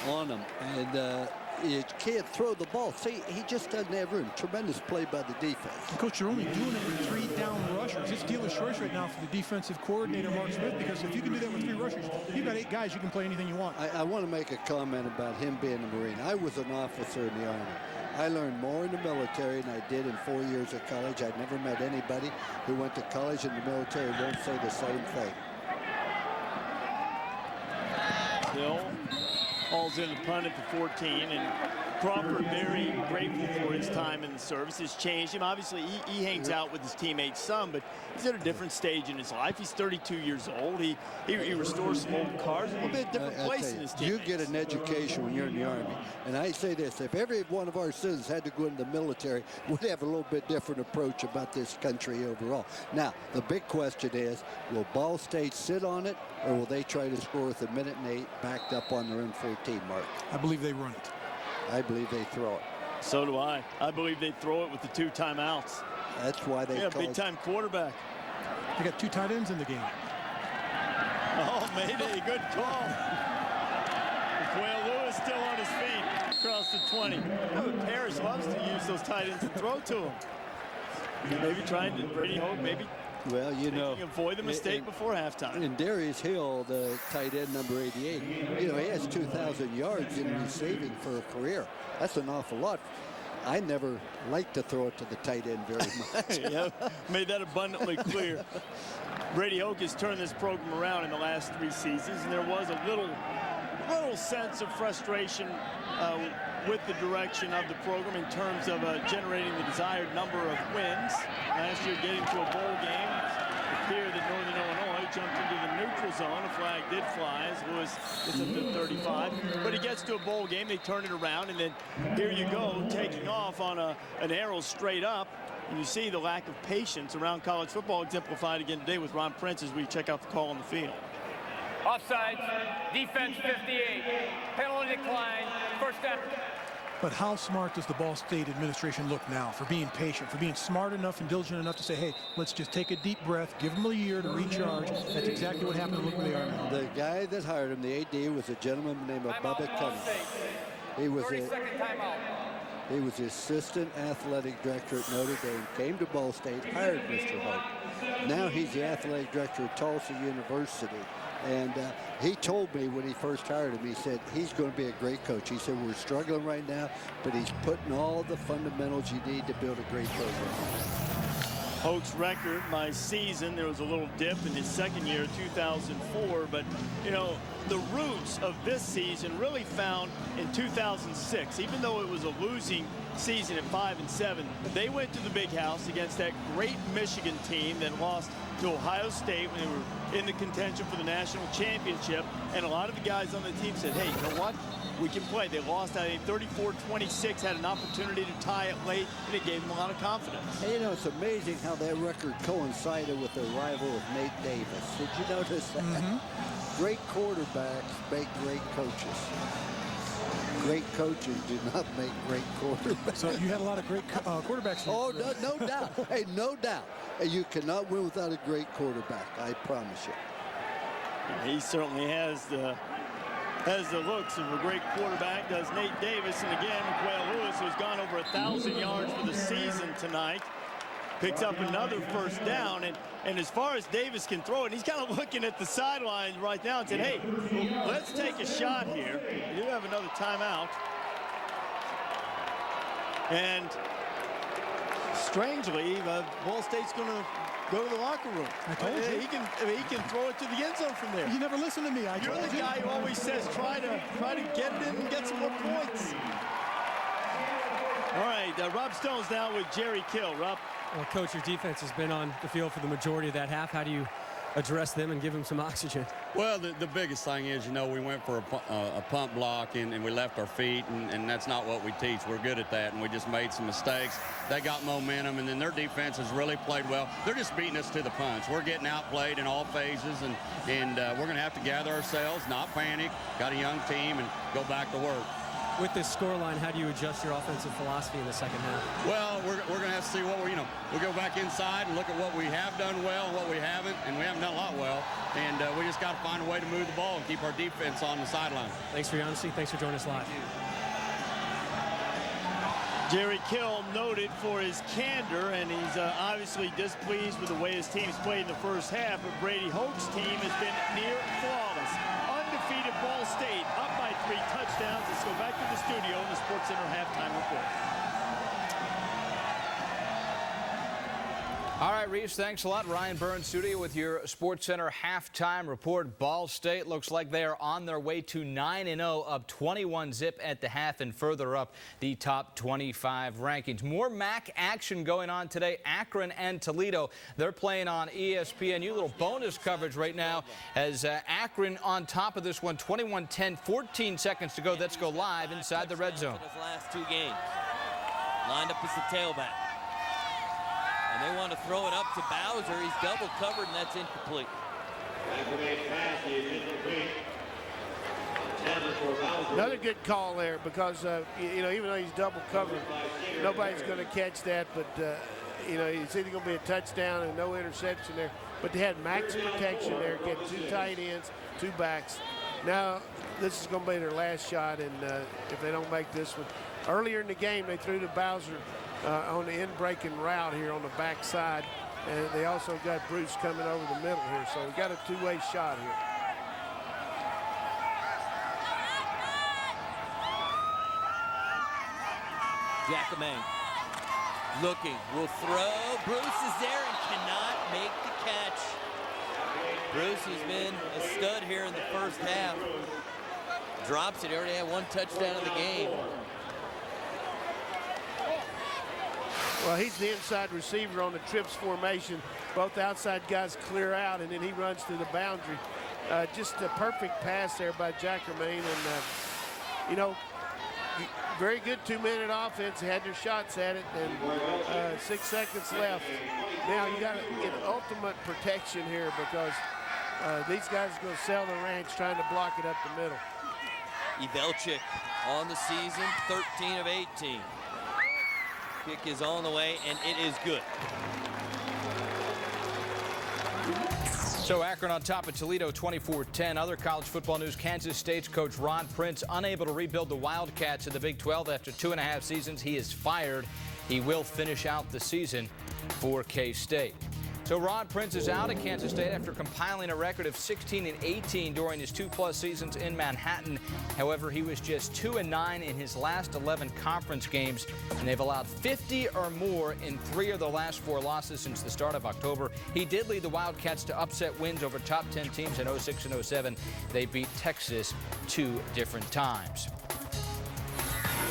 on them, and you can't throw the ball. See, he just doesn't have room. Tremendous play by the defense. Coach, you're only doing it with 3 down rushers. It's deal is choice right now for the defensive coordinator, Mark Smith, because if you can do that with 3 rushers, you've got 8 guys, you can play anything you want. I want to make a comment about him being a Marine. I was an officer in the Army. I learned more in the military than I did in 4 years of college. I've never met anybody who went to college in the military who won't say the same thing. Hill hauls in the punt at the 14, and Crawford very grateful for his time in the service. It's changed him. Obviously, he hangs out with his teammates some, but he's at a different stage in his life. He's 32 years old. He restores some old cars. A little bit different place in his team. You get an education when you're in the Army. And I say this, if every one of our citizens had to go into the military, we'd have a little bit different approach about this country overall. Now, the big question is, will Ball State sit on it, or will they try to score with 1:08 backed up on their own 14 mark? I believe they run it. I believe they throw it. So do I. I believe they throw it with the 2 timeouts. That's why they call big-time quarterback. They got 2 tight ends in the game. Oh, mayday. Good call. Quail Lewis still on his feet across the 20. Parrish loves to use those tight ends to throw to him. Maybe trying to, Brady Hoke, maybe. Well, you know, avoid the mistake before halftime. And Darius Hill, the tight end, number 88, you know, he has 2,000 yards in receiving for a career. That's an awful lot. I never like to throw it to the tight end very much. Yeah, made that abundantly clear. Brady Hoke has turned this program around in the last 3 seasons, and there was a little sense of frustration with the direction of the program in terms of generating the desired number of wins. Last year, getting to a bowl game. It appeared that Northern Illinois jumped into the neutral zone. A flag did fly as Lewis gets up to 35. But he gets to a bowl game. They turn it around, and then here you go, taking off on an arrow straight up. And you see the lack of patience around college football exemplified again today with Ron Prince as we check out the call on the field. Offside, defense 58, penalty decline, first down. But how smart does the Ball State administration look now for being patient, for being smart enough and diligent enough to say, hey, let's just take a deep breath, give them a year to recharge. That's exactly what happened. Look where they are now. The guy that hired him, the AD, was a gentleman named Bubba Cummings. He was He was the assistant athletic director at Notre Dame, came to Ball State, hired Mr. Hope. Now he's the athletic director at Tulsa University. And he told me when he first hired him, he said, he's going to be a great coach. He said, we're struggling right now, but he's putting all the fundamentals you need to build a great program. Hoke's record by season, there was a little dip in his second year, 2004, but you know, the roots of this season really found in 2006. Even though it was a losing season at 5-7, they went to the Big House against that great Michigan team that lost to Ohio State when they were in the contention for the national championship, and a lot of the guys on the team said, hey, you know what? We can play. They lost, I think, 34-26, had an opportunity to tie it late, and it gave them a lot of confidence. And, you know, it's amazing how that record coincided with the arrival of Nate Davis. Did you notice that? Mm-hmm. Great quarterbacks make great coaches. Great coaches do not make great quarterbacks. So you had a lot of great quarterbacks. Oh, no doubt. Hey, no doubt. You cannot win without a great quarterback, I promise you. He certainly has the looks of a great quarterback, does Nate Davis. And again, McQuail Lewis, who's gone over 1,000 yards for the season tonight, picks up another first down. And as far as Davis can throw it, he's kind of looking at the sideline right now and said, hey, let's take a shot here. We do have another timeout. And strangely, Ball State's going to go to the locker room. I told you. He can throw it to the end zone from there. You never listen to me. You're the guy who always says try to get it in and get some more points. All right, Rob Stone's now with Jerry Kill. Rob. Well, Coach, your defense has been on the field for the majority of that half. How do you address them and give them some oxygen? Well, the biggest thing is, you know, we went for a pump block and we left our feet, and that's not what we teach. We're good at that, and we just made some mistakes. They got momentum, and then their defense has really played well. They're just beating us to the punch. We're getting outplayed in all phases, and we're going to have to gather ourselves, not panic, got a young team, and go back to work. With this scoreline, how do you adjust your offensive philosophy in the second half? Well, we're going to have to see what we'll go back inside and look at what we have done well and what we haven't, and we haven't done a lot well. And we just got to find a way to move the ball and keep our defense on the sideline. Thanks for your honesty. Thanks for joining us live. Jerry Kill noted for his candor, and he's obviously displeased with the way his team's played in the first half, but Brady Hoke's team has been near flawless. Undefeated Ball State, up by 3 touchdowns. Let's go back to the studio in the SportsCenter halftime report. All right, Reese, thanks a lot. Ryan Burns, studio with your SportsCenter halftime report. Ball State looks like they are on their way to 9-0, up 21-zip at the half and further up the top 25 rankings. More MAC action going on today. Akron and Toledo, they're playing on ESPN. You little bonus coverage right now as Akron on top of this one, 21-10, 14 seconds to go. Let's go live inside the red zone. His last 2 games. Lined up as the tailback. And they want to throw it up to Bowser. He's double covered, and that's incomplete. Another good call there because, you know, even though he's double covered, nobody's going to catch that. But, you know, it's either going to be a touchdown and no interception there. But they had max protection there, getting 2 tight ends, 2 backs. Now, this is going to be their last shot, and if they don't make this one. Earlier in the game, they threw to Bowser on the in-breaking route here on the backside, and they also got Bruce coming over the middle here, so we got a 2-way shot here. Jacquemin looking, will throw. Bruce is there and cannot make the catch. Bruce has been a stud here in the first half. Drops it. He already had 1 touchdown of the game. Well, he's the inside receiver on the trips formation. Both outside guys clear out, and then he runs to the boundary. Just a perfect pass there by Jacquemin, and you know, very good 2-minute offense. They had their shots at it, and 6 seconds left. Now you got to get ultimate protection here because these guys are going to sell the ranch trying to block it up the middle. Ivelchik on the season, 13 of 18. Kick is on the way, and it is good. So Akron on top of Toledo, 24-10. Other college football news, Kansas State's coach Ron Prince unable to rebuild the Wildcats in the Big 12 after 2.5 seasons. He is fired. He will finish out the season for K-State. So Ron Prince is out at Kansas State after compiling a record of 16-18 during his 2+ seasons in Manhattan. However, he was just 2-9 in his last 11 conference games, and they've allowed 50 or more in 3 of the last 4 losses since the start of October. He did lead the Wildcats to upset wins over top 10 teams in 06 and 07. They beat Texas 2 different times.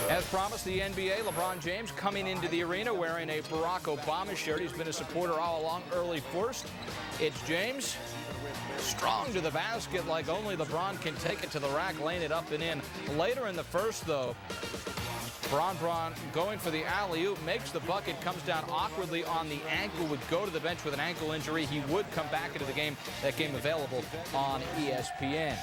As promised, the NBA, LeBron James coming into the arena wearing a Barack Obama shirt. He's been a supporter all along, early first. It's James, strong to the basket like only LeBron can take it to the rack, laying it up and in. Later in the first, though, Bron going for the alley-oop, makes the bucket, comes down awkwardly on the ankle, would go to the bench with an ankle injury. He would come back into the game. That game available on ESPN.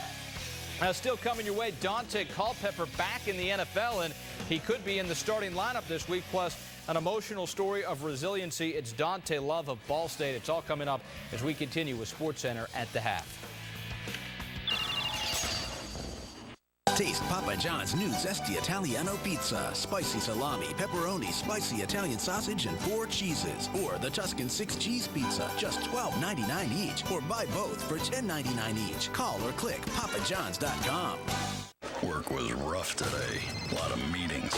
Still coming your way, Dante Culpepper back in the NFL, and he could be in the starting lineup this week, plus an emotional story of resiliency. It's Dante Love of Ball State. It's all coming up as we continue with SportsCenter at the half. Taste Papa John's new Zesty Italiano Pizza. Spicy salami, pepperoni, spicy Italian sausage, and 4 cheeses. Or the Tuscan 6-cheese pizza, just $12.99 each. Or buy both for $10.99 each. Call or click papajohns.com. Work was rough today. A lot of meetings.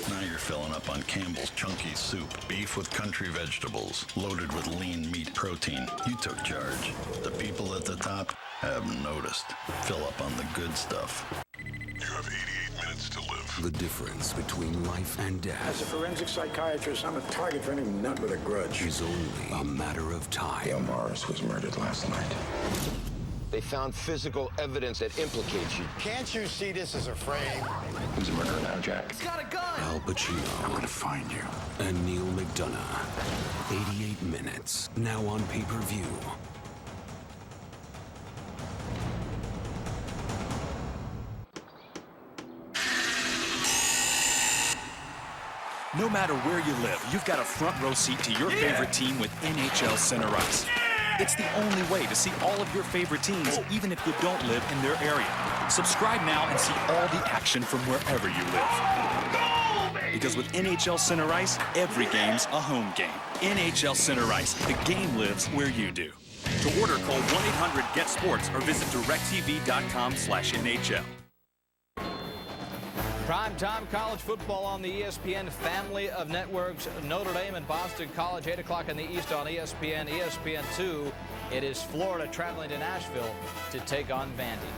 Now you're filling up on Campbell's Chunky Soup. Beef with country vegetables, loaded with lean meat protein. You took charge. The people at the top have noticed. Fill up on the good stuff. You have 88 minutes to live. The difference between life and death As a forensic psychiatrist, I'm a target for any nut with a grudge. is only a matter of time. Gail Morris was murdered last night. They found physical evidence that implicates you. Can't you see this as a frame? Who's a murderer now, Jack? He's got a gun! Al Pacino. I'm gonna find you. And Neil McDonough. 88 minutes. Now on pay-per-view. No matter where you live, you've got a front row seat to your favorite team with NHL Center Ice. It's the only way to see all of your favorite teams, even if you don't live in their area. Subscribe now and see all the action from wherever you live. Because with NHL Center Ice, every game's a home game. NHL Center Ice, the game lives where you do. To order, call 1-800-GET-SPORTS or visit directtv.com/NHL. Primetime college football on the ESPN family of networks. Notre Dame and Boston College, 8 o'clock in the East on ESPN. ESPN2, it is Florida traveling to Nashville to take on Vandy.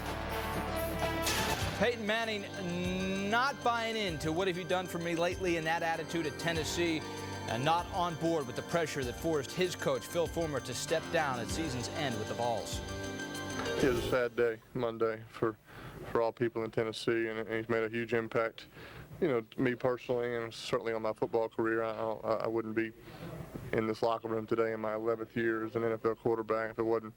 Peyton Manning not buying into what have you done for me lately in that attitude at Tennessee, and not on board with the pressure that forced his coach, Phil Fulmer, to step down at season's end with the Vols. It was a sad day, Monday, for all people in Tennessee, and he's made a huge impact, you know, me personally, and certainly on my football career. I wouldn't be in this locker room today in my 11th year as an NFL quarterback if it wasn't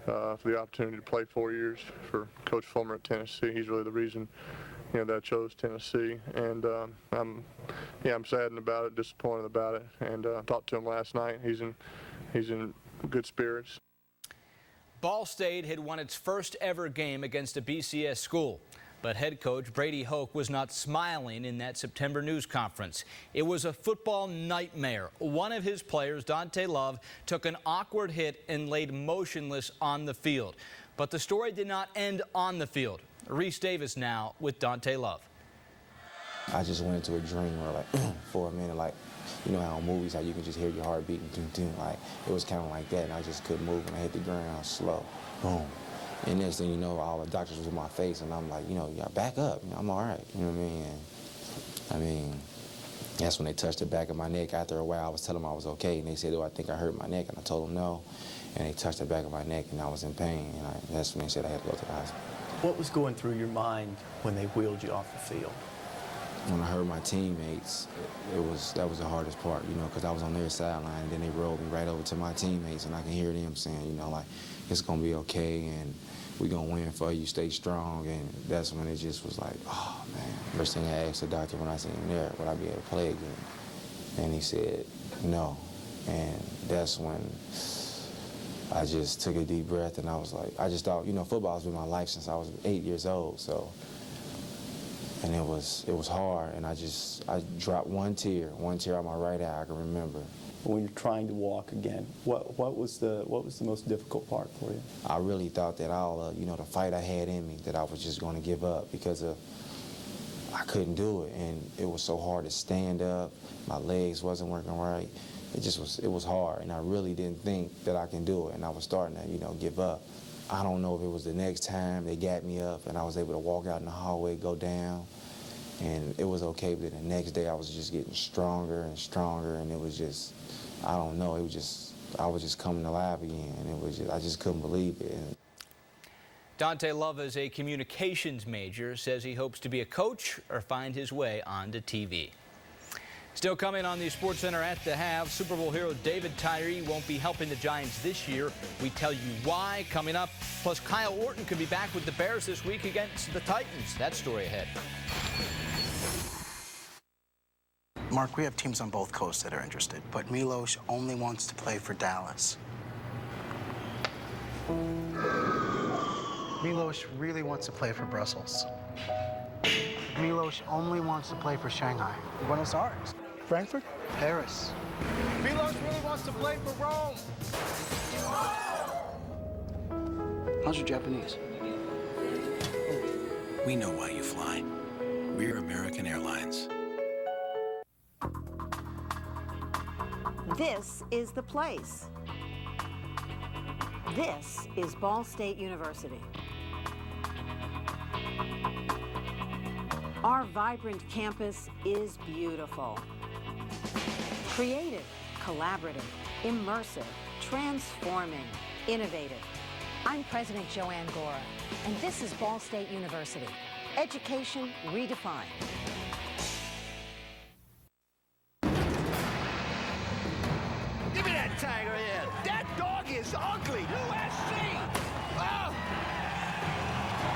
for the opportunity to play 4 years for Coach Fulmer at Tennessee. He's really the reason, you know, that I chose Tennessee, and I'm saddened about it, disappointed about it, and talked to him last night. He's in good spirits. Ball State had won its first ever game against a BCS school, but head coach Brady Hoke was not smiling in that September news conference. It was a football nightmare. One of his players, Dante Love, took an awkward hit and laid motionless on the field. But the story did not end on the field. Reese Davis now with Dante Love. I just went into a dream where, like, for a minute, like, you know how in movies, how you can just hear your heart beating, like, it was kind of like that, and I just couldn't move, and I hit the ground slow, boom. And next thing you know, all the doctors was in my face, and I'm like, you know, back up, you know, I'm all right, you know what I mean? And, I mean, that's when they touched the back of my neck. After a while, I was telling them I was okay, and they said, oh, I think I hurt my neck, and I told them no, and they touched the back of my neck, and I was in pain, and that's when they said I had to go to the hospital. What was going through your mind when they wheeled you off the field? When I heard my teammates, that was the hardest part, you know, because I was on their sideline, and then they rolled me right over to my teammates, and I can hear them saying, you know, like, it's going to be okay, and we're going to win for you, stay strong, and that's when it just was like, oh, man. First thing I asked the doctor when I seen him there, would I be able to play again? And he said, no, and that's when I just took a deep breath, and I was like, I just thought, you know, football's been my life since I was 8 years old, so. And it was hard, and I dropped one tear on my right eye. I can remember. When you're trying to walk again, what was the most difficult part for you? I really thought that all you know, the fight I had in me, that I was just going to give up because I couldn't do it, and it was so hard to stand up. My legs wasn't working right. It was hard, and I really didn't think that I can do it, and I was starting to, you know, give up. I don't know if it was the next time they got me up and I was able to walk out in the hallway, go down, and it was okay, but the next day I was just getting stronger and stronger, and it was just, I don't know, I was just coming alive again, and I just couldn't believe it. Dante Love is a communications major, says he hopes to be a coach or find his way onto TV. Still coming on the SportsCenter at the half, Super Bowl hero David Tyree won't be helping the Giants this year. We tell you why coming up. Plus, Kyle Orton could be back with the Bears this week against the Titans. That story ahead. Mark, we have teams on both coasts that are interested, but Milos only wants to play for Dallas. Milos really wants to play for Brussels. Milos only wants to play for Shanghai. Buenos Aires. Frankfurt? Paris. Milos really wants to play for Rome. How's your Japanese? We know why you fly. We're American Airlines. This is the place. This is Ball State University. Our vibrant campus is beautiful. Creative, collaborative, immersive, transforming, innovative. I'm President Joanne Gora, and this is Ball State University. Education redefined. Give me that tiger head. That dog is ugly. USC. Oh.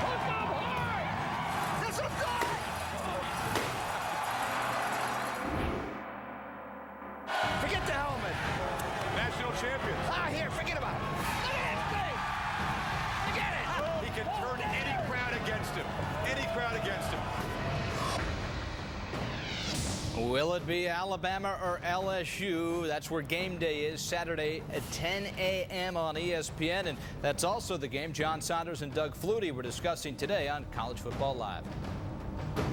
Hook up hard. There's a dog. Forget the helmet. National champions. Ah, here, forget about it. Look at his face. Forget it. He can turn any crowd against him. Any crowd against him. Will it be Alabama or LSU? That's where game day is, Saturday at 10 a.m. on ESPN. And that's also the game John Saunders and Doug Flutie were discussing today on College Football Live.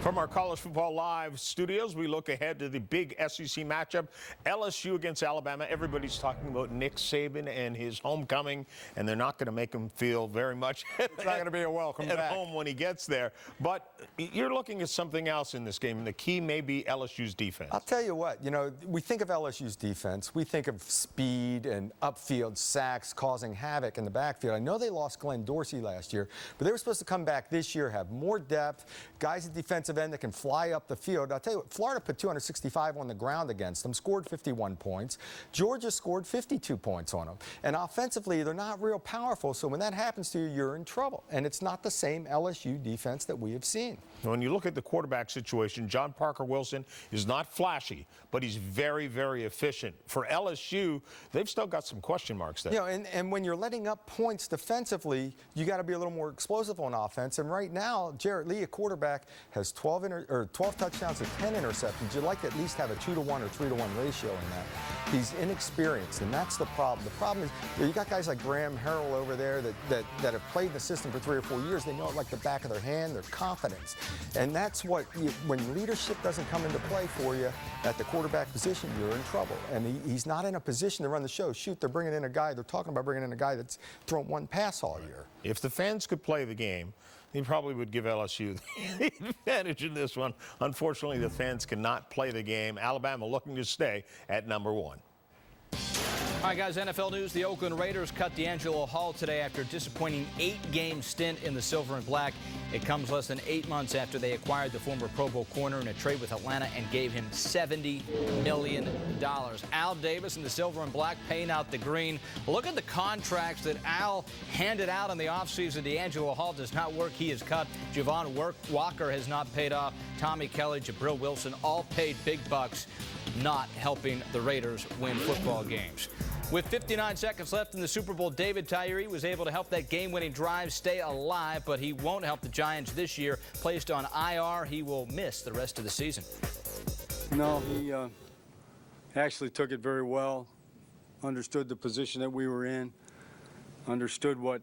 From our College Football Live studios, we look ahead to the big SEC matchup, LSU against Alabama. Everybody's talking about Nick Saban and his homecoming, and they're not going to make him feel very much it's not going to be a welcome at back. home when he gets there. But you're looking at something else in this game, and the key may be LSU's defense. I'll tell you what, we think of LSU's defense. We think of speed and upfield sacks causing havoc in the backfield. I know they lost Glenn Dorsey last year, but they were supposed to come back this year, have more depth, guys at defensive end that can fly up the field. I'll tell you what, Florida put 265 on the ground against them, scored 51 points. Georgia scored 52 points on them. And offensively, they're not real powerful, so when that happens to you, you're in trouble. And it's not the same LSU defense that we have seen. When you look at the quarterback situation, John Parker Wilson is not flashy, but he's very, very efficient. For LSU, they've still got some question marks there. And when you're letting up points defensively, you got to be a little more explosive on offense. And right now, Jarrett Lee, a quarterback, has 12 touchdowns and 10 interceptions. You'd like to at least have a 2-to-1 or 3-to-1 ratio in that. He's inexperienced, and that's the problem. The problem is you got guys like Graham Harrell over there that have played in the system for 3 or 4 years. They know it like the back of their hand, their confidence. And that's what, when leadership doesn't come into play for you at the quarterback position, you're in trouble. And he's not in a position to run the show. Shoot, they're bringing in a guy, they're talking about bringing in a guy that's thrown one pass all year. If the fans could play the game, he probably would give LSU the advantage in this one. Unfortunately, the fans cannot play the game. Alabama looking to stay at number 1. All right, guys, NFL news. The Oakland Raiders cut D'Angelo Hall today after a disappointing 8-game stint in the silver and black. It comes less than 8 months after they acquired the former Pro Bowl corner in a trade with Atlanta and gave him $70 million. Al Davis in the silver and black paying out the green. Look at the contracts that Al handed out in the offseason. D'Angelo Hall does not work. He is cut. Javon Walker has not paid off. Tommy Kelly, Jabril Wilson, all paid big bucks, not helping the Raiders win football games. With 59 seconds left in the Super Bowl, David Tyree was able to help that game-winning drive stay alive, but he won't help the Giants this year. Placed on IR, he will miss the rest of the season. No, he actually took it very well, understood the position that we were in, understood what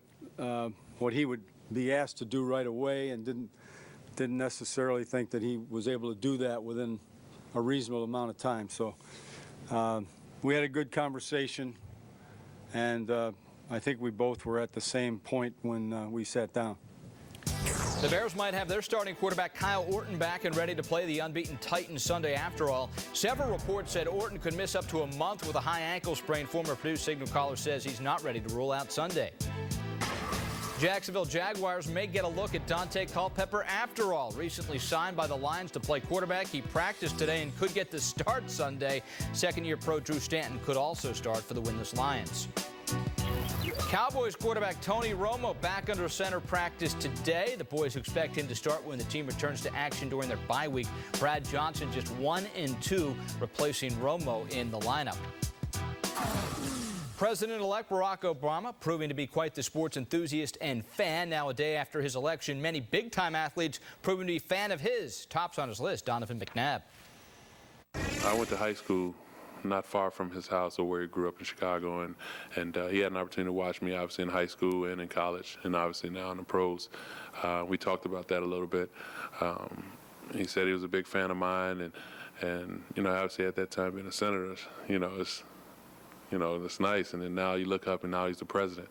he would be asked to do right away, and didn't necessarily think that he was able to do that within a reasonable amount of time. So we had a good conversation, and I think we both were at the same point when we sat down. The Bears might have their starting quarterback Kyle Orton back and ready to play the unbeaten Titans Sunday after all. Several reports said Orton could miss up to a month with a high ankle sprain. Former Purdue Signal caller says he's not ready to rule out Sunday. Jacksonville Jaguars may get a look at Dante Culpepper after all. Recently signed by the Lions to play quarterback, he practiced today and could get the start Sunday. Second-year pro Drew Stanton could also start for the winless Lions. Cowboys quarterback Tony Romo back under center practice today. The boys expect him to start when the team returns to action during their bye week. Brad Johnson just 1-2, replacing Romo in the lineup. President-elect Barack Obama proving to be quite the sports enthusiast and fan. Now a day after his election, many big-time athletes proving to be fan of his. Tops on his list, Donovan McNabb. I went to high school not far from his house or where he grew up in Chicago, and he had an opportunity to watch me obviously in high school and in college and obviously now in the pros. We talked about that a little bit. He said he was a big fan of mine, and you know, obviously at that time being a senator, it's nice. And then now you look up and now he's the president.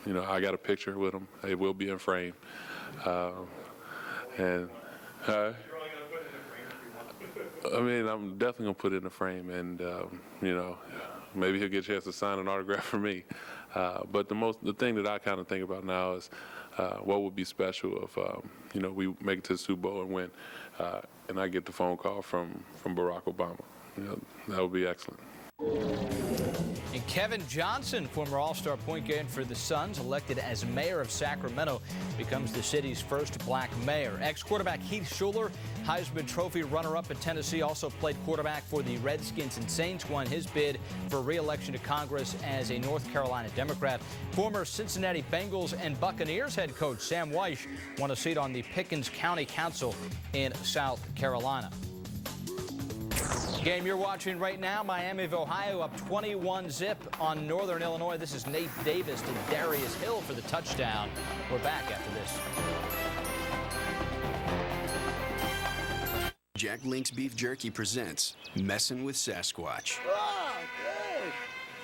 You know, I got a picture with him. It will be in frame. I mean, I'm definitely going to put it in a frame, and, you know, maybe he'll get a chance to sign an autograph for me. But the thing that I kind of think about now is what would be special if, you know, we make it to the Super Bowl and win, and I get the phone call from Barack Obama. You know, that would be excellent. And Kevin Johnson, former All-Star point guard for the Suns, elected as mayor of Sacramento, becomes the city's first black mayor. Ex-quarterback Heath Schuler, Heisman Trophy runner-up in Tennessee, also played quarterback for the Redskins and Saints, won his bid for re-election to Congress as a North Carolina Democrat. Former Cincinnati Bengals and Buccaneers head coach Sam Weish won a seat on the Pickens County Council in South Carolina. Game you're watching right now, Miami of Ohio up 21-0 on Northern Illinois. This is Nate Davis to Darius Hill for the touchdown. We're back after this. Jack Link's Beef Jerky presents Messin' with Sasquatch. Oh,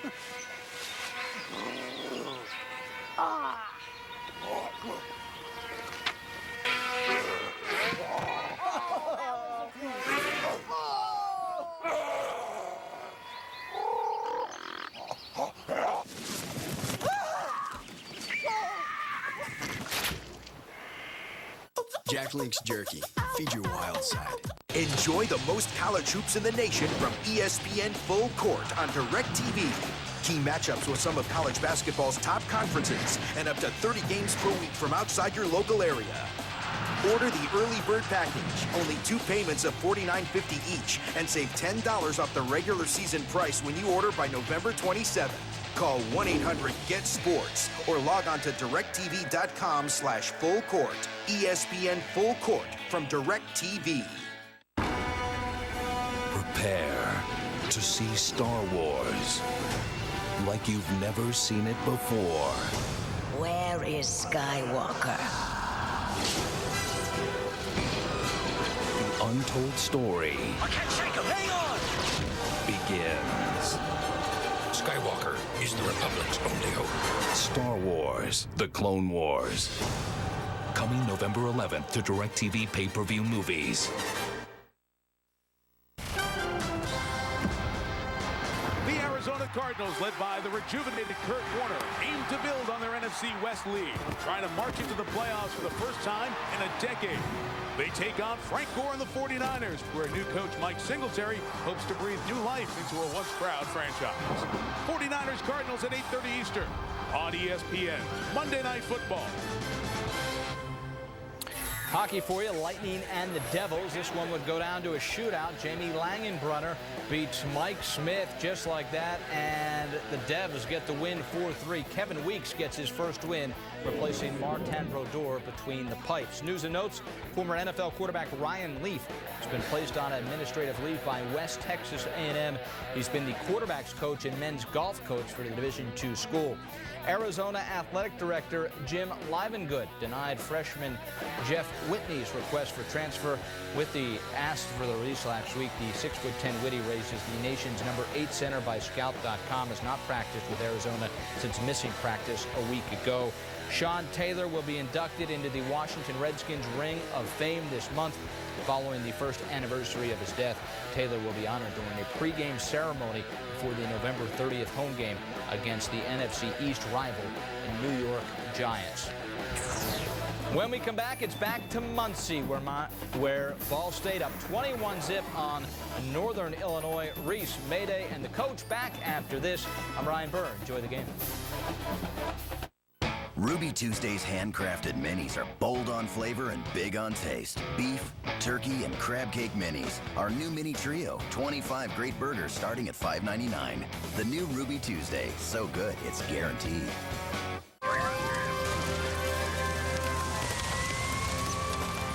good. Jack Link's Jerky. Feed your wild side. Enjoy the most college hoops in the nation from ESPN Full Court on DirecTV. Key matchups with some of college basketball's top conferences and up to 30 games per week from outside your local area. Order the early bird package, only 2 payments of $49.50 each, and save $10 off the regular season price when you order by November 27th. Call 1-800-GET-SPORTS or log on to directtv.com/fullcourt. ESPN Full Court from DirecTV. Prepare to see Star Wars like you've never seen it before. Where is Skywalker? The untold story I can't shake him. Hang on. begins. Skywalker is the Republic's only hope. Star Wars, The Clone Wars. Coming November 11th to DirecTV pay-per-view movies. The Arizona Cardinals, led by the rejuvenated Kurt Warner, aim to build on their NFC West lead, trying to march into the playoffs for the first time in a decade. They take on Frank Gore and the 49ers, where new coach Mike Singletary hopes to breathe new life into a once-proud franchise. 49ers Cardinals at 8:30 Eastern on ESPN. Monday Night Football. Hockey for you, Lightning and the Devils. This one would go down to a shootout. Jamie Langenbrunner beats Mike Smith just like that, and the Devs get the win 4-3. Kevin Weeks gets his first win, replacing Martin Brodeur between the pipes. News and notes, former NFL quarterback Ryan Leaf has been placed on administrative leave by West Texas A&M. He's been the quarterback's coach and men's golf coach for the Division II school. Arizona Athletic Director Jim Livengood denied freshman Jeff Whitney's request for transfer. Whitney asked for the release last week. The 6'10" Whitney raises the nation's number 8 center by Scout.com, has not practiced with Arizona since missing practice a week ago. Sean Taylor will be inducted into the Washington Redskins Ring of Fame this month. Following the first anniversary of his death, Taylor will be honored during a pregame ceremony before the November 30th home game against the NFC East rival, the New York Giants. When we come back, it's back to Muncie, where Ball State up 21-0 on Northern Illinois. Reese, Mayday, and the coach back after this. I'm Ryan Burr. Enjoy the game. Ruby Tuesday's handcrafted minis are bold on flavor and big on taste. Beef, turkey, and crab cake minis. Our new mini trio, 25 great burgers starting at $5.99. The new Ruby Tuesday, so good it's guaranteed.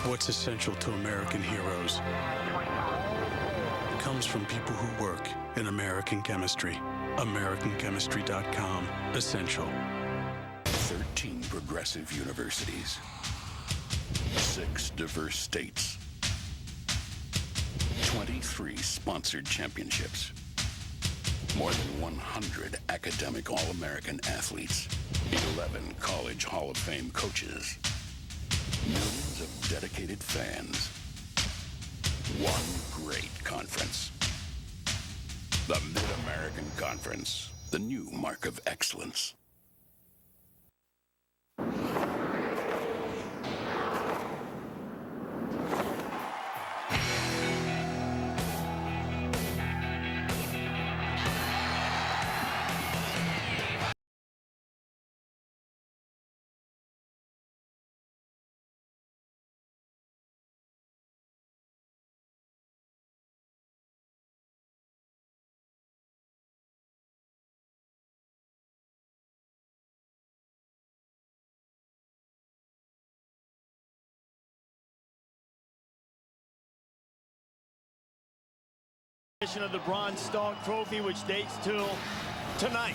What's essential to American heroes comes from people who work in American chemistry. AmericanChemistry.com. Essential. 13 progressive universities, 6 diverse states, 23 sponsored championships, more than 100 academic All-American athletes, 11 College Hall of Fame coaches, millions of dedicated fans, one great conference. The Mid-American Conference, the new mark of excellence. Of the Bronze Stalk Trophy, which dates till tonight.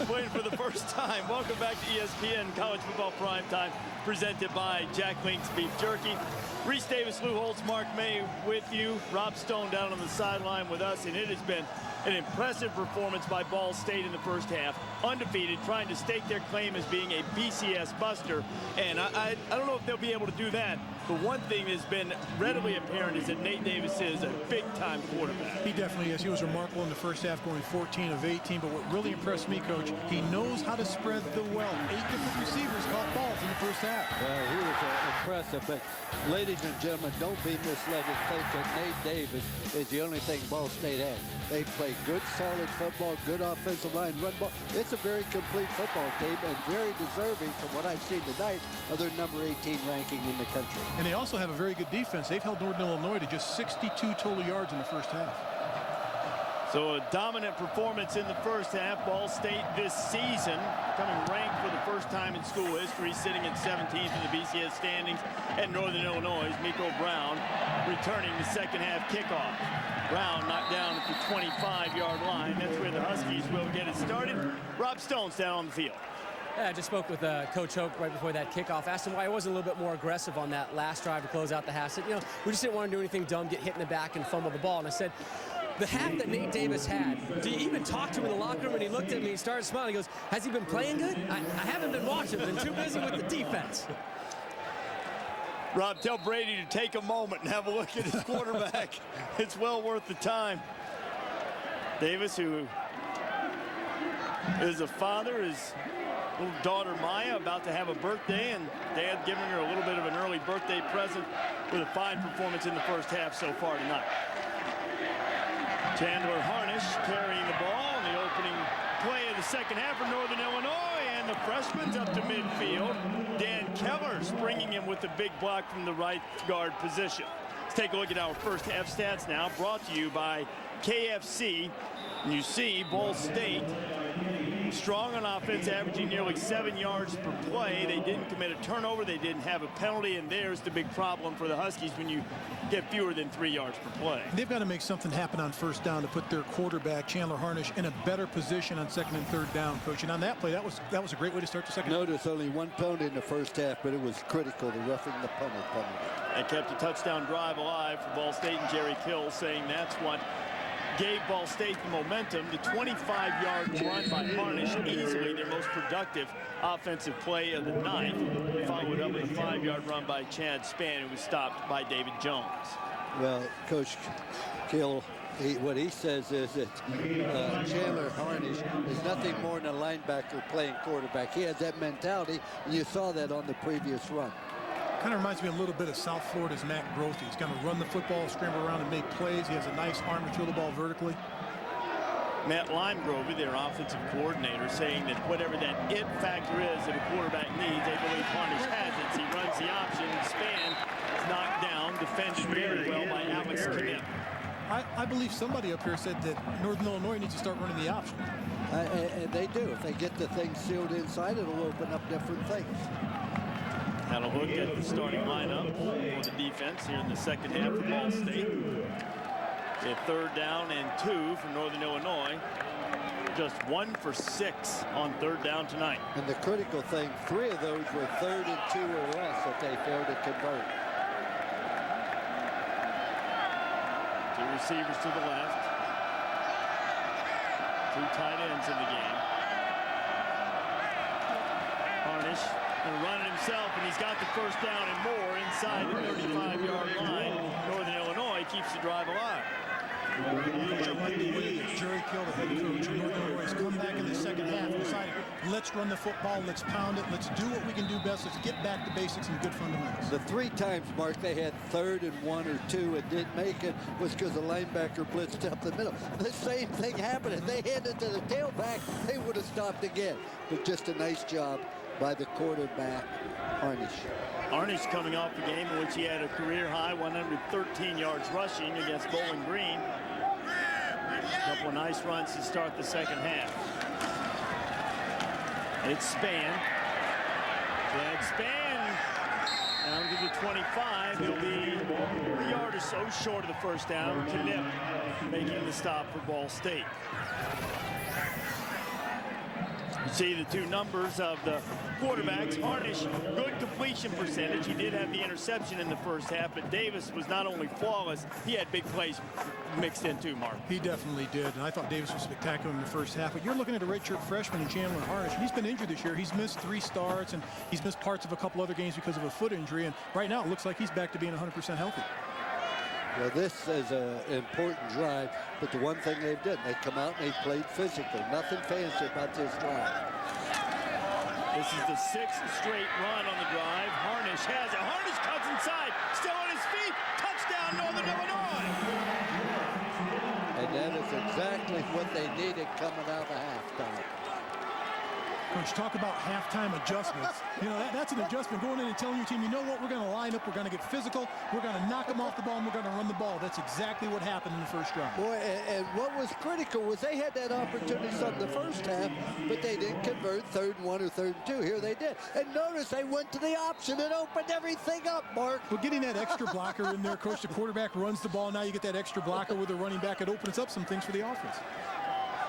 Playing for the first time. Welcome back to ESPN College Football Primetime, presented by Jack Link's Beef Jerky. Reese Davis, Lou Holtz, Mark May with you. Rob Stone down on the sideline with us, and it has been an impressive performance by Ball State in the first half. Undefeated, trying to stake their claim as being a BCS buster, and I don't know if they'll be able to do that. But one thing that's been readily apparent is that Nate Davis is a big-time quarterback. He definitely is. He was remarkable in the first half, going 14 of 18. But what really impressed me, Coach, he knows how to spread the wealth. 8 different receivers caught balls in the first half. Well, he was impressive. But, ladies and gentlemen, don't be misled and think that Nate Davis is the only thing Ball State has. They play good, solid football, good offensive line, run ball. It's a very complete football team and very deserving, from what I've seen tonight, of their number 18 ranking in the country. And they also have a very good defense. They've held Northern Illinois to just 62 total yards in the first half. So a dominant performance in the first half. Ball State this season coming ranked for the first time in school history, sitting at 17th in the BCS standings. And Northern Illinois, Miko Brown returning the second half kickoff. Brown knocked down at the 25-yard line. That's where the Huskies will get it started. Rob Stone's down on the field. Yeah, I just spoke with Coach Hoke right before that kickoff. Asked him why he wasn't a little bit more aggressive on that last drive to close out the half. Said, you know, we just didn't want to do anything dumb, get hit in the back and fumble the ball. And I said, the half that Nate Davis had, do you even talk to him in the locker room? And he looked at me and started smiling. He goes, has he been playing good? I haven't been watching. Been too busy with the defense. Rob, tell Brady to take a moment and have a look at his quarterback. It's well worth the time. Davis, who is a father, his little daughter Maya about to have a birthday, and Dad giving her a little bit of an early birthday present with a fine performance in the first half so far tonight. Chandler Harnish carrying the ball in the opening play of the second half for Northern Illinois, and the freshman's up to midfield. Dan Keller springing him with the big block from the right guard position. Let's take a look at our first half stats now, brought to you by KFC. And you see Ball State strong on offense, averaging nearly 7 yards per play. They didn't commit a turnover. They didn't have a penalty, and there's the big problem for the Huskies when you get fewer than 3 yards per play. They've got to make something happen on first down to put their quarterback, Chandler Harnish, in a better position on second and third down, Coach. And on that play, that was a great way to start the second half. Notice only one penalty in the first half, but it was critical, the roughing the punter penalty. They kept a touchdown drive alive for Ball State, and Jerry Kill saying that's what gave Ball State the momentum. The 25-yard run by Harnish, easily their most productive offensive play of the night, followed up with a 5-yard run by Chad Spann, who was stopped by David Jones. Well, Coach Kill, what he says is that Chandler Harnish is nothing more than a linebacker playing quarterback. He has that mentality, and you saw that on the previous run. Kind of reminds me a little bit of South Florida's Matt Grothe. He's going to run the football, scramble around, and make plays. He has a nice arm to throw the ball vertically. Matt Limegrover, their offensive coordinator, saying that whatever that it factor is that a quarterback needs, they believe Harnish has it. He runs the option, and Span is knocked down, defended very well by Alex Knipp. I believe somebody up here said that Northern Illinois needs to start running the option. And they do. If they get the thing sealed inside, it'll open up different things. Had a look at the starting lineup for the defense here in the second half of Ball State. A 3rd down and 2 for Northern Illinois. Just 1 for 6 on 3rd down tonight. And the critical thing, 3 of those were 3rd and 2 or less that they failed to convert. 2 receivers to the left. 2 tight ends in the game. Harnish and running himself, and he's got the 1st down and more inside the 35-yard line. Northern Illinois keeps the drive alive. Coach, I like the way that Jerry Kill, the head coach of Northern Illinois, has come back in the second half and decided, let's run the football, let's pound it, let's do what we can do best, let's get back to basics and good fundamentals. The 3 times, Mark, they had 3rd and 1 or 2 and didn't make it was because the linebacker blitzed up the middle. The same thing happened. If they handed it to the tailback, they would have stopped again. But just a nice job by the quarterback, Harnish. Harnish coming off the game in which he had a career-high 113 yards rushing against Bowling Green. A couple of nice runs to start the second half. It's Span. Chad Span down to the 25. He'll be 1 yard or so short of the 1st down. Knipp making the stop for Ball State. You see the 2 numbers of the quarterbacks. Harnish, good completion percentage. He did have the interception in the 1st half, but Davis was not only flawless, he had big plays mixed in too, Mark. He definitely did, and I thought Davis was spectacular in the 1st half. But you're looking at a redshirt freshman in Chandler Harnish, and he's been injured this year. He's missed 3 starts, and he's missed parts of a couple other games because of a foot injury. And right now, it looks like he's back to being 100% healthy. Well, this is an important drive, but the one thing they've done, they come out and they played physical. Nothing fancy about this drive. This is the 6th straight run on the drive. Harnish has it. Harnish cuts inside, still on his feet. Touchdown, Northern Illinois. And that is exactly what they needed coming out of halftime. Coach, talk about halftime adjustments. You know, that's an adjustment, going in and telling your team, you know what, we're going to line up, we're going to get physical, we're going to knock them off the ball, and we're going to run the ball. That's exactly what happened in the 1st drive. Boy, and what was critical was they had that opportunity some in the 1st half, but they didn't convert 3rd and 1 or 3rd and 2. Here they did. And notice they went to the option and opened everything up, Mark. Well, getting that extra blocker in there, Coach, the quarterback runs the ball. Now you get that extra blocker with a running back. It opens up some things for the offense.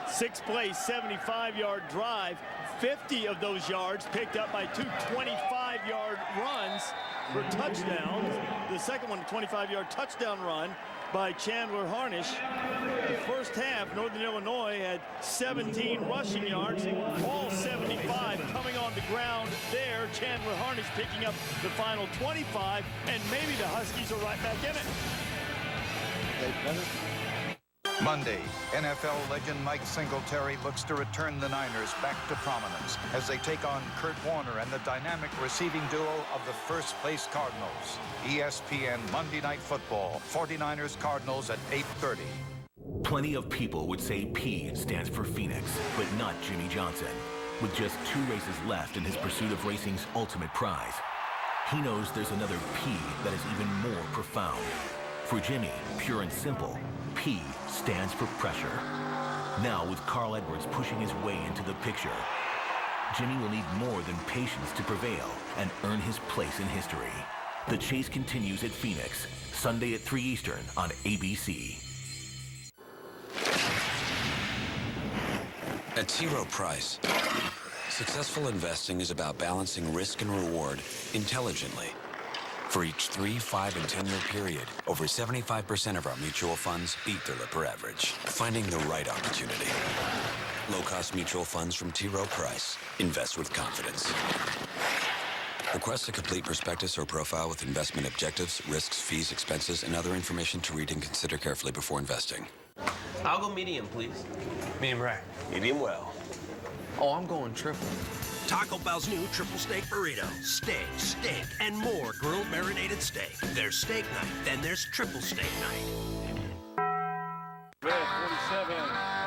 6-play, 75-yard drive. 50 of those yards picked up by 2 25-yard runs for touchdowns. The second one, a 25-yard touchdown run by Chandler Harnish. The 1st half, Northern Illinois had 17 rushing yards, all 75 coming on the ground there. Chandler Harnish picking up the final 25, and maybe the Huskies are right back in it. Monday, NFL legend Mike Singletary looks to return the Niners back to prominence as they take on Kurt Warner and the dynamic receiving duo of the first-place Cardinals. ESPN Monday Night Football, 49ers Cardinals at 8:30. Plenty of people would say P stands for Phoenix, but not Jimmy Johnson. With just 2 races left in his pursuit of racing's ultimate prize, he knows there's another P that is even more profound. For Jimmy, pure and simple, P stands for pressure. Now, with Carl Edwards pushing his way into the picture, Jimmy will need more than patience to prevail and earn his place in history. The chase continues at Phoenix, Sunday at 3 Eastern on ABC. At T. Rowe Price, successful investing is about balancing risk and reward intelligently. For each 3, 5, and 10-year period, over 75% of our mutual funds beat their Lipper average. Finding the right opportunity. Low-cost mutual funds from T. Rowe Price. Invest with confidence. Request a complete prospectus or profile with investment objectives, risks, fees, expenses, and other information to read and consider carefully before investing. I'll go medium, please. Medium rare. Medium well. Oh, I'm going triple. Taco Bell's new triple steak burrito. Steak, and more grilled marinated steak. There's steak night, then there's triple steak night. Red 47.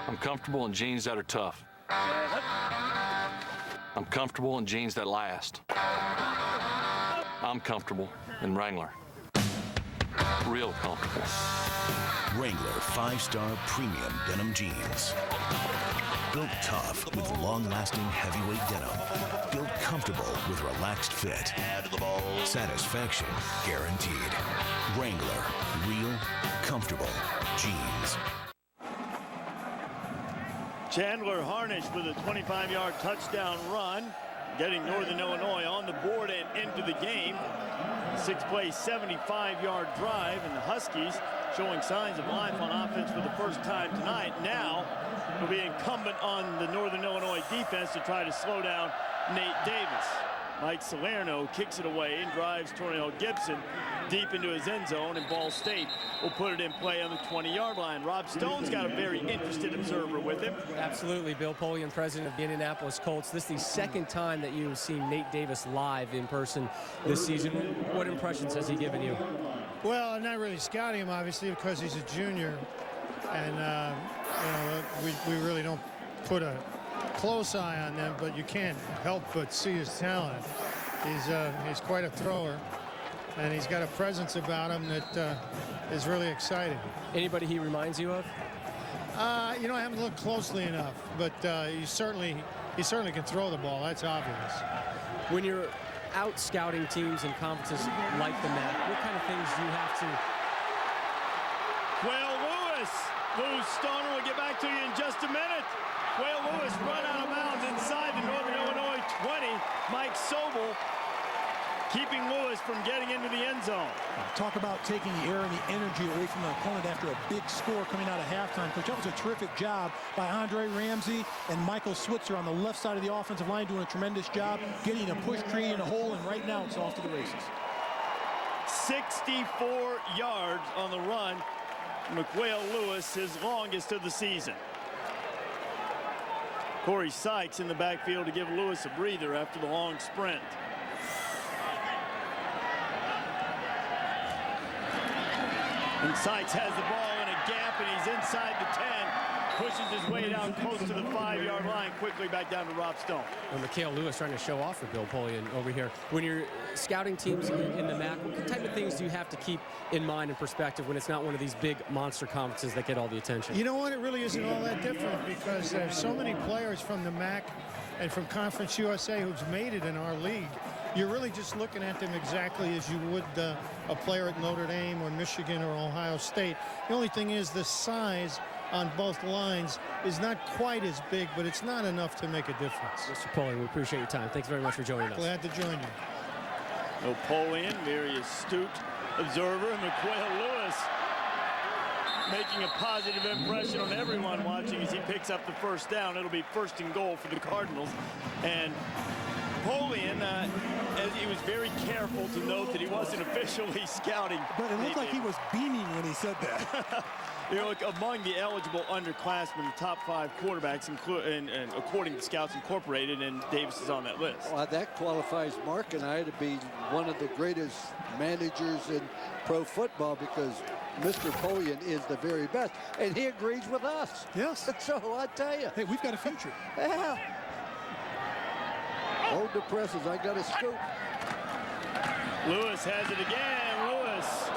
I'm I'm comfortable in jeans that are tough. I'm comfortable in jeans that last. I'm comfortable in Wrangler. Real comfortable. Wrangler 5-star premium denim jeans. Built tough with long-lasting heavyweight denim. Built comfortable with relaxed fit. Satisfaction guaranteed. Wrangler, real, comfortable jeans. Chandler Harnish with a 25-yard touchdown run, getting Northern Illinois on the board and into the game. A 6-play, 75-yard drive, and the Huskies showing signs of life on offense for the first time tonight. Now it'll be incumbent on the Northern Illinois defense to try to slow down Nate Davis. Mike Salerno kicks it away and drives Tornell Gibson deep into his end zone, and Ball State will put it in play on the 20-yard line. Rob Stone's got a very interested observer with him. Absolutely. Bill Polian, president of the Indianapolis Colts. This is the second time that you've seen Nate Davis live in person this season. What impressions has he given you? Well, I'm not really scouting him, obviously, because he's a junior. And, you know, we really don't put a close eye on them, but you can't help but see his talent. He's quite a thrower, and he's got a presence about him that is really exciting. Anybody he reminds you of? You know, I haven't looked closely enough, but he certainly can throw the ball. That's obvious. When you're out scouting teams and conferences like the MAC, what kind of things do you have to? Quail Lewis. Lou Stoner will get back to you in just a minute. Quail Lewis run out of bounds inside the Northern Illinois 20. Mike Sobel keeping Lewis from getting into the end zone. Talk about taking the air and the energy away from the opponent after a big score coming out of halftime. Coach, that was a terrific job by Andre Ramsey and Michael Switzer on the left side of the offensive line, doing a tremendous job, getting a push, creating a hole, and right now it's off to the races. 64 yards on the run. McQuail Lewis, his longest of the season. Corey Sykes in the backfield to give Lewis a breather after the long sprint. And Sykes has the ball in a gap, and he's inside the 10. Pushes his way down close to the 5-yard line, quickly back down to Rob Stone. Well, Mikhail Lewis trying to show off for Bill Polian over here. When you're scouting teams in the MAC, what type of things do you have to keep in mind and perspective when it's not one of these big monster conferences that get all the attention? You know what? It really isn't all that different, because there's so many players from the MAC and from Conference USA who's made it in our league. You're really just looking at them exactly as you would a player at Notre Dame or Michigan or Ohio State. The only thing is the size on both lines is not quite as big, but it's not enough to make a difference. Mr. Polian, we appreciate your time. Thanks very much for joining us. Glad to join you. Napoleon, very astute observer, and McQuail Lewis making a positive impression on everyone watching as he picks up the first down. It'll be 1st and goal for the Cardinals. And Napoleon, as he was very careful to note that he wasn't officially scouting. But it looked like he was beaming when he said that. You know, among the eligible underclassmen, the top 5 quarterbacks, and according to Scouts Incorporated, and Davis is on that list. Well, that qualifies Mark and I to be one of the greatest managers in pro football, because Mr. Polian is the very best, and he agrees with us. Yes. So I tell you. Hey, we've got a future. Yeah. Hold the presses. I got a scoop. Lewis has it again. Lewis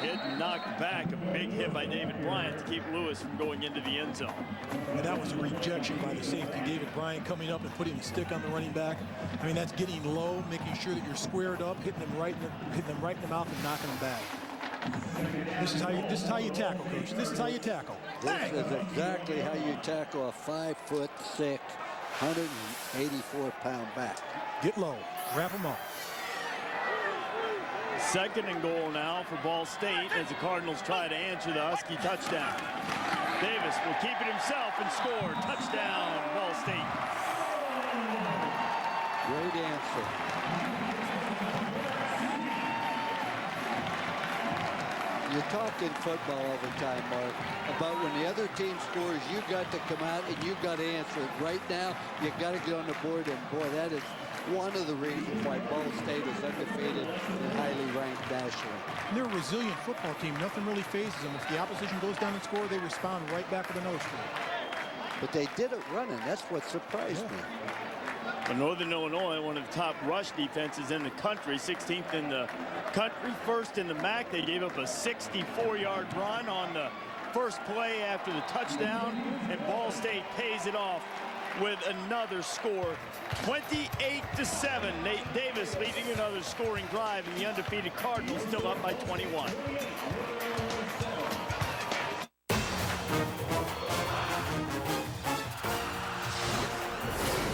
hit and knocked back. A big hit by David Bryant to keep Lewis from going into the end zone. And that was a rejection by the safety. David Bryant coming up and putting a stick on the running back. I mean, that's getting low, making sure that you're squared up, hitting them right in the mouth and knocking them back. This is how you tackle, Coach. This is how you tackle. This is exactly how you tackle a 5'6", 184-pound back. Get low. Wrap them up. 2nd and goal now for Ball State as the Cardinals try to answer the Husky touchdown. Davis will keep it himself and score. Touchdown, Ball State. Great answer. You talk in football all the time, Mark, about when the other team scores, you got to come out and you got to answer it. Right now, you got to get on the board, and boy, that is one of the reasons why Ball State is undefeated and highly ranked nationally. They're a resilient football team. Nothing really phases them. If the opposition goes down and scores, they respond right back with another score. but they did it running. That's what surprised me. But Northern Illinois, one of the top rush defenses in the country, 16th in the country, first in the MAC. They gave up a 64-yard run on the first play after the touchdown, and Ball State pays it off with another score, 28-7. Nate Davis leading another scoring drive, and the undefeated Cardinals still up by 21.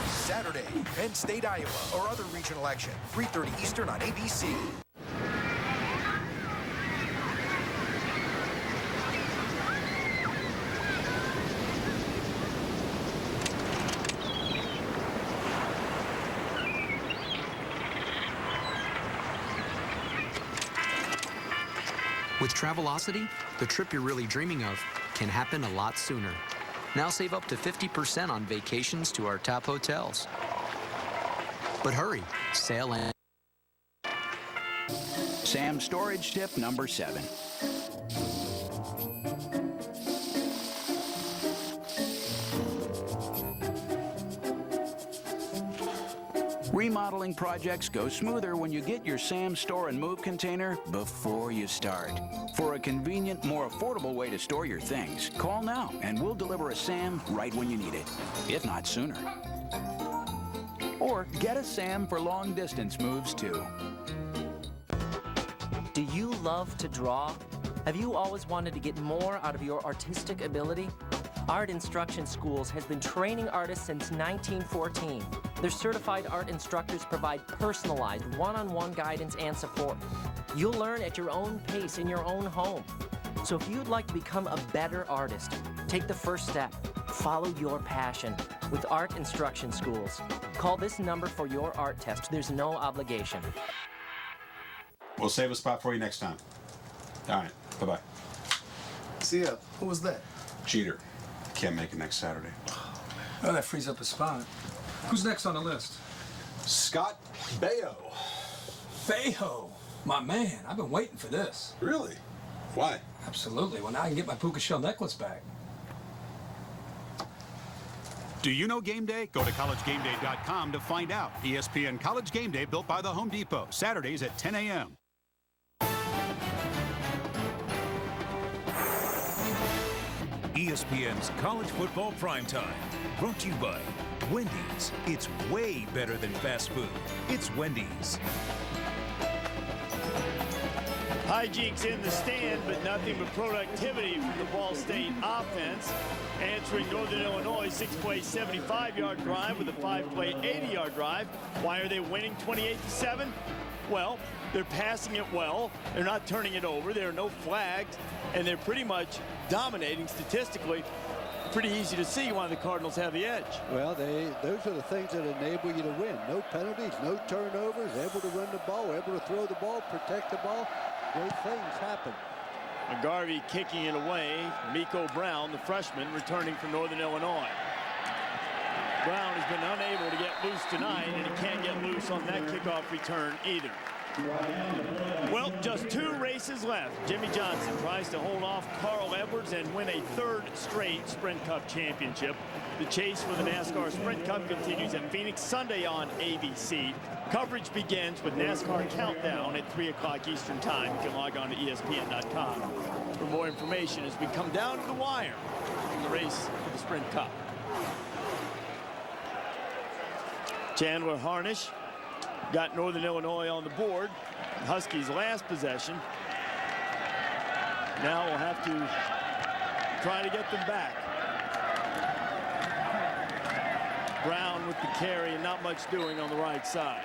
Saturday, Penn State, Iowa, or other regional action, 3:30 Eastern on ABC. With Travelocity, the trip you're really dreaming of can happen a lot sooner. Now save up to 50% on vacations to our top hotels. But hurry, sail in. Sam's storage tip number 7. Remodeling projects go smoother when you get your Sam Store and Move container before you start. For a convenient, more affordable way to store your things, call now and we'll deliver a Sam right when you need it, if not sooner. Or get a Sam for long distance moves too. Do you love to draw? Have you always wanted to get more out of your artistic ability? Art Instruction Schools has been training artists since 1914. Their certified art instructors provide personalized, one-on-one guidance and support. You'll learn at your own pace in your own home. So if you'd like to become a better artist, take the first step. Follow your passion with Art Instruction Schools. Call this number for your art test. There's no obligation. We'll save a spot for you next time. All right, bye-bye. See ya. Who was that? Jeter. Can't make it next Saturday. Oh, that frees up a spot. Who's next on the list? Scott Baio. Baio. My man, I've been waiting for this. Really? Why? Absolutely. Well, now I can get my puka shell necklace back. Do you know Game Day? Go to collegegameday.com to find out. ESPN College Game Day, built by the Home Depot. Saturdays at 10 a.m. ESPN's College Football Primetime, brought to you by Wendy's. It's way better than fast food. It's Wendy's. Hijinks in the stand, but nothing but productivity from the Ball State offense. Answering Northern Illinois' 6-play 75-yard drive with a 5-play 80-yard drive. Why are they winning 28-7? Well, they're passing it well. They're not turning it over. There are no flags, and they're pretty much dominating statistically. Pretty easy to see why the Cardinals have the edge. Well, those are the things that enable you to win. No penalties, no turnovers, able to run the ball, able to throw the ball, protect the ball. Great things happen. McGarvey kicking it away. Miko Brown, the freshman, returning from Northern Illinois. Brown has been unable to get loose tonight, and he can't get loose on that kickoff return either. Well, just 2 races left. Jimmy Johnson tries to hold off Carl Edwards and win a 3rd straight Sprint Cup championship. The chase for the NASCAR Sprint Cup continues at Phoenix Sunday on ABC. Coverage begins with NASCAR Countdown at 3 o'clock Eastern Time. You can log on to ESPN.com for more information as we come down to the wire in the race for the Sprint Cup. Chandler Harnish got Northern Illinois on the board. Huskies' last possession. Now we'll have to try to get them back. Brown with the carry and not much doing on the right side.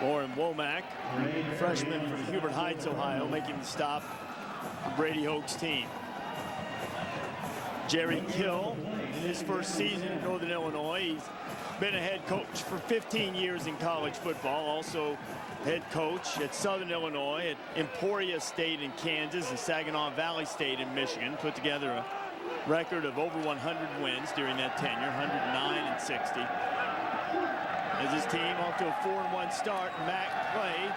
Lauren Womack, freshman from Hubert Heights, Ohio, making the stop for Brady Hoke's team. Jerry Kill, in his first season at Northern Illinois, he's been a head coach for 15 years in college football, also head coach at Southern Illinois, at Emporia State in Kansas, and Saginaw Valley State in Michigan. Put together a record of over 100 wins during that tenure, 109-60. As his team off to a 4-1 start, Mac Clay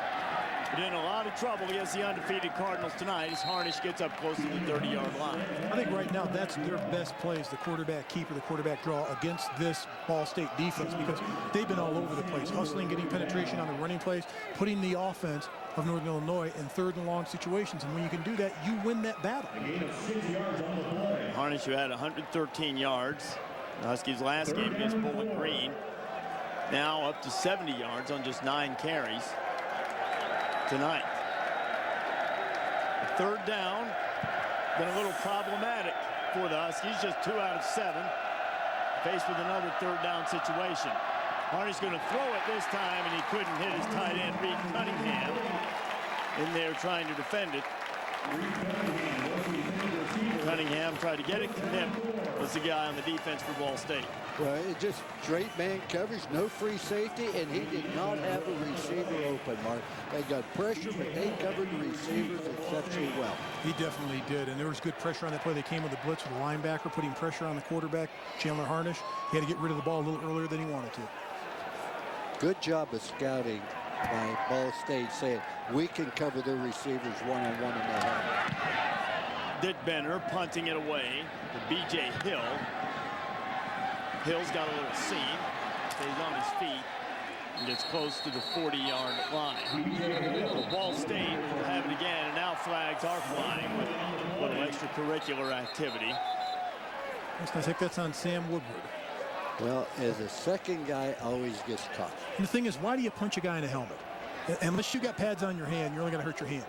But in a lot of trouble against the undefeated Cardinals tonight as Harnish gets up close to the 30-yard line. I think right now that's their best plays, the quarterback keeper, the quarterback draw against this Ball State defense, because they've been all over the place, hustling, getting penetration on the running plays, putting the offense of Northern Illinois in third and long situations. And when you can do that, you win that battle. Harnish, who had 113 yards. The Huskies' last game against Bowling Green. Now up to 70 yards on just 9 carries tonight. Third down, been a little problematic for the Huskies. Just 2 out of 7. Faced with another third down situation. Harnish going to throw it this time, and he couldn't hit his tight end, Reed Cunningham, in there trying to defend it. Cunningham tried to get it to him. Was the guy on the defense for Ball State. Well, it just straight man coverage, no free safety, and he did not have a receiver open, Mark. They got pressure, but they covered the receivers exceptionally well. He definitely did, and there was good pressure on that play. They came with a blitz with a linebacker, putting pressure on the quarterback, Chandler Harnish. He had to get rid of the ball a little earlier than he wanted to. Good job of scouting by Ball State, saying we can cover their receivers one-on-one, and they have. Dick Benner punting it away to B.J. Hill. Hill's got a little seam, stays on his feet, and gets close to the 40-yard line. Ball State will have it again, and now flags are flying with a little extracurricular activity. I think that's on Sam Woodward. Well, as a second guy always gets caught. And the thing is, why do you punch a guy in a helmet? Unless you got pads on your hand, you're only going to hurt your hand.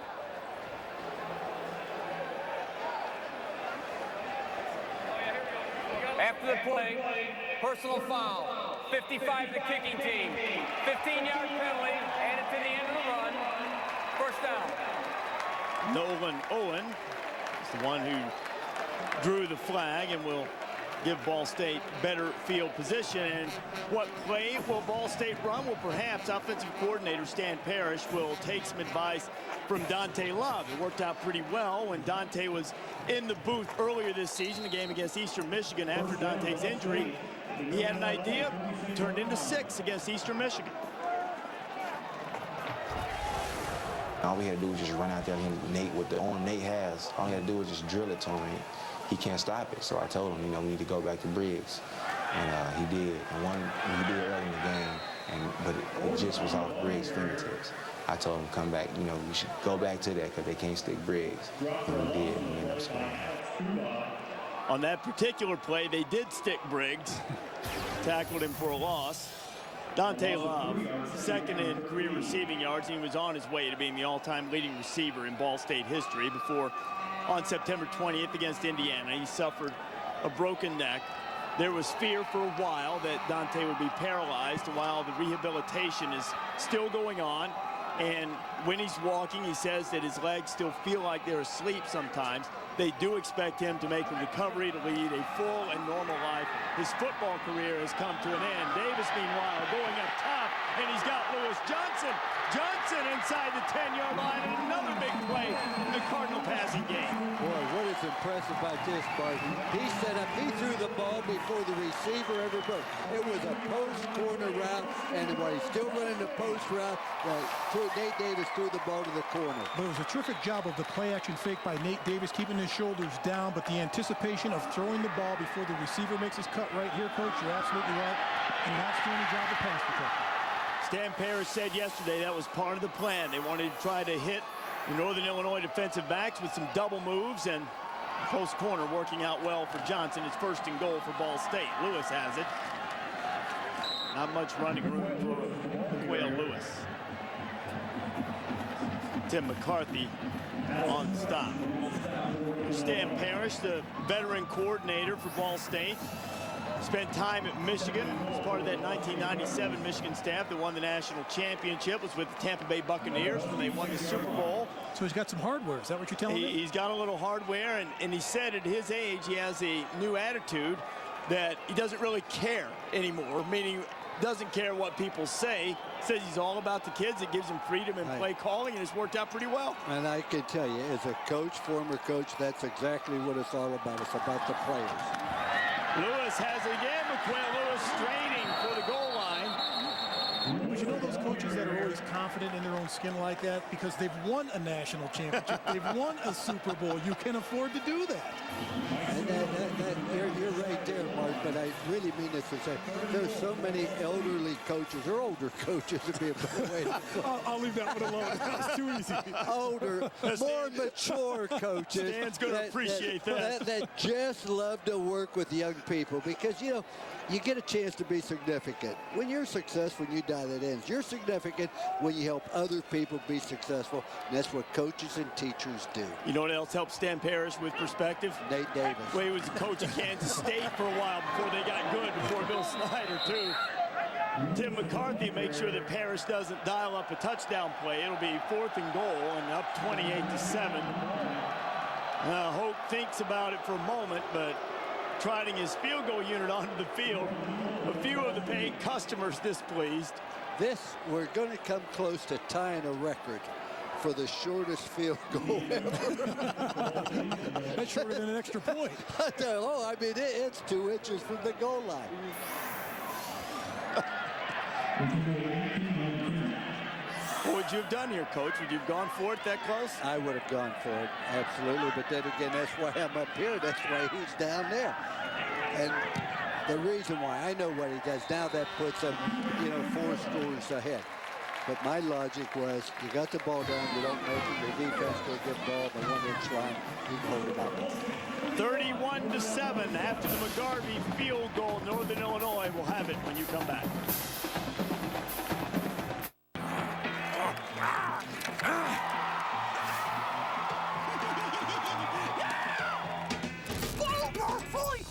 After the play, personal foul, 55 to the kicking team, 15-yard penalty, added to the end of the run, first down. Nolan Owen is the one who drew the flag and will give Ball State better field position. And what play will Ball State run? Well, perhaps offensive coordinator Stan Parrish will take some advice from Dante Love. It worked out pretty well when Dante was in the booth earlier this season, the game against Eastern Michigan after Dante's injury. He had an idea, turned into 6 against Eastern Michigan. All we had to do was just run out there. Nate, with the arm Nate has, all he had to do was just drill it to him. He can't stop it. So I told him, we need to go back to Briggs. And he did. And he did it early in the game, but it just was off Briggs' fingertips. I told him, come back, we should go back to that because they can't stick Briggs. And we did, and we ended up scoring. On that particular play, they did stick Briggs. Tackled him for a loss. Dante Love, second in career receiving yards. He was on his way to being the all-time leading receiver in Ball State history before on September 20th against Indiana. He suffered a broken neck. There was fear for a while that Dante would be paralyzed while the rehabilitation is still going on. And when he's walking, he says that his legs still feel like they're asleep sometimes. They do expect him to make a recovery to lead a full and normal life. His football career has come to an end. Davis, meanwhile, going up top, and he's got Lewis Johnson. Johnson inside the 10-yard line, and another big play in the Cardinal passing game. Boy, what is impressive about this, Barton? He set up, he threw the ball before the receiver ever broke. It was a post corner route, and while he's still running the post route, Nate Davis threw the ball to the corner. But it was a terrific job of the play-action fake by Nate Davis, keeping his shoulders down, but the anticipation of throwing the ball before the receiver makes his cut right here, Coach, you're absolutely right. And that's doing the job of pass protection. Stan Parrish said yesterday that was part of the plan. They wanted to try to hit the Northern Illinois defensive backs with some double moves, and close corner working out well for Johnson. It's first and goal for Ball State. Lewis has it. Not much running room for Quail Lewis. Tim McCarthy on the stop. Stan Parrish, the veteran coordinator for Ball State, spent time at Michigan as part of that 1997 Michigan staff that won the national championship. Was with the Tampa Bay Buccaneers when they won the Super Bowl. So he's got some hardware. Is that what you're telling me? He's got a little hardware, and he said at his age he has a new attitude that he doesn't really care anymore, meaning doesn't care what people say. Says he's all about the kids. It gives him freedom in play calling, and it's worked out pretty well. And I can tell you, as a coach, former coach, that's exactly what it's all about. It's about the players. Lewis has it again. McQuail Lewis straining for the goal line. But you know those coaches that are always confident in their own skin like that because they've won a national championship, they've won a Super Bowl. You can afford to do that. And you're right there, Mark, but I really mean this to say there's so many elderly coaches, or older coaches would be a better way to put it. I'll leave that one alone. That's too easy. Older, more mature coaches. Stan's going to appreciate that. That just love to work with young people because, you know, you get a chance to be significant. When you're successful, you die that ends. You're significant when you help other people be successful, and that's what coaches and teachers do. You know what else helped Stan Parrish with perspective? Nate Davis. Well, he was a coach at Kansas State for a while before they got good, before Bill Snyder, too. Tim McCarthy makes sure that Parrish doesn't dial up a touchdown play. It'll be 4th and goal and up 28-7. Hope thinks about it for a moment, but trotting his field goal unit onto the field. A few of the paying customers displeased. We're going to come close to tying a record for the shortest field goal ever. That's shorter than an extra point. I mean, it's 2 inches from the goal line. What would you have done here, Coach? Would you have gone for it that close? I would have gone for it, absolutely. But then again, that's why I'm up here. That's why he's down there. And the reason why, I know what he does. Now that puts him, 4 scores ahead. But my logic was, you got the ball down, you don't make it, the defense will get ball on the 1-inch line, you hold it up. 31-7 after the McGarvey field goal. Northern Illinois will have it when you come back.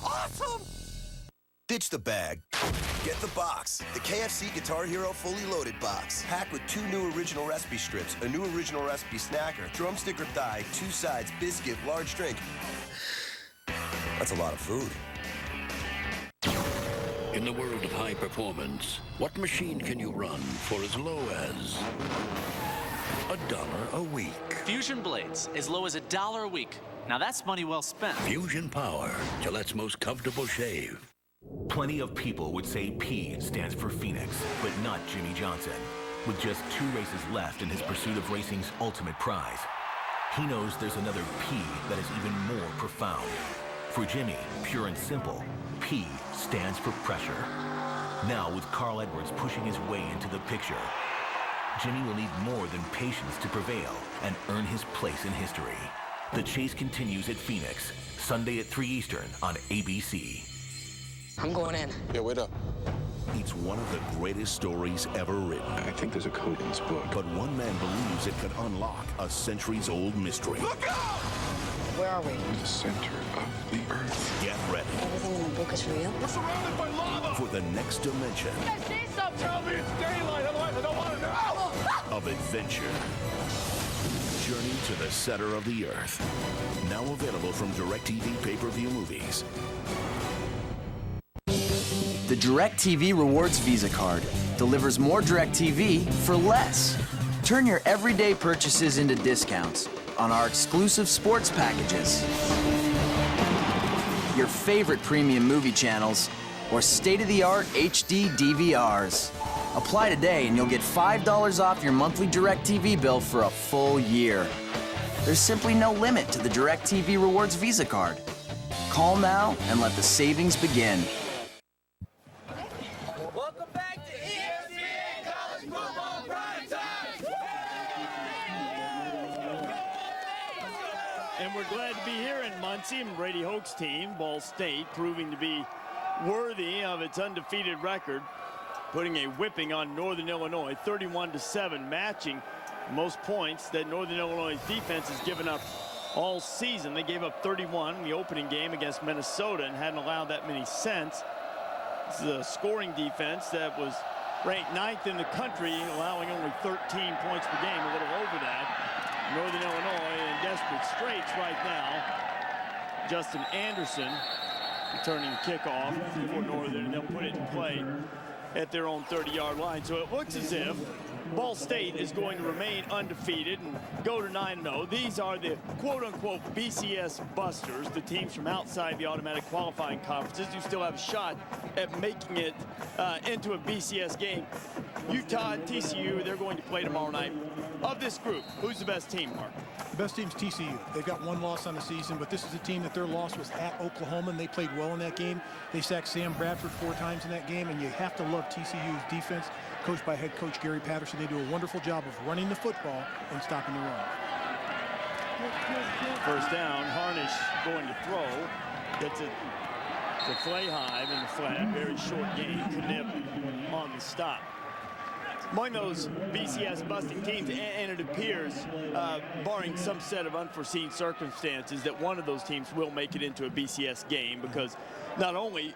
Awesome! Ditch the bag. Get the box. The KFC Guitar Hero Fully Loaded Box. Packed with 2 new original recipe strips, a new original recipe snacker, drumstick or thigh, 2 sides, biscuit, large drink. That's a lot of food. In the world of high performance, what machine can you run for as low as $1 a week? Fusion blades, as low as $1 a week. Now that's money well spent. Fusion Power, Gillette's most comfortable shave. Plenty of people would say P stands for Phoenix, but not Jimmy Johnson. With just 2 races left in his pursuit of racing's ultimate prize, he knows there's another P that is even more profound. For Jimmy, pure and simple, P stands for pressure. Now, with Carl Edwards pushing his way into the picture, Jimmy will need more than patience to prevail and earn his place in history. The chase continues at Phoenix, Sunday at 3 Eastern on ABC. I'm going in. Yeah, wait up. It's one of the greatest stories ever written. I think there's a code in this book. But one man believes it could unlock a centuries-old mystery. Look out! Where are we? The center of the earth. Get ready. Everything in the book is real? We're surrounded by lava! For the next dimension. I see something! Tell me it's daylight, otherwise I don't want to know! Of adventure. Journey to the center of the earth. Now available from DirecTV pay-per-view movies. The DirecTV Rewards Visa Card delivers more DirecTV for less. Turn your everyday purchases into discounts on our exclusive sports packages, your favorite premium movie channels, or state-of-the-art HD DVRs. Apply today and you'll get $5 off your monthly DirecTV bill for a full year. There's simply no limit to the DirecTV Rewards Visa Card. Call now and let the savings begin. Welcome back to ESPN College Football Primetime. And we're glad to be here in Muncie and Brady Hoke's team, Ball State, proving to be worthy of its undefeated record, putting a whipping on Northern Illinois, 31-7, matching most points that Northern Illinois' defense has given up all season. They gave up 31 in the opening game against Minnesota and hadn't allowed that many since. This is a scoring defense that was ranked 9th in the country, allowing only 13 points per game, a little over that. Northern Illinois in desperate straits right now. Justin Anderson returning kickoff for Northern, and they'll put it in play at their own 30-yard line. So it looks as if Ball State is going to remain undefeated and go to 9-0. These are the quote-unquote BCS busters, the teams from outside the automatic qualifying conferences who still have a shot at making it into a BCS game. Utah and TCU, they're going to play tomorrow night. Of this group, who's the best team, Mark? The best team's TCU. They've got one loss on the season, but this is a team that their loss was at Oklahoma, and they played well in that game. They sacked Sam Bradford 4 times in that game, and you have to love TCU's defense, coached by head coach Gary Patterson. They do a wonderful job of running the football and stopping the run. First down, Harnish going to throw. Gets it to Flayhive in the flat. Very short gain. Knipp on the stop. Among those BCS busting teams, and it appears, barring some set of unforeseen circumstances, that one of those teams will make it into a BCS game, because not only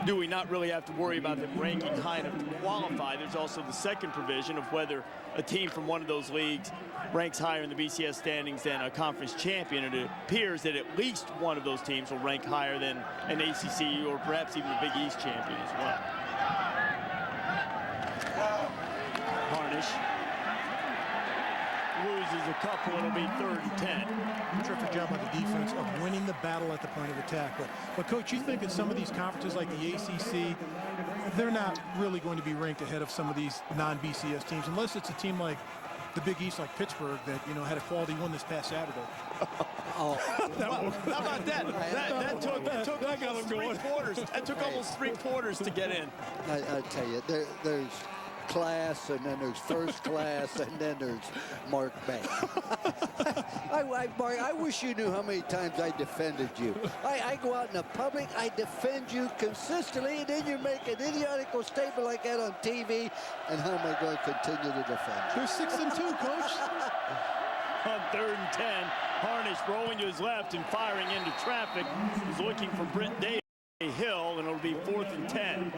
do we not really have to worry about them ranking high enough to qualify, there's also the second provision of whether a team from one of those leagues ranks higher in the BCS standings than a conference champion. And it appears that at least one of those teams will rank higher than an ACC or perhaps even a Big East champion as well. Harnish loses a couple. It'll be 3rd and 10. Terrific job by the defense of winning the battle at the point of attack. But Coach, you think that some of these conferences like the ACC, they're not really going to be ranked ahead of some of these non-BCS teams, unless it's a team like the Big East, like Pittsburgh, that had a quality win this past Saturday. Well, how about that? That took almost 3 quarters. That took almost 3 quarters to get in. I tell you, there's class, and then there's first class, and then there's Mark Bank. Mark, I wish you knew how many times I defended you. I go out in the public, I defend you consistently, and then you make an idiotical statement like that on TV, and how am I going to continue to defend you? They're 6 and 2, Coach. On 3rd and 10, Harnish rolling to his left and firing into traffic. He's looking for Brent Day Hill, and it'll be 4th and 10.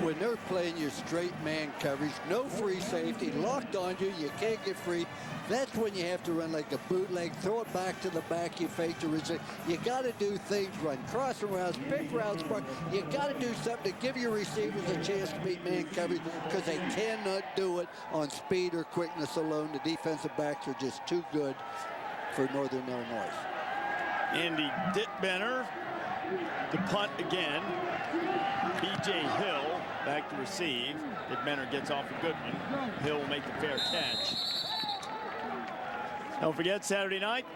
When they're playing your straight man coverage, no free safety, locked on you, you can't get free. That's when you have to run like a bootleg, throw it back to the back, you fake the receiver. You got to do things, run crossing routes, pick routes, you got to do something to give your receivers a chance to beat man coverage, because they cannot do it on speed or quickness alone. The defensive backs are just too good for Northern Illinois. Andy Dittbenner to punt again. B.J. Hill back to receive. Dittbenner gets off a good one. Hill will make the fair catch. Don't forget, Saturday night,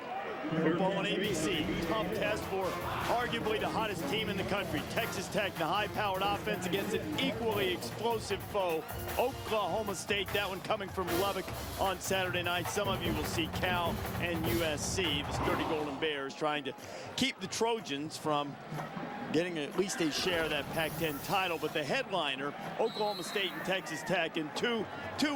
football on ABC. Tough test for arguably the hottest team in the country. Texas Tech, the high-powered offense against an equally explosive foe, Oklahoma State. That one coming from Lubbock on Saturday night. Some of you will see Cal and USC, the sturdy Golden Bears, trying to keep the Trojans from getting at least a share of that Pac-10 title. But the headliner, Oklahoma State and Texas Tech, and two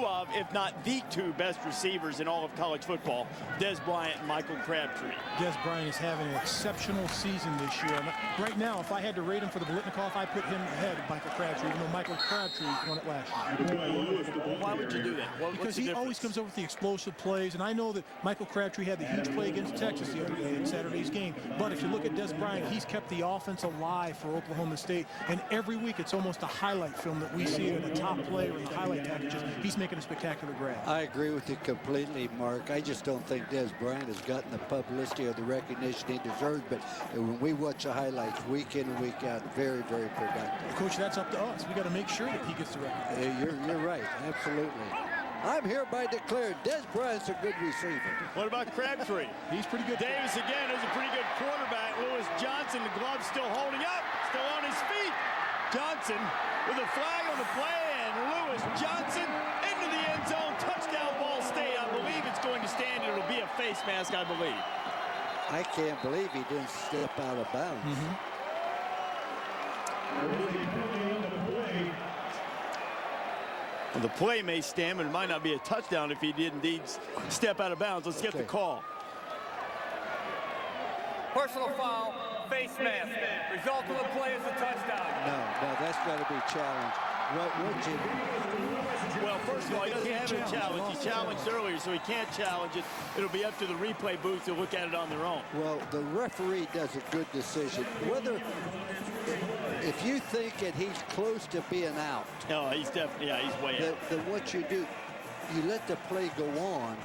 of, if not the 2 best receivers in all of college football, Des Bryant and Michael Crabtree. Des Bryant is having an exceptional season this year. Right now, if I had to rate him for the Biletnikoff, I put him ahead of Michael Crabtree, even though Michael Crabtree won it last year. Why would you do that? Because he always comes over with the explosive plays, and I know that Michael Crabtree had the huge play against Texas the other day in Saturday's game. But if you look at Des Bryant, he's kept the offense alive for Oklahoma State, and every week it's almost a highlight film that we see in the top play or in the highlight packages. He's making a spectacular grab. I agree with you completely, Mark. I just don't think Des Bryant has gotten the publicity or the recognition he deserves, but when we watch the highlights week in and week out, very, very productive. Coach, that's up to us. We got to make sure that he gets the recognition. You're right, absolutely. I'm hereby declared Des Bryant's a good receiver. What about Crabtree? He's pretty good. Davis again is a pretty good quarterback. Lewis Johnson, the glove still holding up, still on his feet. Johnson with a flag on the play, and Lewis Johnson into the end zone. Touchdown, Ball State. I believe it's going to stand. It'll be a face mask, I believe. I can't believe he didn't step out of bounds. Well, the play may stand, but it might not be a touchdown if he did indeed step out of bounds. Let's get the call. Personal foul, face mask. Result of the play is a touchdown. No, that's got to be challenged. Well, first of all, he doesn't have a challenge. He challenged earlier, so he can't challenge it. It'll be up to the replay booth to look at it on their own. Well, the referee does a good decision. Whether if you think that he's close to being out, no, he's definitely, yeah, he's way out. Then what you do, you let the play go on,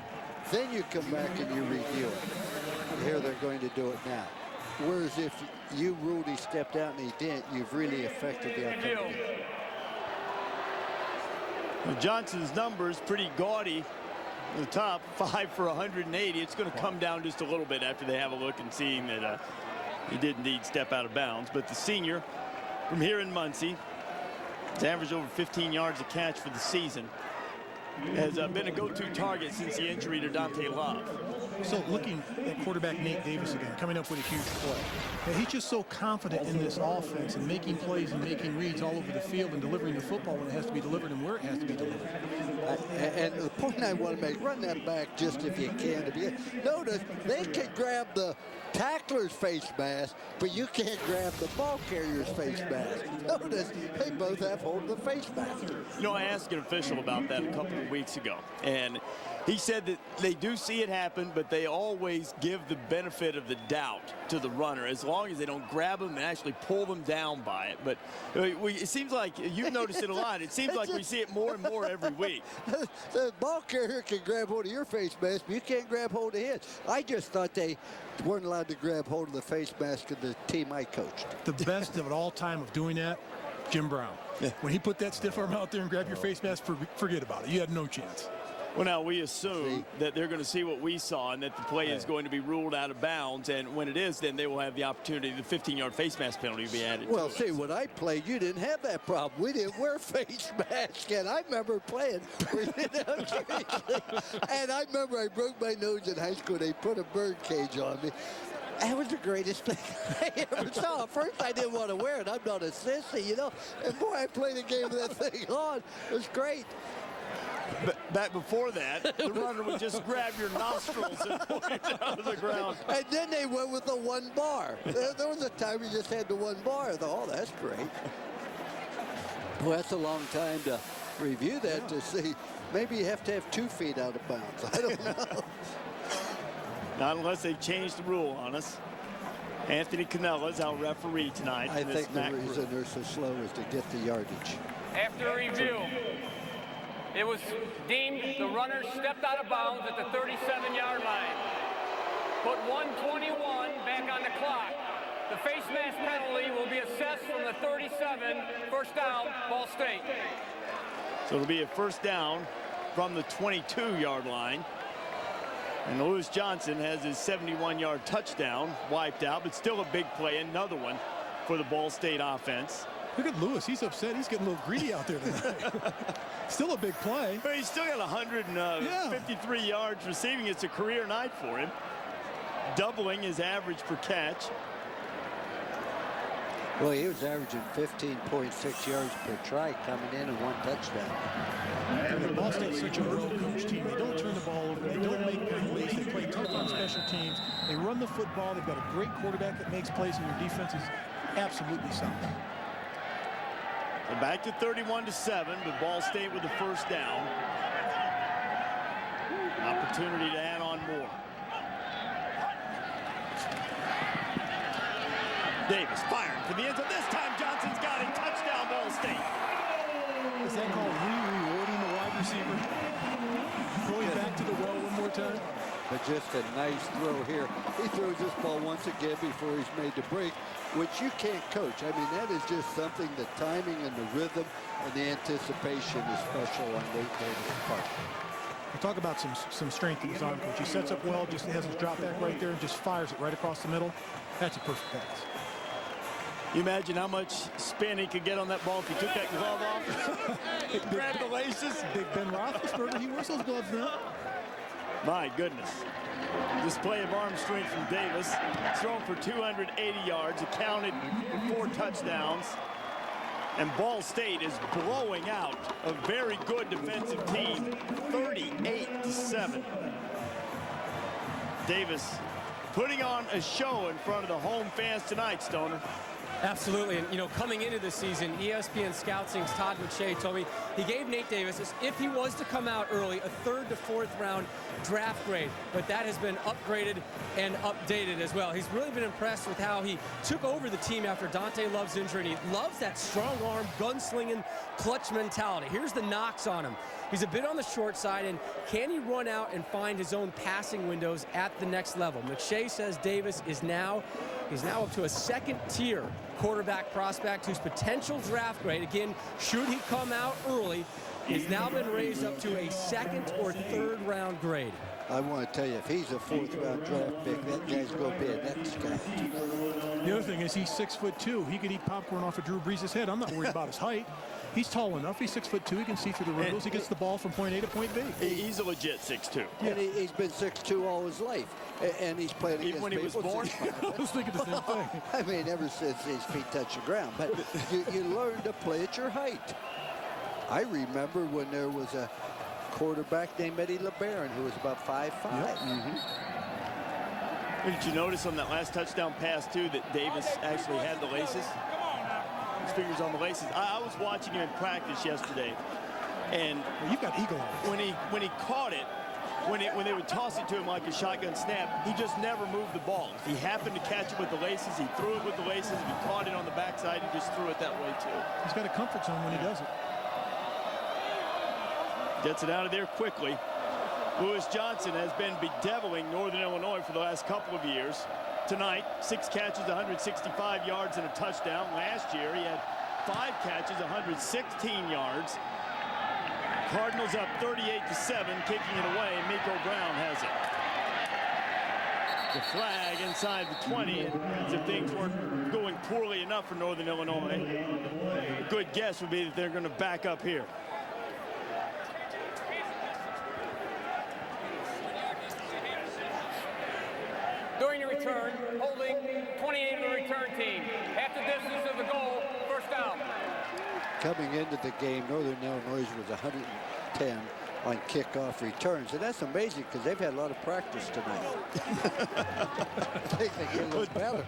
then you come back and you review it. Here they're going to do it now. Whereas if you ruled he stepped out and he didn't, you've really affected the outcome. Well, Johnson's numbers pretty gaudy. The top 5 for 180. It's going to come down just a little bit after they have a look and seeing that he did indeed step out of bounds. But the senior from here in Muncie has averaged over 15 yards a catch for the season. Has been a go-to target since the injury to Dante Love. So looking at quarterback Nate Davis again, coming up with a huge play. And he's just so confident in this offense and making plays and making reads all over the field and delivering the football when it has to be delivered and where it has to be delivered. And the point I want to make, run that back just if you can. Notice they can grab the tackler's face mask, but you can't grab the ball carrier's face mask. Notice they both have hold of the face mask. You know, I asked an official about that a couple of weeks ago, and he said that they do see it happen, but they always give the benefit of the doubt to the runner as long as they don't grab them and actually pull them down by it. But it seems like you've noticed it a lot. It seems like we see it more and more every week. The ball carrier can grab hold of your face mask, but you can't grab hold of his. I just thought they weren't allowed to grab hold of the face mask of the team I coached. The best of all time of doing that, Jim Brown. When he put that stiff arm out there and grabbed your face mask, forget about it. You had no chance. Well, now we assume that they're going to see what we saw and that the play is going to be ruled out of bounds. And when it is, then they will have the opportunity, the 15-yard face mask penalty to be added. Well, see, when I played, you didn't have that problem. We didn't wear face masks. And I remember playing. And I remember I broke my nose in high school. They put a bird cage on me. That was the greatest thing I ever saw. At first, I didn't want to wear it. I'm not a sissy, you know. And boy, I played a game with that thing on. It was great. But back before that, the runner would just grab your nostrils and pull you down to the ground. And then they went with the one bar. There was a time we just had the one bar. I thought, oh, that's great. Well, that's a long time to review that to see. Maybe you have to have 2 feet out of bounds. I don't know. Not unless they change the rule on us. Anthony Cannella is our referee tonight. I think the reason they're so slow is to get the yardage. After review, it was deemed the runner stepped out of bounds at the 37-yard line. Put 1:21 back on the clock. The face mask penalty will be assessed from the 37. First down, Ball State. So it'll be a first down from the 22-yard line. And Lewis Johnson has his 71-yard touchdown wiped out, but still a big play, another one for the Ball State offense. Look at Lewis. He's upset. He's getting a little greedy out there tonight. Still a big play. But he's still got 153 yards receiving. It's a career night for him, doubling his average per catch. Well, he was averaging 15.6 yards per try coming in and 1 touchdown. And Ball State's such a well-coached team. They don't turn the ball over. They don't make big plays. They play tough on special teams. They run the football. They've got a great quarterback that makes plays, and their defense is absolutely solid. So back to 31-7, but Ball State with the first down. Opportunity to add on more. Davis firing for the end zone. This time Johnson's got it. Touchdown, Ball State. Is that called rewarding the wide receiver? Going back to the well one more time? But just a nice throw here. He throws this ball once again before he's made the break, which you can't coach. I mean, that is just something, the timing and the rhythm and the anticipation is special on Nate Davis' part. We'll talk about some strength in his arm, coach. He sets up well, just has his drop back right there and just fires it right across the middle. That's a perfect pass. You imagine how much spin he could get on that ball if he took that glove off? Grab the laces. Big Ben Roethlisberger, he wears those gloves now. My goodness. Display of arm strength from Davis. Thrown for 280 yards, accounted for 4 touchdowns. And Ball State is blowing out a very good defensive team, 38-7. Davis putting on a show in front of the home fans tonight, Stoner. Absolutely, and coming into the season, ESPN Scouting's Todd McShay told me he gave Nate Davis, if he was to come out early, a 3rd to 4th round draft grade, but that has been upgraded and updated as well. He's really been impressed with how he took over the team after Dante Love's injury, and he loves that strong arm, gunslinging, clutch mentality. Here's the knocks on him. He's a bit on the short side, and can he run out and find his own passing windows at the next level? McShay says Davis is now up to a 2nd-tier quarterback prospect whose potential draft grade, again, should he come out early, has now been raised up to a 2nd or 3rd round grade. I want to tell you, if he's a 4th round draft pick, that guy's going to be a next guy. The other thing is he's 6'2". He could eat popcorn off of Drew Brees' head. I'm not worried about his height. He's tall enough. He's 6'2". He can see through the wrinkles. He gets the ball from point A to point B. He's a legit 6'2". And he's been 6'2" all his life. And he's played against when he was born? I was thinking the same thing. I mean, ever since his feet touch the ground. But you learn to play at your height. I remember when there was a quarterback named Eddie LeBaron who was about 5'5". Yep. Did you notice on that last touchdown pass, too, that Davis actually had the laces? His fingers on the laces. I was watching him in practice yesterday, and well, you've got eagle eyes. When he caught it, when they would toss it to him like a shotgun snap, he just never moved the ball. If he happened to catch it with the laces, he threw it with the laces. If he caught it on the backside, he just threw it that way, too. He's got a comfort zone when he does it. Gets it out of there quickly. Lewis Johnson has been bedeviling Northern Illinois for the last couple of years. Tonight, 6 catches, 165 yards, and a touchdown. Last year, he had 5 catches, 116 yards. Cardinals up 38-7, kicking it away. Miko Brown has it. The flag inside the 20, as if things weren't going poorly enough for Northern Illinois. A good guess would be that they're going to back up here. During the return, holding 28 of the return team. Half the distance of the goal, first down. Coming into the game, Northern Illinois was 110 on kickoff returns. And that's amazing because they've had a lot of practice tonight. They think it was better.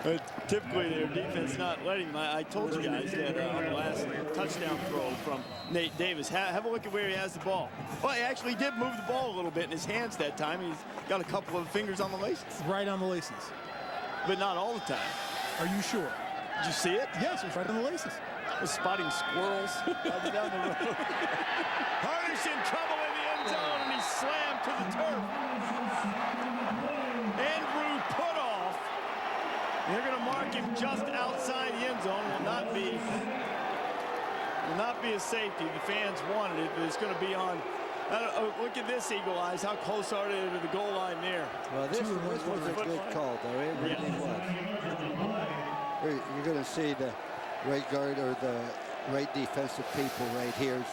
But typically their defense not letting them. I told you guys that on the last touchdown throw from Nate Davis. Have a look at where he has the ball. Well, he actually did move the ball a little bit in his hands that time. He's got a couple of fingers on the laces. Right on the laces. But not all the time. Are you sure? Did you see it? Yes, it was right on the laces. Was spotting squirrels down the road. Harnish in trouble in the end zone, and he's slammed to the turf. Andrew put off. They're going to mark him just outside the end zone. Will not be a safety. The fans wanted it, but it's going to be on. Look at this, Eagle Eyes. How close are they to the goal line there? Well, this was a good call, though. It really was. You're going to see the right guard or the right defensive people right here.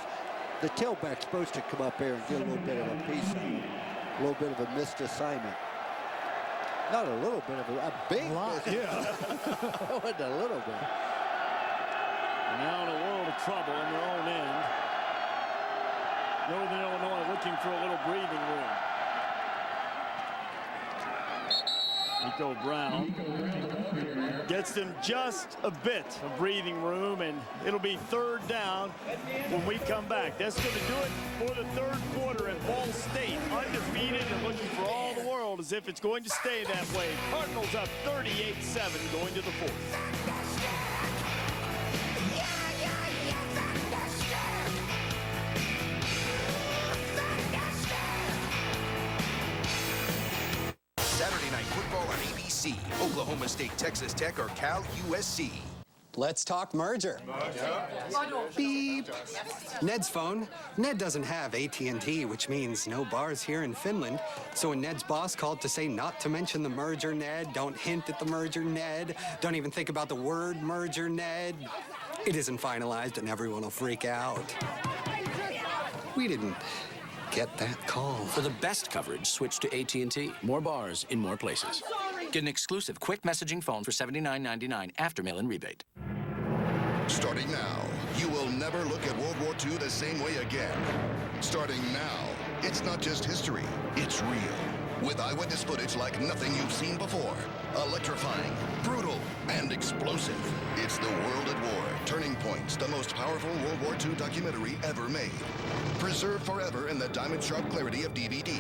The tailback's supposed to come up here and get a little bit of a piece, a little bit of a missed assignment. Not a little bit of a big lot, yeah. What a little bit. Now in a world of trouble in their own end. Northern Illinois looking for a little breathing room. Miko Brown gets them just a bit of breathing room, and it'll be 3rd down when we come back. That's going to do it for the 3rd quarter, and Ball State undefeated and looking for all the world as if it's going to stay that way. Cardinals up 38-7 going to the 4th. Saturday Night Football on ABC. Oklahoma State, Texas Tech, or Cal USC. Let's talk merger. Beep. Ned's phone. Ned doesn't have AT&T, which means no bars here in Finland. So when Ned's boss called to say not to mention the merger, Ned, don't hint at the merger, Ned, don't even think about the word merger, Ned, it isn't finalized and everyone will freak out. We didn't get that call. For the best coverage, switch to AT&T. More bars in more places. Get an exclusive quick messaging phone for $79.99 after mail-in rebate. Starting now, you will never look at World War II the same way again. Starting now, it's not just history, it's real. with eyewitness footage like nothing you've seen before. Electrifying, brutal, and explosive. It's The World at War, Turning Points, the most powerful World War II documentary ever made. Preserved forever in the diamond-sharp clarity of DVD.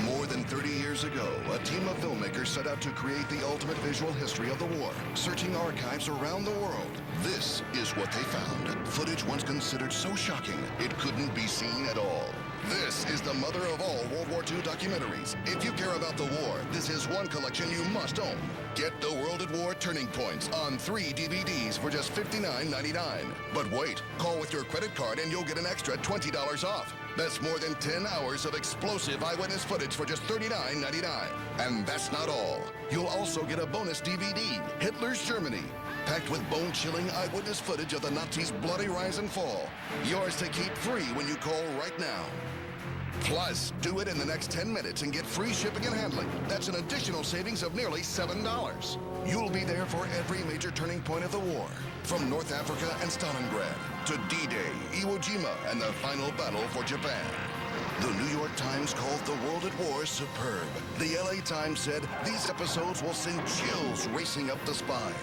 More than 30 years ago, a team of filmmakers set out to create the ultimate visual history of the war, searching archives around the world. This is what they found. Footage once considered so shocking, it couldn't be seen at all. This is the mother of all World War II documentaries. If you care about the war, this is one collection you must own. Get The World at War Turning Points on 3 DVDs for just $59.99. But wait, call with your credit card and you'll get an extra $20 off. That's more than 10 hours of explosive eyewitness footage for just $39.99. And that's not all. You'll also get a bonus DVD, Hitler's Germany, packed with bone-chilling eyewitness footage of the Nazis' bloody rise and fall. Yours to keep free when you call right now. Plus, do it in the next 10 minutes and get free shipping and handling. That's an additional savings of nearly $7. You'll be there for every major turning point of the war. From North Africa and Stalingrad to D-Day, Iwo Jima, and the final battle for Japan. The New York Times called The World at War superb. The LA Times said these episodes will send chills racing up the spine.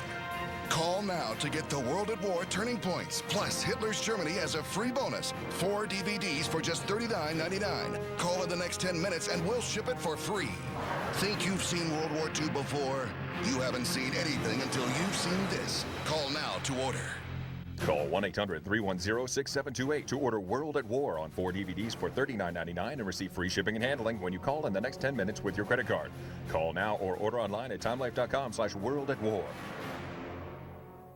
Call now to get The World at War Turning Points, plus Hitler's Germany as a free bonus. 4 DVDs for just $39.99. Call in the next 10 minutes and we'll ship it for free. Think you've seen World War II before? You haven't seen anything until you've seen this. Call now to order. Call 1-800-310-6728 to order World at War on 4 DVDs for $39.99 and receive free shipping and handling when you call in the next 10 minutes with your credit card. Call now or order online at timelife.com/worldatwar.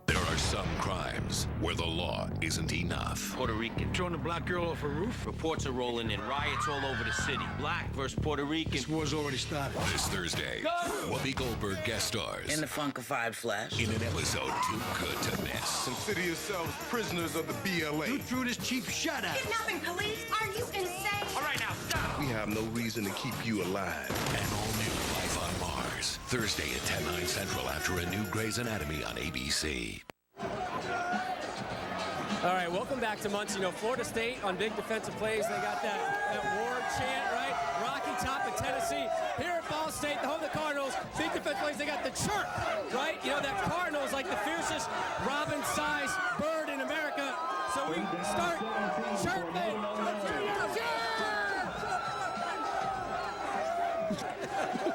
There are some crimes where the law isn't enough. Puerto Rican throwing a black girl off a roof. Reports are rolling in. Riots all over the city. Black versus Puerto Rican. This war's already started. This Thursday, Whoopi Goldberg guest stars. In the funkified flesh. In an episode too good to miss. Consider yourselves prisoners of the BLA. You threw this cheap shot at us. Kidnapping police? Are you insane? All right, now stop. We have no reason to keep you alive. An all-new Life on Mars. Thursday at 10/9 Central after a new Grey's Anatomy on ABC. All right, welcome back to Muncie. You know, Florida State on big defensive plays, they got that war chant, right? Rocky Top of Tennessee. Here at Ball State, the home of the Cardinals, big defensive plays, they got the chirp, right? You know, that Cardinal is like the fiercest robin-sized bird in America. So we start chirping.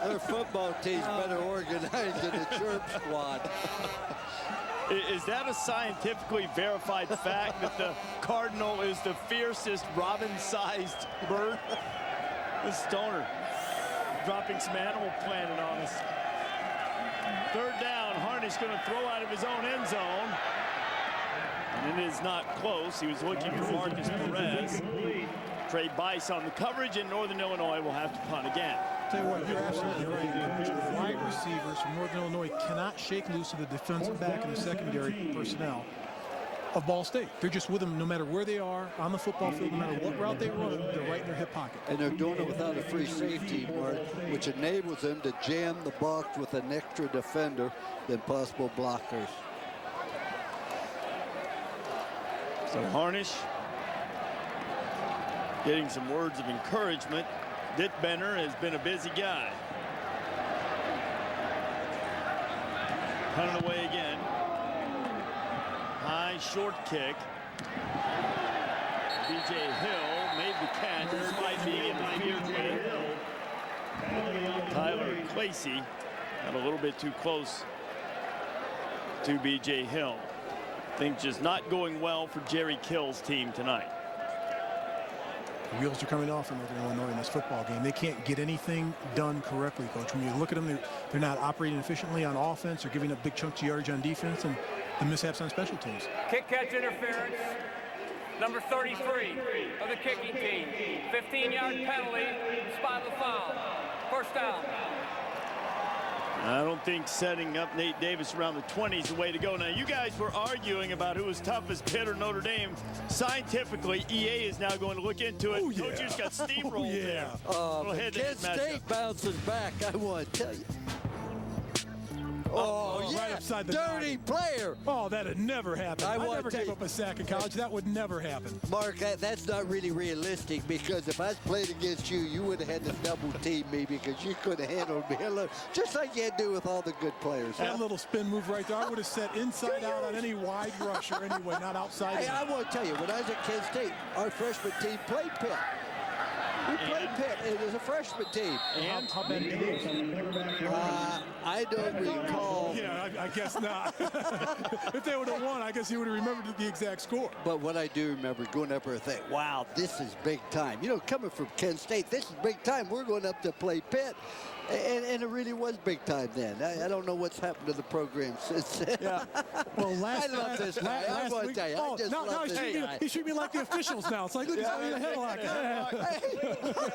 Their football team's better organized than the chirp squad. Is that a scientifically verified fact that the Cardinal is the fiercest robin-sized bird? This Stoner dropping some Animal Planet on us. Third down, Harnish going to throw out of his own end zone. And it is not close. He was looking for Marcus Perez. Trey Bice on the coverage, and Northern Illinois will have to punt again. Tell you what, you're absolutely right. The wide receivers from Northern Illinois cannot shake loose of the defensive back and the secondary personnel of Ball State. They're just with them no matter where they are on the football field, no matter what route they run, they're right in their hip pocket. And they're doing it without a free safety, Mark, which enables them to jam the box with an extra defender than possible blockers. So Harnish getting some words of encouragement. Dick Benner has been a busy guy. Punted away again. High short kick. B.J. Hill made the catch despite being interfered with. Tyler Clacy got a little bit too close to B.J. Hill. Things just not going well for Jerry Kill's team tonight. The wheels are coming off in Northern Illinois in this football game. They can't get anything done correctly, Coach. When you look at them, they're not operating efficiently on offense. They're giving up big chunks of yardage on defense and the mishaps on special teams. Kick catch interference. Number 33 of the kicking team. 15-yard penalty. Spot the foul. First down. I don't think setting up Nate Davis around the 20 is the way to go. Now, you guys were arguing about who was toughest, Pitt or Notre Dame. Scientifically, EA is now going to look into it. Coaches got steamrolled there. Kent State bounces back, I want to tell you. Oh, yes. inside the dirty player. Oh, that had never happened. I never gave you, up a sack in college. That would never happen. Mark, that's not really realistic, because if I was playing against you, you would have had to double team me because you could have handled me. Just like you do with all the good players. That little spin move right there, I would have set inside out on any wide rusher anyway, not outside. Hey, I want to tell you, when I was at Kent State, our freshman team played Pitt. We played Pitt. It was a freshman team. And how bad did you lose? I don't recall. Yeah, I guess not. If they would have won, I he would have remembered the exact score. But what I do remember going up there and think, wow, this is big time. You know, coming from Kent State, this is big time. We're going up to play Pitt. And it really was big time then. I don't know what's happened to the program since then. Yeah. Well, I love this guy. I want to tell you, I just love this guy. He's treating me like the officials now. It's like, look, he's having a headlock.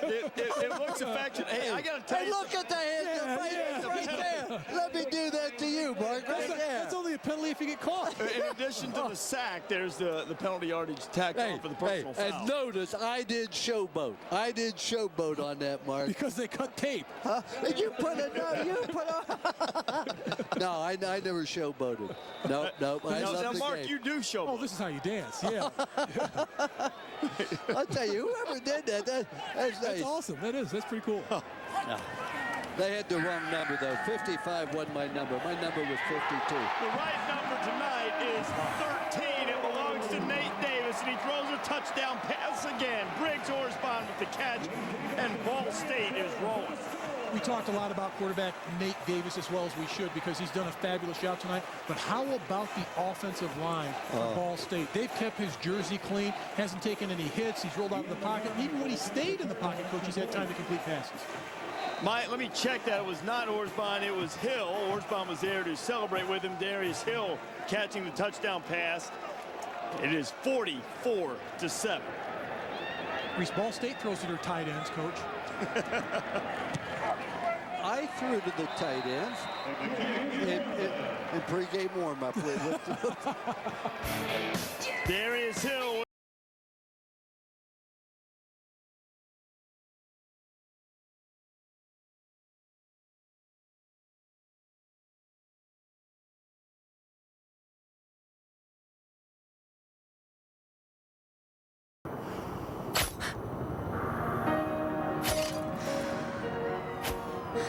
It looks affectionate. Hey, I got to tell you. Look at the hand right there. Let me do that to you, Mark, right there. That's only a penalty if you get caught. In addition to the sack, there's the penalty yardage tacked on for the personal foul. And notice, I did showboat. I did showboat on that, Mark. Because they cut tape. Huh? And you put it, no, I never showboated. Nope. I love now the Mark, game. you do showboat. Oh, this is how you dance, yeah. I'll tell you, whoever did that, that's nice. That's awesome. That is. That's pretty cool. No. They had the wrong number, though. 55 wasn't my number. My number was 52. The right number tonight is 13. It belongs to Nate Davis, and he throws a touchdown pass again. Briggs Orsbon with the catch, and Ball State is rolling. We talked a lot about quarterback Nate Davis, as well as we should, because he's done a fabulous job tonight. But how about the offensive line for Ball State? They've kept his jersey clean, hasn't taken any hits, he's rolled out of the pocket, and even when he stayed in the pocket, Coach, he's had time to complete passes. Let me check that. It was not Orsbon, it was Hill. Orsbon was there to celebrate with him. Darius Hill catching the touchdown pass. It is 44-7. Reese, Ball State throws to their tight ends, Coach. I threw to the tight ends in pregame warm-up. Darius Hill.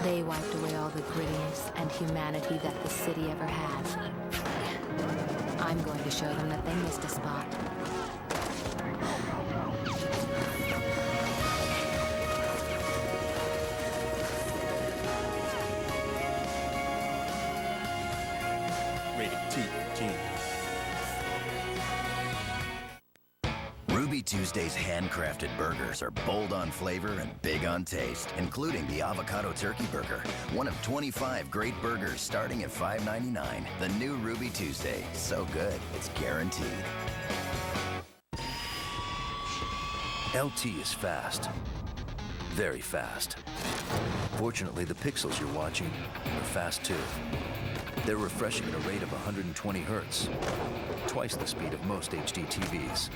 They wiped away all the grittiness and humanity that the city ever has. I'm going to show them that they missed a spot. Rated T. Ruby Tuesday's handcrafted burgers are bold on flavor and big on taste, including the avocado turkey burger, one of 25 great burgers starting at $5.99. The new Ruby Tuesday, so good, it's guaranteed. LT is fast. Very fast. Fortunately, the pixels you're watching are fast too. They're refreshing at a rate of 120 hertz, twice the speed of most HD TVs.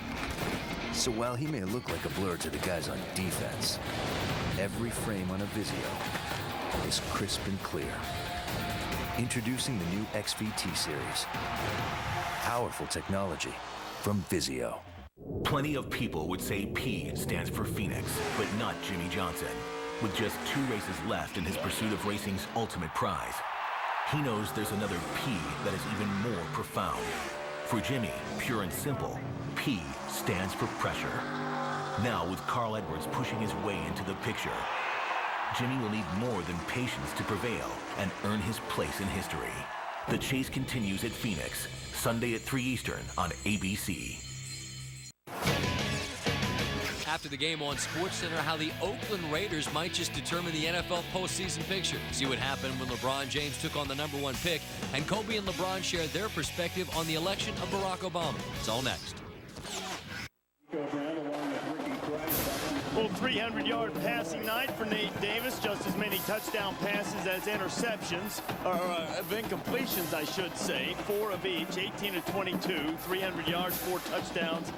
So while he may look like a blur to the guys on defense, every frame on a Vizio is crisp and clear. Introducing the new XVT series. Powerful technology from Vizio. Plenty of people would say P stands for Phoenix, but not Jimmy Johnson. With just 2 races left in his pursuit of racing's ultimate prize, he knows there's another P that is even more profound. For Jimmy, pure and simple, P stands for pressure. Now, with Carl Edwards pushing his way into the picture, Jimmy will need more than patience to prevail and earn his place in history. The chase continues at Phoenix, Sunday at 3 Eastern on ABC. After the game on SportsCenter, how the Oakland Raiders might just determine the NFL postseason picture. See what happened when LeBron James took on the #1 pick, and Kobe and LeBron share their perspective on the election of Barack Obama. It's all next. Full 300-yard passing night for Nate Davis. Just as many touchdown passes as interceptions, or incompletions, I should say. 4 of each, 18 of 22, 300 yards, 4 touchdowns.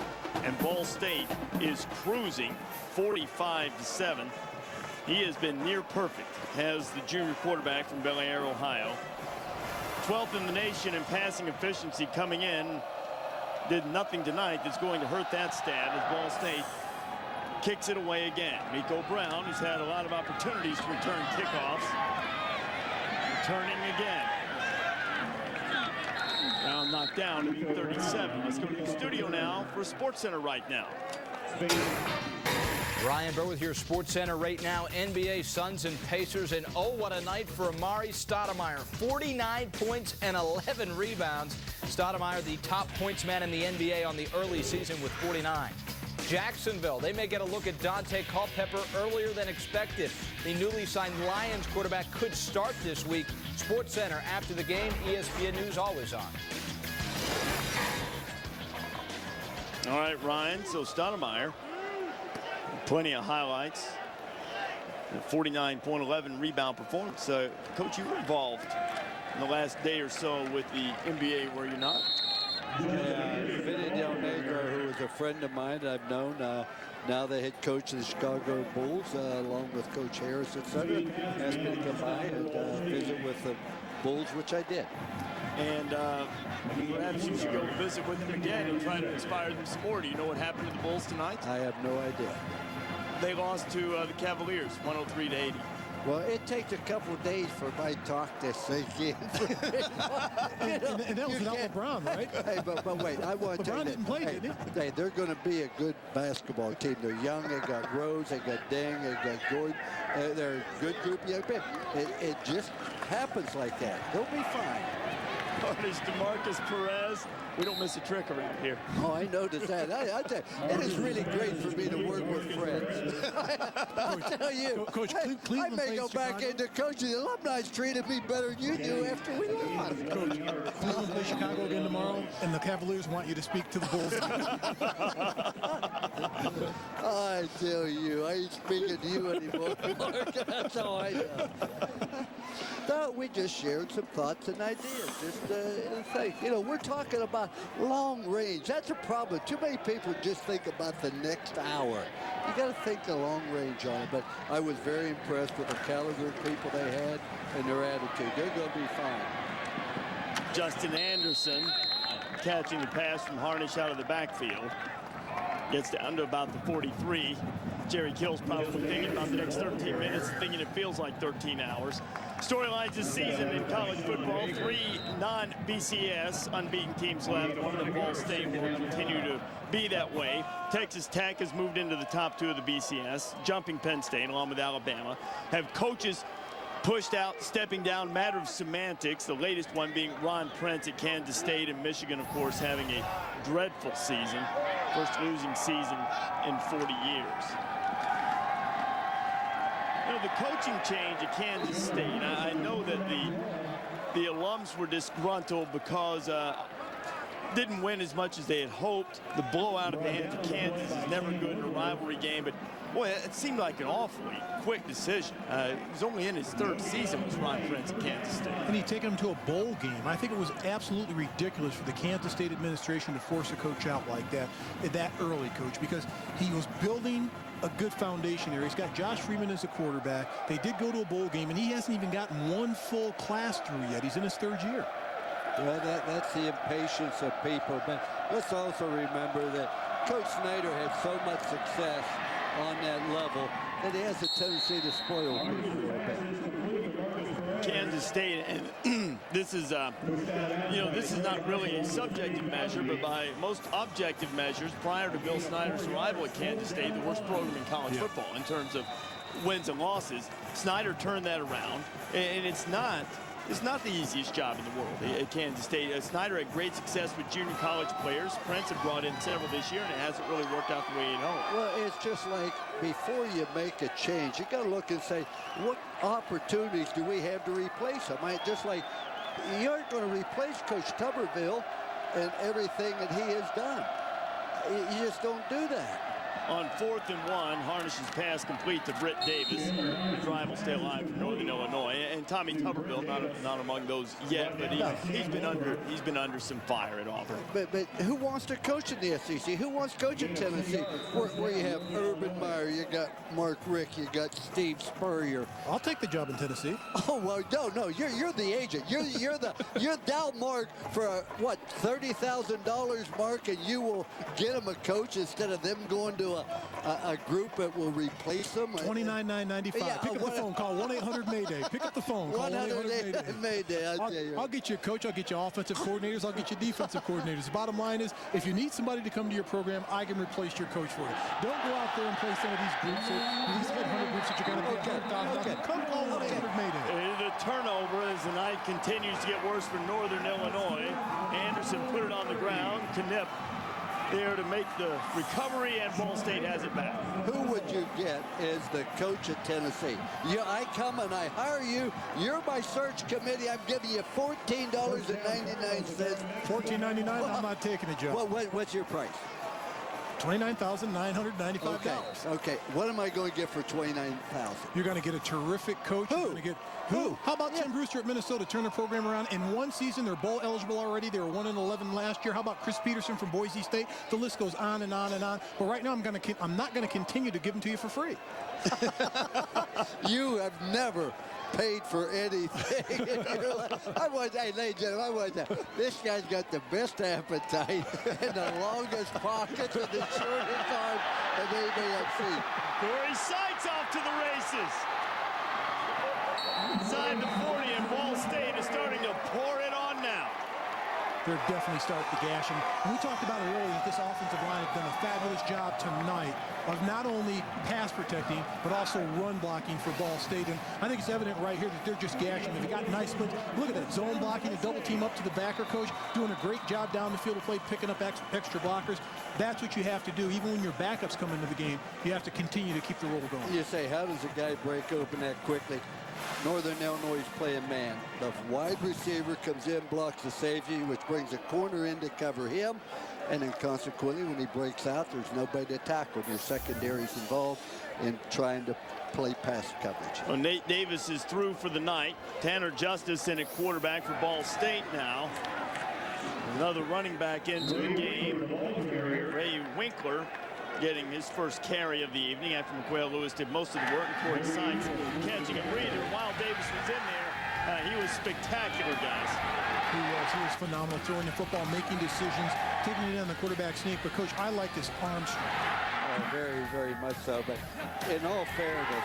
And Ball State is cruising 45-7. He has been near perfect as the junior quarterback from Bel Air, Ohio. 12th in the nation in passing efficiency coming in. Did nothing tonight that's going to hurt that stat as Ball State kicks it away again. Miko Brown has had a lot of opportunities to return kickoffs. Returning again. Brown knocked down at the 37. Let's go to the studio now for SportsCenter right now. Ryan Burr with your SportsCenter right now. NBA Suns and Pacers, and oh, what a night for Amari Stoudemire. 49 points and 11 rebounds. Stoudemire, the top points man in the NBA on the early season with 49. Jacksonville, they may get a look at Dante Culpepper earlier than expected. The newly signed Lions quarterback could start this week. SportsCenter after the game. ESPN News always on. All right, Ryan. So Stoudemire, plenty of highlights. 49.11 rebound performance. Coach, you were involved in the last day or so with the NBA, were you not? Vinny Del Negro, who is a friend of mine I've known, now the head coach of the Chicago Bulls, along with Coach Harris, etc., asked me to come by and visit with the Bulls, which I did. And perhaps you should go visit with them again and try to inspire them some more. Do you know what happened to the Bulls tonight? I have no idea. They lost to the Cavaliers, 103-80. Well, it takes a couple of days for my talk to sink in. and that was without LeBron, right? Hey, but wait, I want to tell you LeBron didn't play, did he? Hey, they're going to be a good basketball team. They're young. They got Rose. They got Deng. They got Gordon. They're a good group of young men. It just happens like that. They'll be fine. There's DeMarcus Perez. We don't miss a trick around here. Oh, I noticed that. I tell you, it is really great for me to work with friends. I tell you, Coach, I may go back into coaching. The alumni's treated me better than you do after we lost. Coach, Cleveland plays Chicago again tomorrow, and the Cavaliers want you to speak to the Bulls. I tell you, I ain't speaking to you anymore. That's how I know. Thought we just shared some thoughts and ideas. Just think, we're talking about long range. That's a problem. Too many people just think about the next hour. You got to think the long range on it. But I was very impressed with the caliber of people they had and their attitude. They're going to be fine. Justin Anderson catching the pass from Harnish out of the backfield. Gets down to about the 43. Jerry Kill's probably thinking about the next 13 minutes, thinking it feels like 13 hours. Storylines this season in college football: 3 non-BCS unbeaten teams left. One of them, Ball State, will continue to be that way. Texas Tech has moved into the top 2 of the BCS, jumping Penn State along with Alabama. Have coaches pushed out, stepping down, matter of semantics. The latest one being Ron Prince at Kansas State, and Michigan, of course, having a dreadful season. First losing season in 40 years. The coaching change at Kansas State, I know that the alums were disgruntled because didn't win as much as they had hoped. The blowout at the hands of Kansas is never good in a rivalry game, but boy, it seemed like an awfully quick decision. He was only in his 3rd season with Ron Prince at Kansas State. And he'd taken him to a bowl game. I think it was absolutely ridiculous for the Kansas State administration to force a coach out like that early, Coach, because he was building a good foundation here. He's got Josh Freeman as a quarterback. They did go to a bowl game, and he hasn't even gotten one full class through yet. He's in his 3rd year. Well, that's the impatience of people. But let's also remember that Coach Snyder had so much success on that level that he has a tendency to spoil people a little bit. Kansas State, and this is, this is not really a subjective measure, but by most objective measures, prior to Bill Snyder's arrival at Kansas State, the worst program in college football in terms of wins and losses. Snyder turned that around, and it's not the easiest job in the world at Kansas State. Snyder had great success with junior college players. Prince had brought in several this year, and it hasn't really worked out the way you know. Well, it's just like before you make a change, you got to look and say, what opportunities do we have to replace him? Just like you aren't going to replace Coach Tuberville and everything that he has done. You just don't do that. On 4th and 1, Harnish's pass complete to Britt Davis. The drive will stay alive for Northern Illinois. And Tommy Tuberville, not among those yet, but he's been under some fire at Auburn. But who wants to coach in the SEC? Who wants to coach in Tennessee? Where you have Urban Meyer, you got Mark Rick, you got Steve Spurrier. I'll take the job in Tennessee. Oh well, no, you're the agent. You're Dal Mark for what, $30,000, Mark, and you will get them a coach instead of them going to a group that will replace them. $29,995. Yeah, Pick up the phone. Call 1-800-MAYDAY. Pick up the phone. Call 1-800-MAYDAY. I'll get you a coach. I'll get you offensive coordinators. I'll get you defensive coordinators. The bottom line is, if you need somebody to come to your program, I can replace your coach for you. Don't go out there and play some of these groups or these headhunter groups that you're going to pay $100,000. Come call 1-800-MAYDAY. The turnover as the night continues to get worse for Northern Illinois. Anderson put it on the ground. Knipp there to make the recovery, and Ball State has it back. Who would you get as the coach at Tennessee? I come and I hire you. You're my search committee. I'm giving you $14.99. $14.99. I'm not taking a job. What's your price? $29,995. Okay. What am I going to get for $29,000? You're going to get a terrific coach. Who? You're going to get who? How about Tim Brewster at Minnesota? Turn the program around in one season. They're bowl eligible already. They were 1-11 last year. How about Chris Peterson from Boise State? The list goes on and on and on. But right now, I'm not going to continue to give them to you for free. You have never paid for anything. Hey, ladies and gentlemen, this guy's got the best appetite and the longest pockets and the shortest arm of anybody I've seen. Corey Seitz off to the races. Inside the 40, and Ball State is starting to pour it on now. They're definitely starting to gash him. And we talked about it earlier that this offensive line has done a fabulous job tonight of not only pass protecting, but also run blocking for Ball State. And I think it's evident right here that they're just gashing. They've got nice splits. Look at that zone blocking, a double team up to the backer coach, doing a great job down the field of play, picking up extra blockers. That's what you have to do. Even when your backups come into the game, you have to continue to keep the roll going. You say, how does a guy break open that quickly? Northern Illinois is playing man. The wide receiver comes in, blocks the safety, which brings a corner in to cover him. And then consequently, when he breaks out, there's nobody to tackle. Your secondary's involved in trying to play pass coverage. Well, Nate Davis is through for the night. Tanner Justice in at quarterback for Ball State now. Another running back into the game. Ray Winkler getting his first carry of the evening after McQuail Lewis did most of the work. And Corey Seitz catching a breather while Davis was in there. He was spectacular, guys. He was phenomenal, throwing the football, making decisions, taking it on the quarterback sneak. But, Coach, I like this arm strength. Very, very much so. But in all fairness,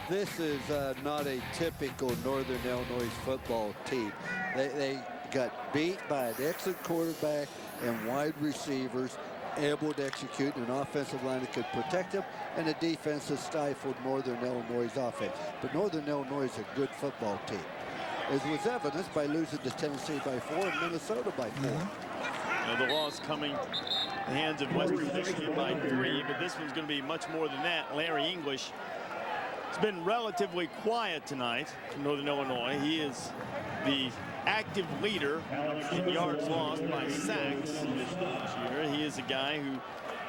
this is not a typical Northern Illinois football team. They got beat by an excellent quarterback and wide receivers, able to execute an offensive line that could protect them, and a defense that stifled Northern Illinois' offense. But Northern Illinois is a good football team, as was evidenced by losing to Tennessee by 4 and Minnesota by 4. Now the loss coming in the hands of Western Michigan by 3, but this one's going to be much more than that. Larry English has been relatively quiet tonight from Northern Illinois. He is the active leader in yards lost by sacks this year. He is a guy who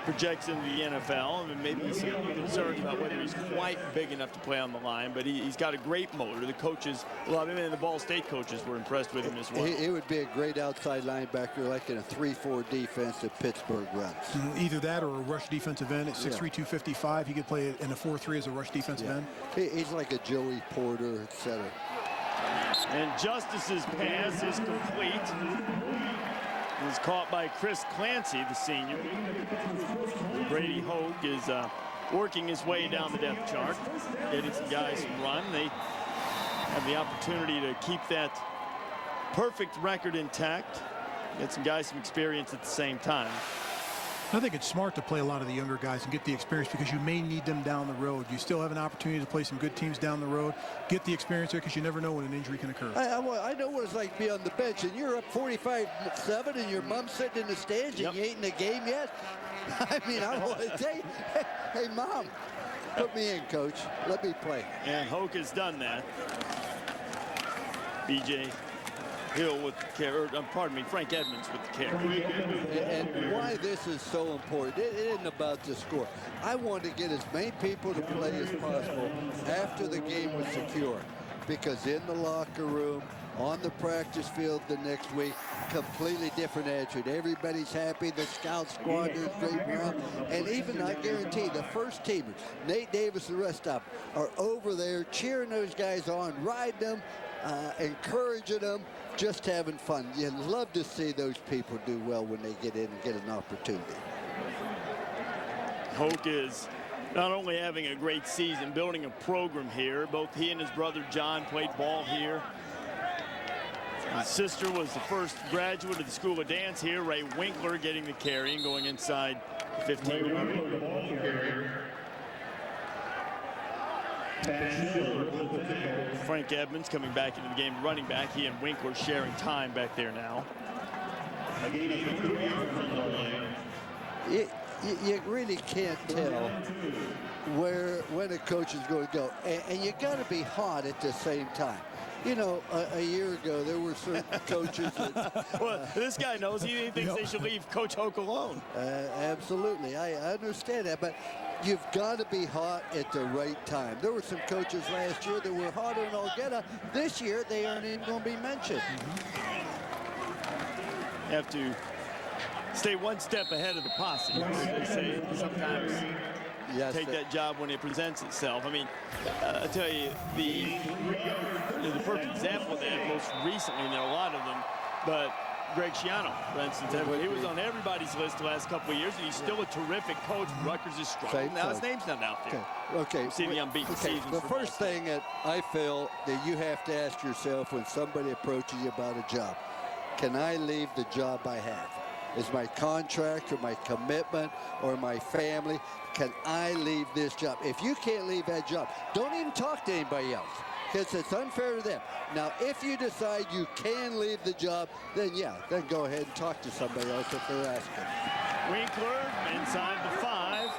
projects into the NFL, and maybe some concerns about whether he's quite big enough to play on the line, but he's got a great motor. The coaches love him, and the Ball State coaches were impressed with him as well. He would be a great outside linebacker, like in a 3-4 defense that Pittsburgh runs. Either that or a rush defensive end at 6'3", 255. He could play in a 4-3 as a rush defensive end. He's like a Joey Porter, etc. And Justice's pass is complete. It was caught by Chris Clancy, the senior. Brady Hoke is working his way down the depth chart, getting some guys some run. They have the opportunity to keep that perfect record intact, get some guys some experience at the same time. I think it's smart to play a lot of the younger guys and get the experience because you may need them down the road. You still have an opportunity to play some good teams down the road. Get the experience there because you never know when an injury can occur. I know what it's like to be on the bench, and you're up 45-7, and your mom's sitting in the stands, and you ain't in the game yet. I mean, I want to say, hey, Mom, put me in, Coach. Let me play. And Hoke has done that. BJ Hill with the carry, pardon me, Frank Edmonds with the carry. And why this is so important, it isn't about the score. I want to get as many people to play as possible after the game was secure, because in the locker room, on the practice field the next week, completely different attitude. Everybody's happy. The scout squad is great around. And even, I guarantee, the first teamers, Nate Davis and the rest of them, are over there cheering those guys on, riding them, encouraging them, just having fun. You love to see those people do well when they get in and get an opportunity. Hoke is not only having a great season, building a program here. Both he and his brother John played ball here. His sister was the first graduate of the School of Dance here. Ray Winkler getting the carry and going inside the 15-yard. Frank Edmonds coming back into the game, running back. He and Winkler sharing time back there now. You really can't tell when a coach is going to go. And you got to be hot at the same time. You know, a year ago, there were certain coaches that... Well, this guy knows he thinks they should leave Coach Hoke alone. Absolutely. I understand that, but you've got to be hot at the right time. There were some coaches last year that were hotter than all get up. This year, they aren't even going to be mentioned. You have to stay one step ahead of the posse. They say sometimes take that job when it presents itself. I mean, I tell you, the perfect example of that most recently, and there are a lot of them, but Greg Schiano, for instance, he was on everybody's list the last couple of years, and he's still a terrific coach. Rutgers is strong. Now his name's not out there. Okay. See the unbeaten seasons. The first thing that I feel that you have to ask yourself when somebody approaches you about a job, can I leave the job I have? Is my contract or my commitment or my family, can I leave this job? If you can't leave that job, don't even talk to anybody else, because it's unfair to them. Now, if you decide you can leave the job, then yeah, then go ahead and talk to somebody else if they're asking. Winkler inside the 5.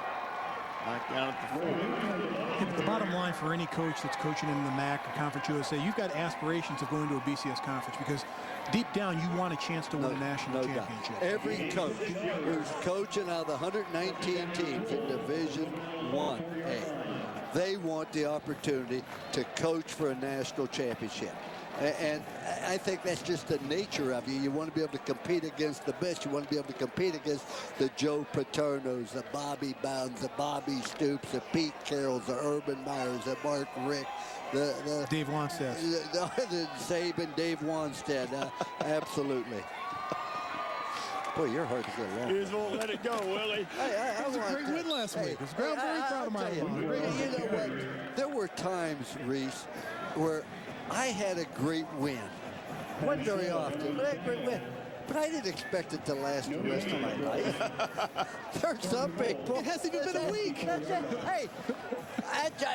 Knocked down at the 4. Yeah, the bottom line for any coach that's coaching in the MAC or Conference USA, you've got aspirations of going to a BCS conference, because deep down you want a chance to win a national championship. Every coach who's coaching out of the 119 teams in Division I-A, they want the opportunity to coach for a national championship. And I think that's just the nature of you. You want to be able to compete against the best. You want to be able to compete against the Joe Paternos, the Bobby Bounds, the Bobby Stoops, the Pete Carrolls, the Urban Meyers, the Mark Rick, the Dave Wanstead. The Saban, Dave Wanstead. Absolutely. Boy, you're hard to get along. You just won't let it go, Willie. That was a great win last week. It's very proud of my you know what? There were times, Reese, where I had a great win. Wasn't very often, but I had a great win. But I didn't expect it to last the rest of my life. There's some people. It hasn't even been a week. Hey,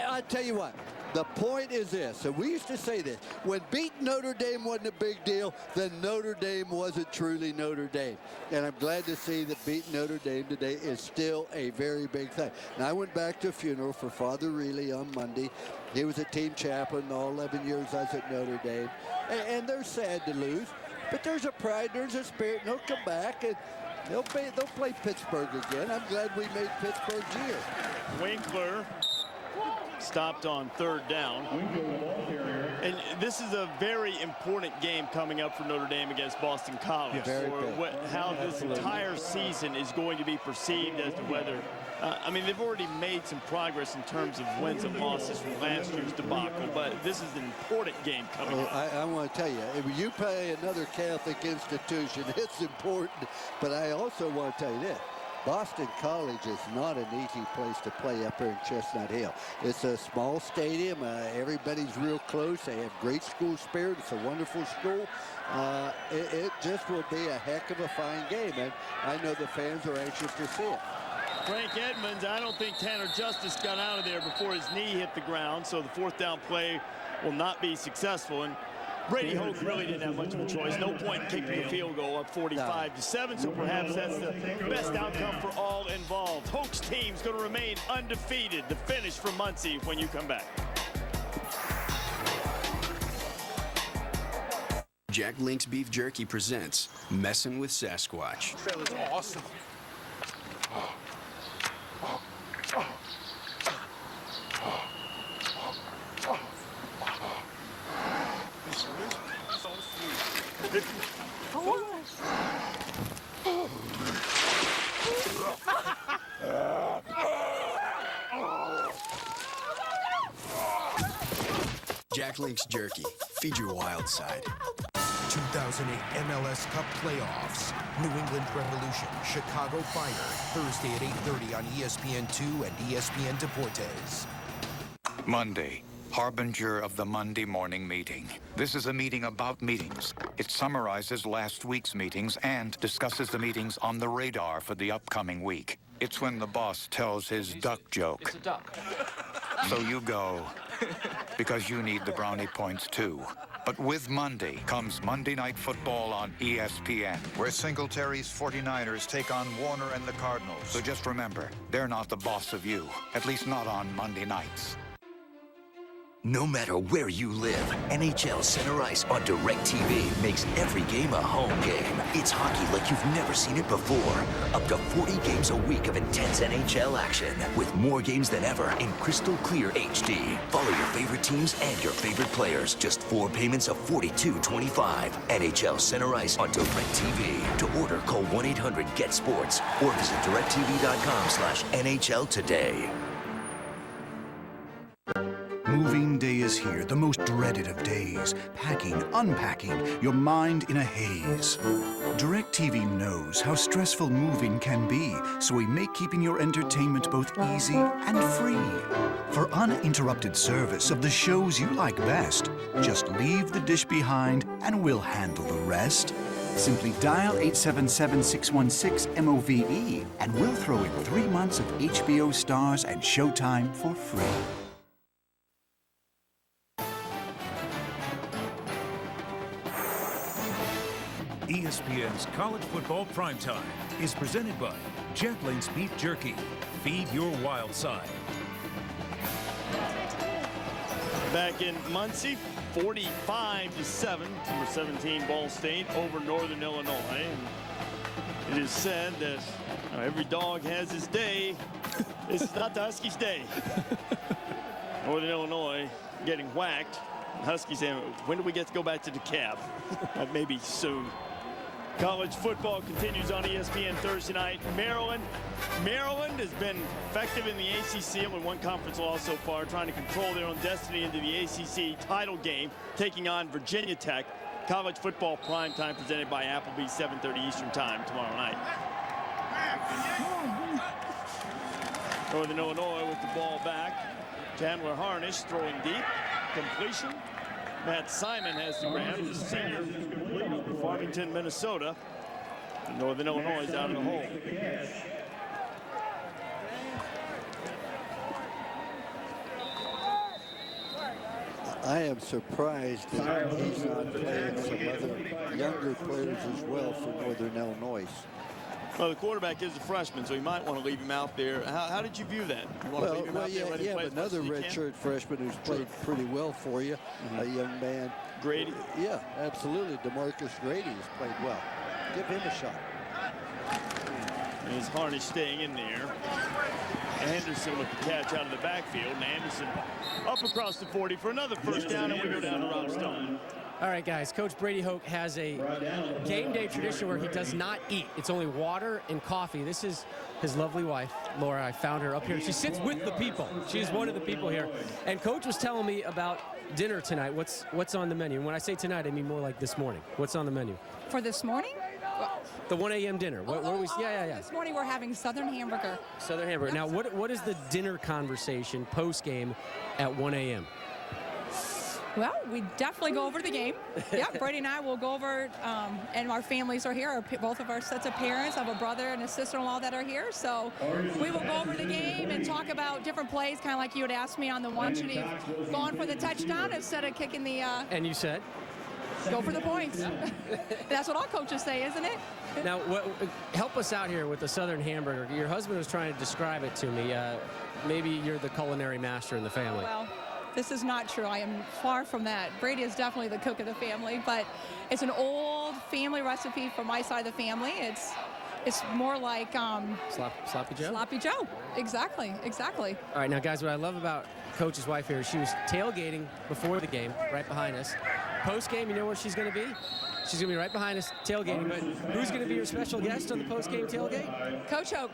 I'll tell you what. The point is this, and we used to say this, when beating Notre Dame wasn't a big deal, then Notre Dame wasn't truly Notre Dame. And I'm glad to see that beating Notre Dame today is still a very big thing. And I went back to a funeral for Father Reilly on Monday. He was a team chaplain all 11 years I was at Notre Dame. And they're sad to lose, but there's a pride, there's a spirit, and they'll come back, and they'll play Pittsburgh again. I'm glad we made Pittsburgh's year. Winkler stopped on 3rd down. And this is a very important game coming up for Notre Dame against Boston College. Yes. How this entire season is going to be perceived as to whether, I mean, they've already made some progress in terms of wins and losses from last year's debacle, but this is an important game coming up. I want to tell you, if you play another Catholic institution, it's important, but I also want to tell you this. Boston College is not an easy place to play up here in Chestnut Hill. It's a small stadium. Everybody's real close. They have great school spirit. It's a wonderful school. It just will be a heck of a fine game, and I know the fans are anxious to see it. Frank Edmonds, I don't think Tanner Justice got out of there before his knee hit the ground, so the 4th down play will not be successful. And Brady Hoke really didn't have much of a choice. No point in kicking the field goal up 45-7, so perhaps that's the best outcome for all involved. Hoke's team's going to remain undefeated. The finish from Muncie when you come back. Jack Link's Beef Jerky presents Messin' with Sasquatch. That was awesome. Jack Link's Jerky. Feed your wild side. 2008 MLS Cup Playoffs. New England Revolution, Chicago Fire. Thursday at 8:30 on ESPN2 and ESPN Deportes. Monday, harbinger of the Monday morning meeting. This is a meeting about meetings. It summarizes last week's meetings and discusses the meetings on the radar for the upcoming week. It's when the boss tells his duck joke. It's a duck. So you go, because you need the brownie points too. But with Monday comes Monday Night Football on ESPN, where Singletary's 49ers take on Warner and the Cardinals. So just remember, they're not the boss of you, at least not on Monday nights. No matter where you live, NHL Center Ice on DirecTV makes every game a home game. It's hockey like you've never seen it before. Up to 40 games a week of intense NHL action, with more games than ever in crystal clear HD. Follow your favorite teams and your favorite players. Just 4 payments of $42.25. NHL Center Ice on DirecTV. To order, call 1-800-GET-SPORTS or visit directtv.com/NHL today. Moving day is here, the most dreaded of days. Packing, unpacking, your mind in a haze. DirecTV knows how stressful moving can be, so we make keeping your entertainment both easy and free. For uninterrupted service of the shows you like best, just leave the dish behind and we'll handle the rest. Simply dial 877-616-MOVE and we'll throw in 3 months of HBO Stars and Showtime for free. ESPN's College Football Primetime is presented by Jack Link's Beef Jerky. Feed your wild side. Back in Muncie, 45-7, number 17 Ball State over Northern Illinois. And it is said that every dog has his day. This is not the Huskies' day. Northern Illinois getting whacked. Huskies saying, when do we get to go back to the cab? Maybe soon. College football continues on ESPN Thursday night. Maryland has been effective in the ACC, only one conference loss so far, trying to control their own destiny into the ACC title game, taking on Virginia Tech. College football primetime presented by Applebee's, 7:30 Eastern time tomorrow night. Northern Illinois with the ball back. Chandler Harnish throwing deep. Completion. Matt Simon has the grab, the senior from Farmington, Minnesota. Northern Illinois is out of the hole. I am surprised that he's not playing some other younger players as well for Northern Illinois. Well, the quarterback is a freshman, so you might want to leave him out there. How did you view that? You want to leave him out there ready to play another redshirt freshman who's played pretty well for you, a young man. Grady? Yeah, absolutely. DeMarcus Grady has played well. Give him a shot. Is Harnish staying in there? Anderson with the catch out of the backfield, and Anderson up across the 40 for another first down, and we go down to Rob Stone. All right, guys, Coach Brady Hoke has a game day tradition where he does not eat. It's only water and coffee. This is his lovely wife, Laura. I found her up here. She sits with the people. She's one of the people here. And Coach was telling me about dinner tonight. What's on the menu? And when I say tonight, I mean more like this morning. What's on the menu? For this morning? The 1 a.m. dinner. Yeah. This morning we're having Southern hamburger. Southern hamburger. Now, what is the dinner conversation post-game at 1 a.m.? Well, we definitely go over the game. Yeah, Brady and I will go over, and our families are here. Both of our sets of parents. I have a brother and a sister-in-law that are here. So we will go over the game and talk about different plays, kind of like you had asked me on the one. Should he have gone for the touchdown instead of kicking the... And you said? Go for the points. That's what all coaches say, isn't it? Now, help us out here with the Southern hamburger. Your husband was trying to describe it to me. Maybe you're the culinary master in the family. Well, This is not true. I am far from that. Brady is definitely the cook of the family, but it's an old family recipe from my side of the family. It's more like Sloppy Joe? Sloppy Joe. Exactly. All right, now, guys, what I love about Coach's wife here is she was tailgating before the game, right behind us. Post-game, you know where she's going to be? She's going to be right behind us tailgating, but who's going to be your special guest on the post-game tailgate? Coach Oak.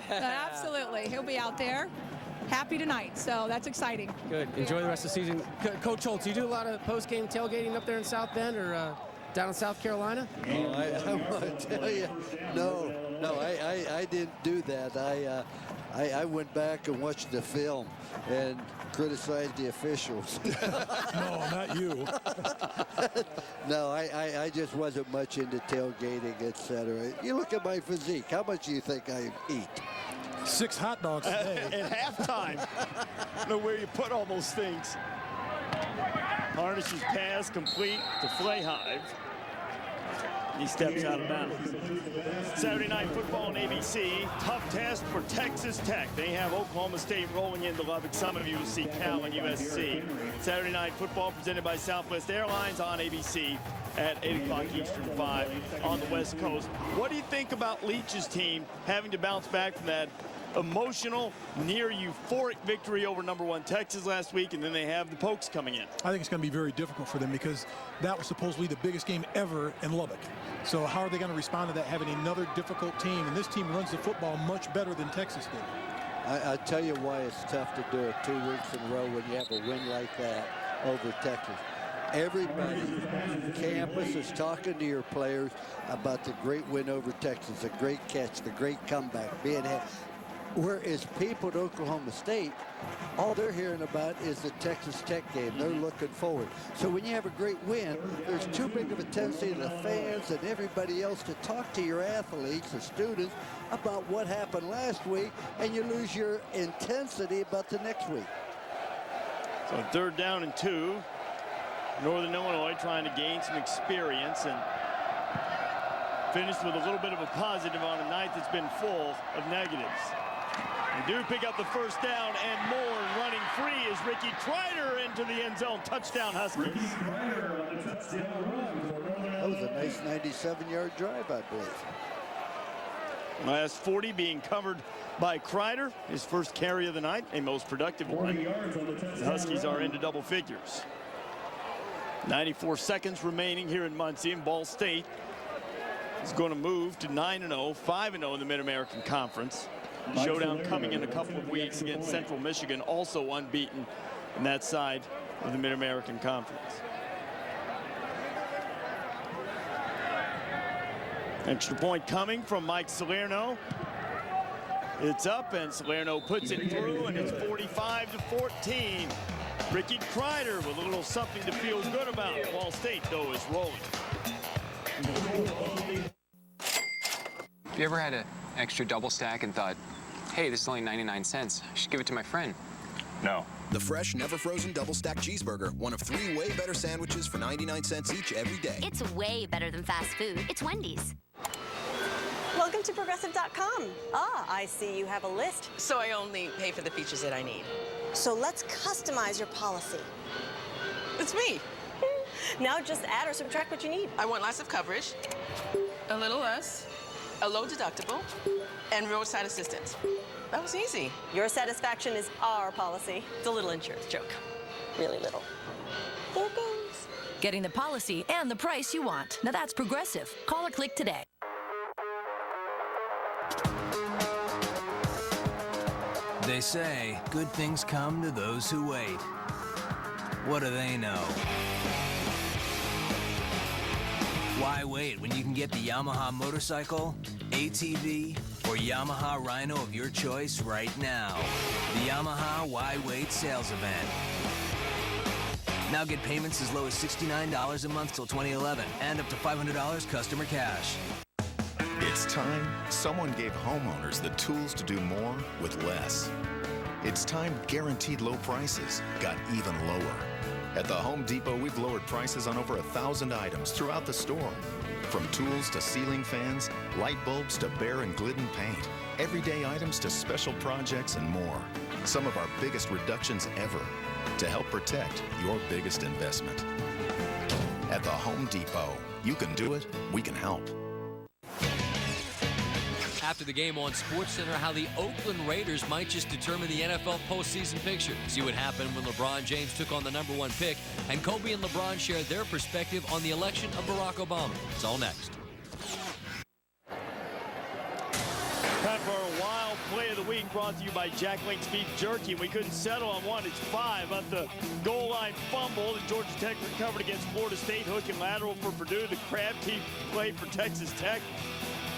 Absolutely. He'll be out there. Happy tonight, so that's exciting. Good. Enjoy the rest of the season. Coach Holtz, you do a lot of post-game tailgating up there in South Bend or down in South Carolina? Oh, I want to tell you, no, I didn't do that. I went back and watched the film and criticized the officials. No, not you. No, I just wasn't much into tailgating, etc. You look at my physique. How much do you think I eat? 6 hot dogs today. At halftime. I don't know where you put all those things. Harnish's pass complete to Flayhive. He steps out of bounds. Saturday Night Football on ABC. Tough test for Texas Tech. They have Oklahoma State rolling into Lubbock. Some of you will see Cal and USC. Saturday Night Football presented by Southwest Airlines on ABC at 8 o'clock Eastern, 5 on the West Coast. What do you think about Leach's team having to bounce back from that emotional, near euphoric victory over #1 Texas last week, and then they have the Pokes coming in? I think it's going to be very difficult for them because that was supposedly the biggest game ever in Lubbock. So how are they going to respond to that, having another difficult team? And this team runs the football much better than Texas did. I tell you why it's tough to do it 2 weeks in a row when you have a win like that over Texas. Everybody on campus is talking to your players about the great win over Texas, the great catch, the great comeback, being ahead. Whereas people at Oklahoma State, all they're hearing about is the Texas Tech game. They're looking forward. So when you have a great win, there's too big of a tendency to the fans and everybody else to talk to your athletes, the students, about what happened last week, and you lose your intensity about the next week. So 3rd down and 2. Northern Illinois trying to gain some experience and finish with a little bit of a positive on a night that's been full of negatives. They do pick up the 1st down and more. Running free is Ricky Kreider into the end zone. Touchdown, Huskies. That was a nice 97-yard drive, I believe. Last 40 being covered by Kreider. His first carry of the night, a most productive one. The Huskies are into double figures. 94 seconds remaining here in Muncie, and Ball State is going to move to 9-0, 5-0 in the Mid-American Conference. Showdown coming in a couple of weeks against Central Michigan, also unbeaten in that side of the Mid-American Conference. Extra point coming from Mike Salerno. It's up, and Salerno puts it through, and it's 45-14. Ricky Kreider with a little something to feel good about. Ball State, though, is rolling. Have you ever had an extra double stack and thought, hey, this is only 99 cents. I should give it to my friend? No. The fresh, never frozen double stack cheeseburger, one of 3 way better sandwiches for 99 cents each every day. It's way better than fast food. It's Wendy's. Welcome to Progressive.com. Ah, I see you have a list. So I only pay for the features that I need. So let's customize your policy. It's me. Now just add or subtract what you need. I want lots of coverage, a little less, a low deductible, and roadside assistance. That was easy. Your satisfaction is our policy. It's a little insurance joke. Really little. There it goes. Getting the policy and the price you want. Now that's Progressive. Call or click today. They say good things come to those who wait. What do they know? Why wait when you can get the Yamaha motorcycle, ATV, or Yamaha Rhino of your choice right now? The Yamaha Why Wait sales event. Now get payments as low as $69 a month till 2011 and up to $500 customer cash. It's time someone gave homeowners the tools to do more with less. It's time guaranteed low prices got even lower. At the Home Depot, we've lowered prices on over 1,000 items throughout the store. From tools to ceiling fans, light bulbs to Behr and Glidden paint, everyday items to special projects and more. Some of our biggest reductions ever. to help protect your biggest investment. At the Home Depot, you can do it, we can help. After the game on SportsCenter, how the Oakland Raiders might just determine the NFL postseason picture. See what happened when LeBron James took on the #1 pick, and Kobe and LeBron share their perspective on the election of Barack Obama. It's all next. Time for our wild play of the week, brought to you by Jack Link's Beef Jerky. We couldn't settle on one. It's 5 at the goal line fumble that Georgia Tech recovered against Florida State. Hook and lateral for Purdue. The crab teeth play for Texas Tech.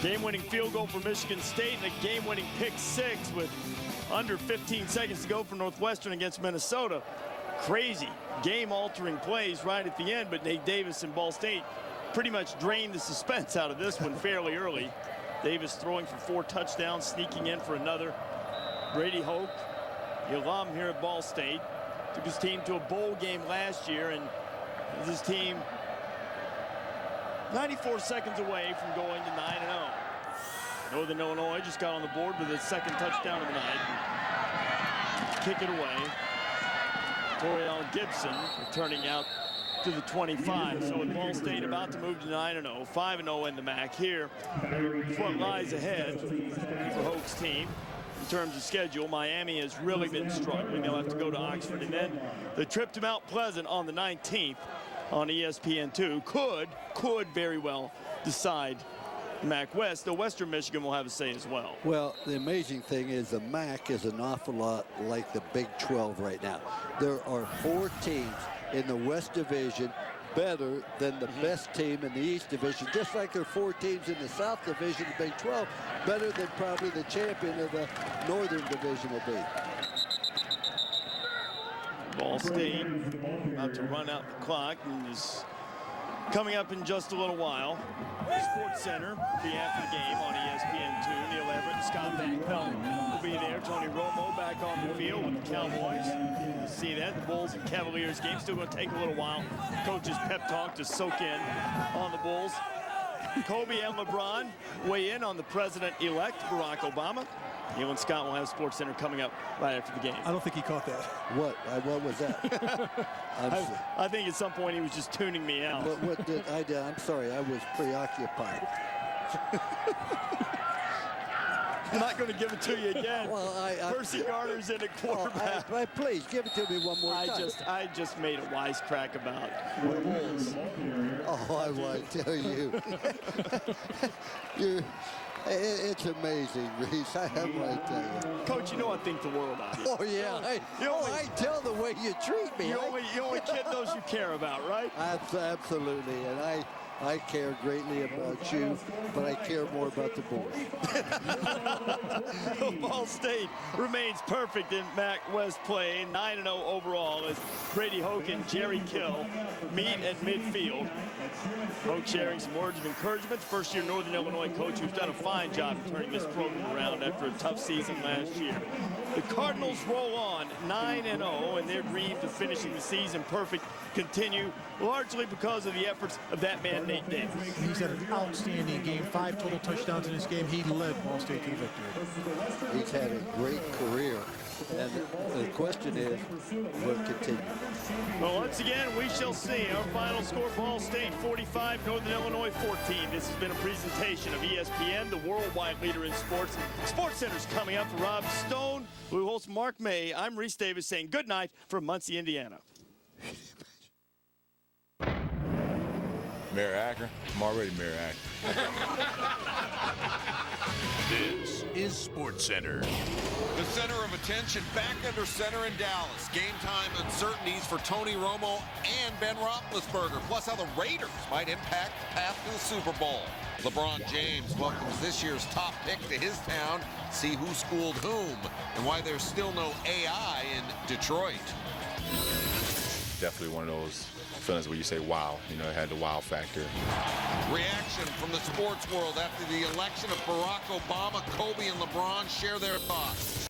Game-winning field goal for Michigan State, and a game-winning pick 6 with under 15 seconds to go for Northwestern against Minnesota. Crazy game-altering plays right at the end, but Nate Davis and Ball State pretty much drained the suspense out of this one fairly early. Davis throwing for 4 touchdowns, sneaking in for another. Brady Hoke, the alum here at Ball State, took his team to a bowl game last year, and his team 94 seconds away from going to 9-0. Northern Illinois just got on the board with its 2nd touchdown of the night. Kick it away. Toriel Gibson returning out to the 25. So with Ball State about to move to 9-0, 5-0 in the MAC here. What lies ahead for Hoke's team in terms of schedule? Miami has really been struggling. They'll have to go to Oxford, and then the trip to Mount Pleasant on the 19th. On ESPN2 could very well decide MAC West. The Western Michigan will have a say as well. Well, the amazing thing is the MAC is an awful lot like the Big 12 right now. There are 4 teams in the West Division better than the best team in the East Division, just like there are 4 teams in the South Division, the Big 12, better than probably the champion of the Northern Division will be. Ball State about to run out the clock and is coming up in just a little while. Sports Center will be after the game on ESPN2. Neil Everett, Scott Van Pelt will be there. Tony Romo back on the field with the Cowboys. You see that, the Bulls and Cavaliers game still going to take a little while. Coach's pep talk to soak in on the Bulls. Kobe and LeBron weigh in on the president-elect Barack Obama. Neil and Scott will have Sports Center coming up right after the game. I don't think he caught that. What was that? I think at some point he was just tuning me out. What did I do? I'm sorry, I was preoccupied. I'm not going to give it to you again. Well, Percy Garner's in at quarterback. Please give it to me one more time. I just made a wisecrack about the Bulls. Oh, I want to tell you. It's amazing, Reese. I want to tell you. Coach, you know I think the world of you. Oh, yeah. I tell the way you treat me. You only kid those you care about, right? Absolutely. And I care greatly about you, but I care more about the Bulls. Ball State remains perfect in MAC West play, 9-0 overall as Brady Hoke and Jerry Kill meet at midfield. Hoke sharing some words of encouragement. First-year Northern Illinois coach who's done a fine job of turning this program around after a tough season last year. The Cardinals roll on 9-0, and their dreams of finishing the season perfect continue, largely because of the efforts of that man, Nate Davis. He's had an outstanding game, 5 total touchdowns in this game. He led Ball State to victory. He's had a great career, and the question is, will it continue? Well, once again, we shall see. Our final score, Ball State 45, Northern Illinois 14. This has been a presentation of ESPN, the worldwide leader in sports. Sports Center's coming up for Rob Stone, Blue Holtz, Mark May. I'm Reese Davis saying good night from Muncie, Indiana. Mayor Akron? I'm already Mayor Akron. This is Sports Center. The center of attention back under center in Dallas. Game time uncertainties for Tony Romo and Ben Roethlisberger, plus how the Raiders might impact the path to the Super Bowl. LeBron James welcomes this year's top pick to his town. See who schooled whom and why there's still no AI in Detroit. Definitely one of those feelings where you say, wow, you know, it had the wow factor. Reaction from the sports world after the election of Barack Obama. Kobe and LeBron share their thoughts.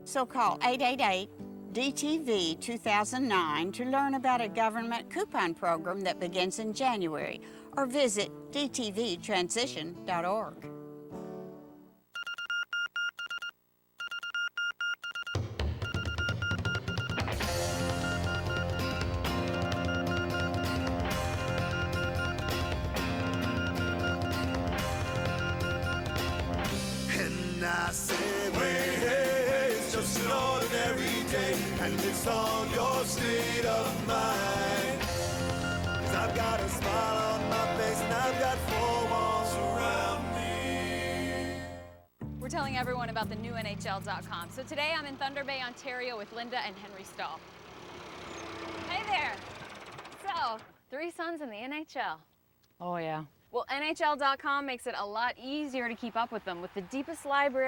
So call 888-DTV-2009 to learn about a government coupon program that begins in January, or visit dtvtransition.org. And I said, hey, hey, it's just an ordinary day, and it's on your state of mind. 'Cause I've got a smile on my face, and I've got four walls around me. We're telling everyone about the new NHL.com. So today I'm in Thunder Bay, Ontario with Linda and Henry Stahl. Hey there. So, 3 sons in the NHL. Oh, yeah. Well, NHL.com makes it a lot easier to keep up with them with the deepest library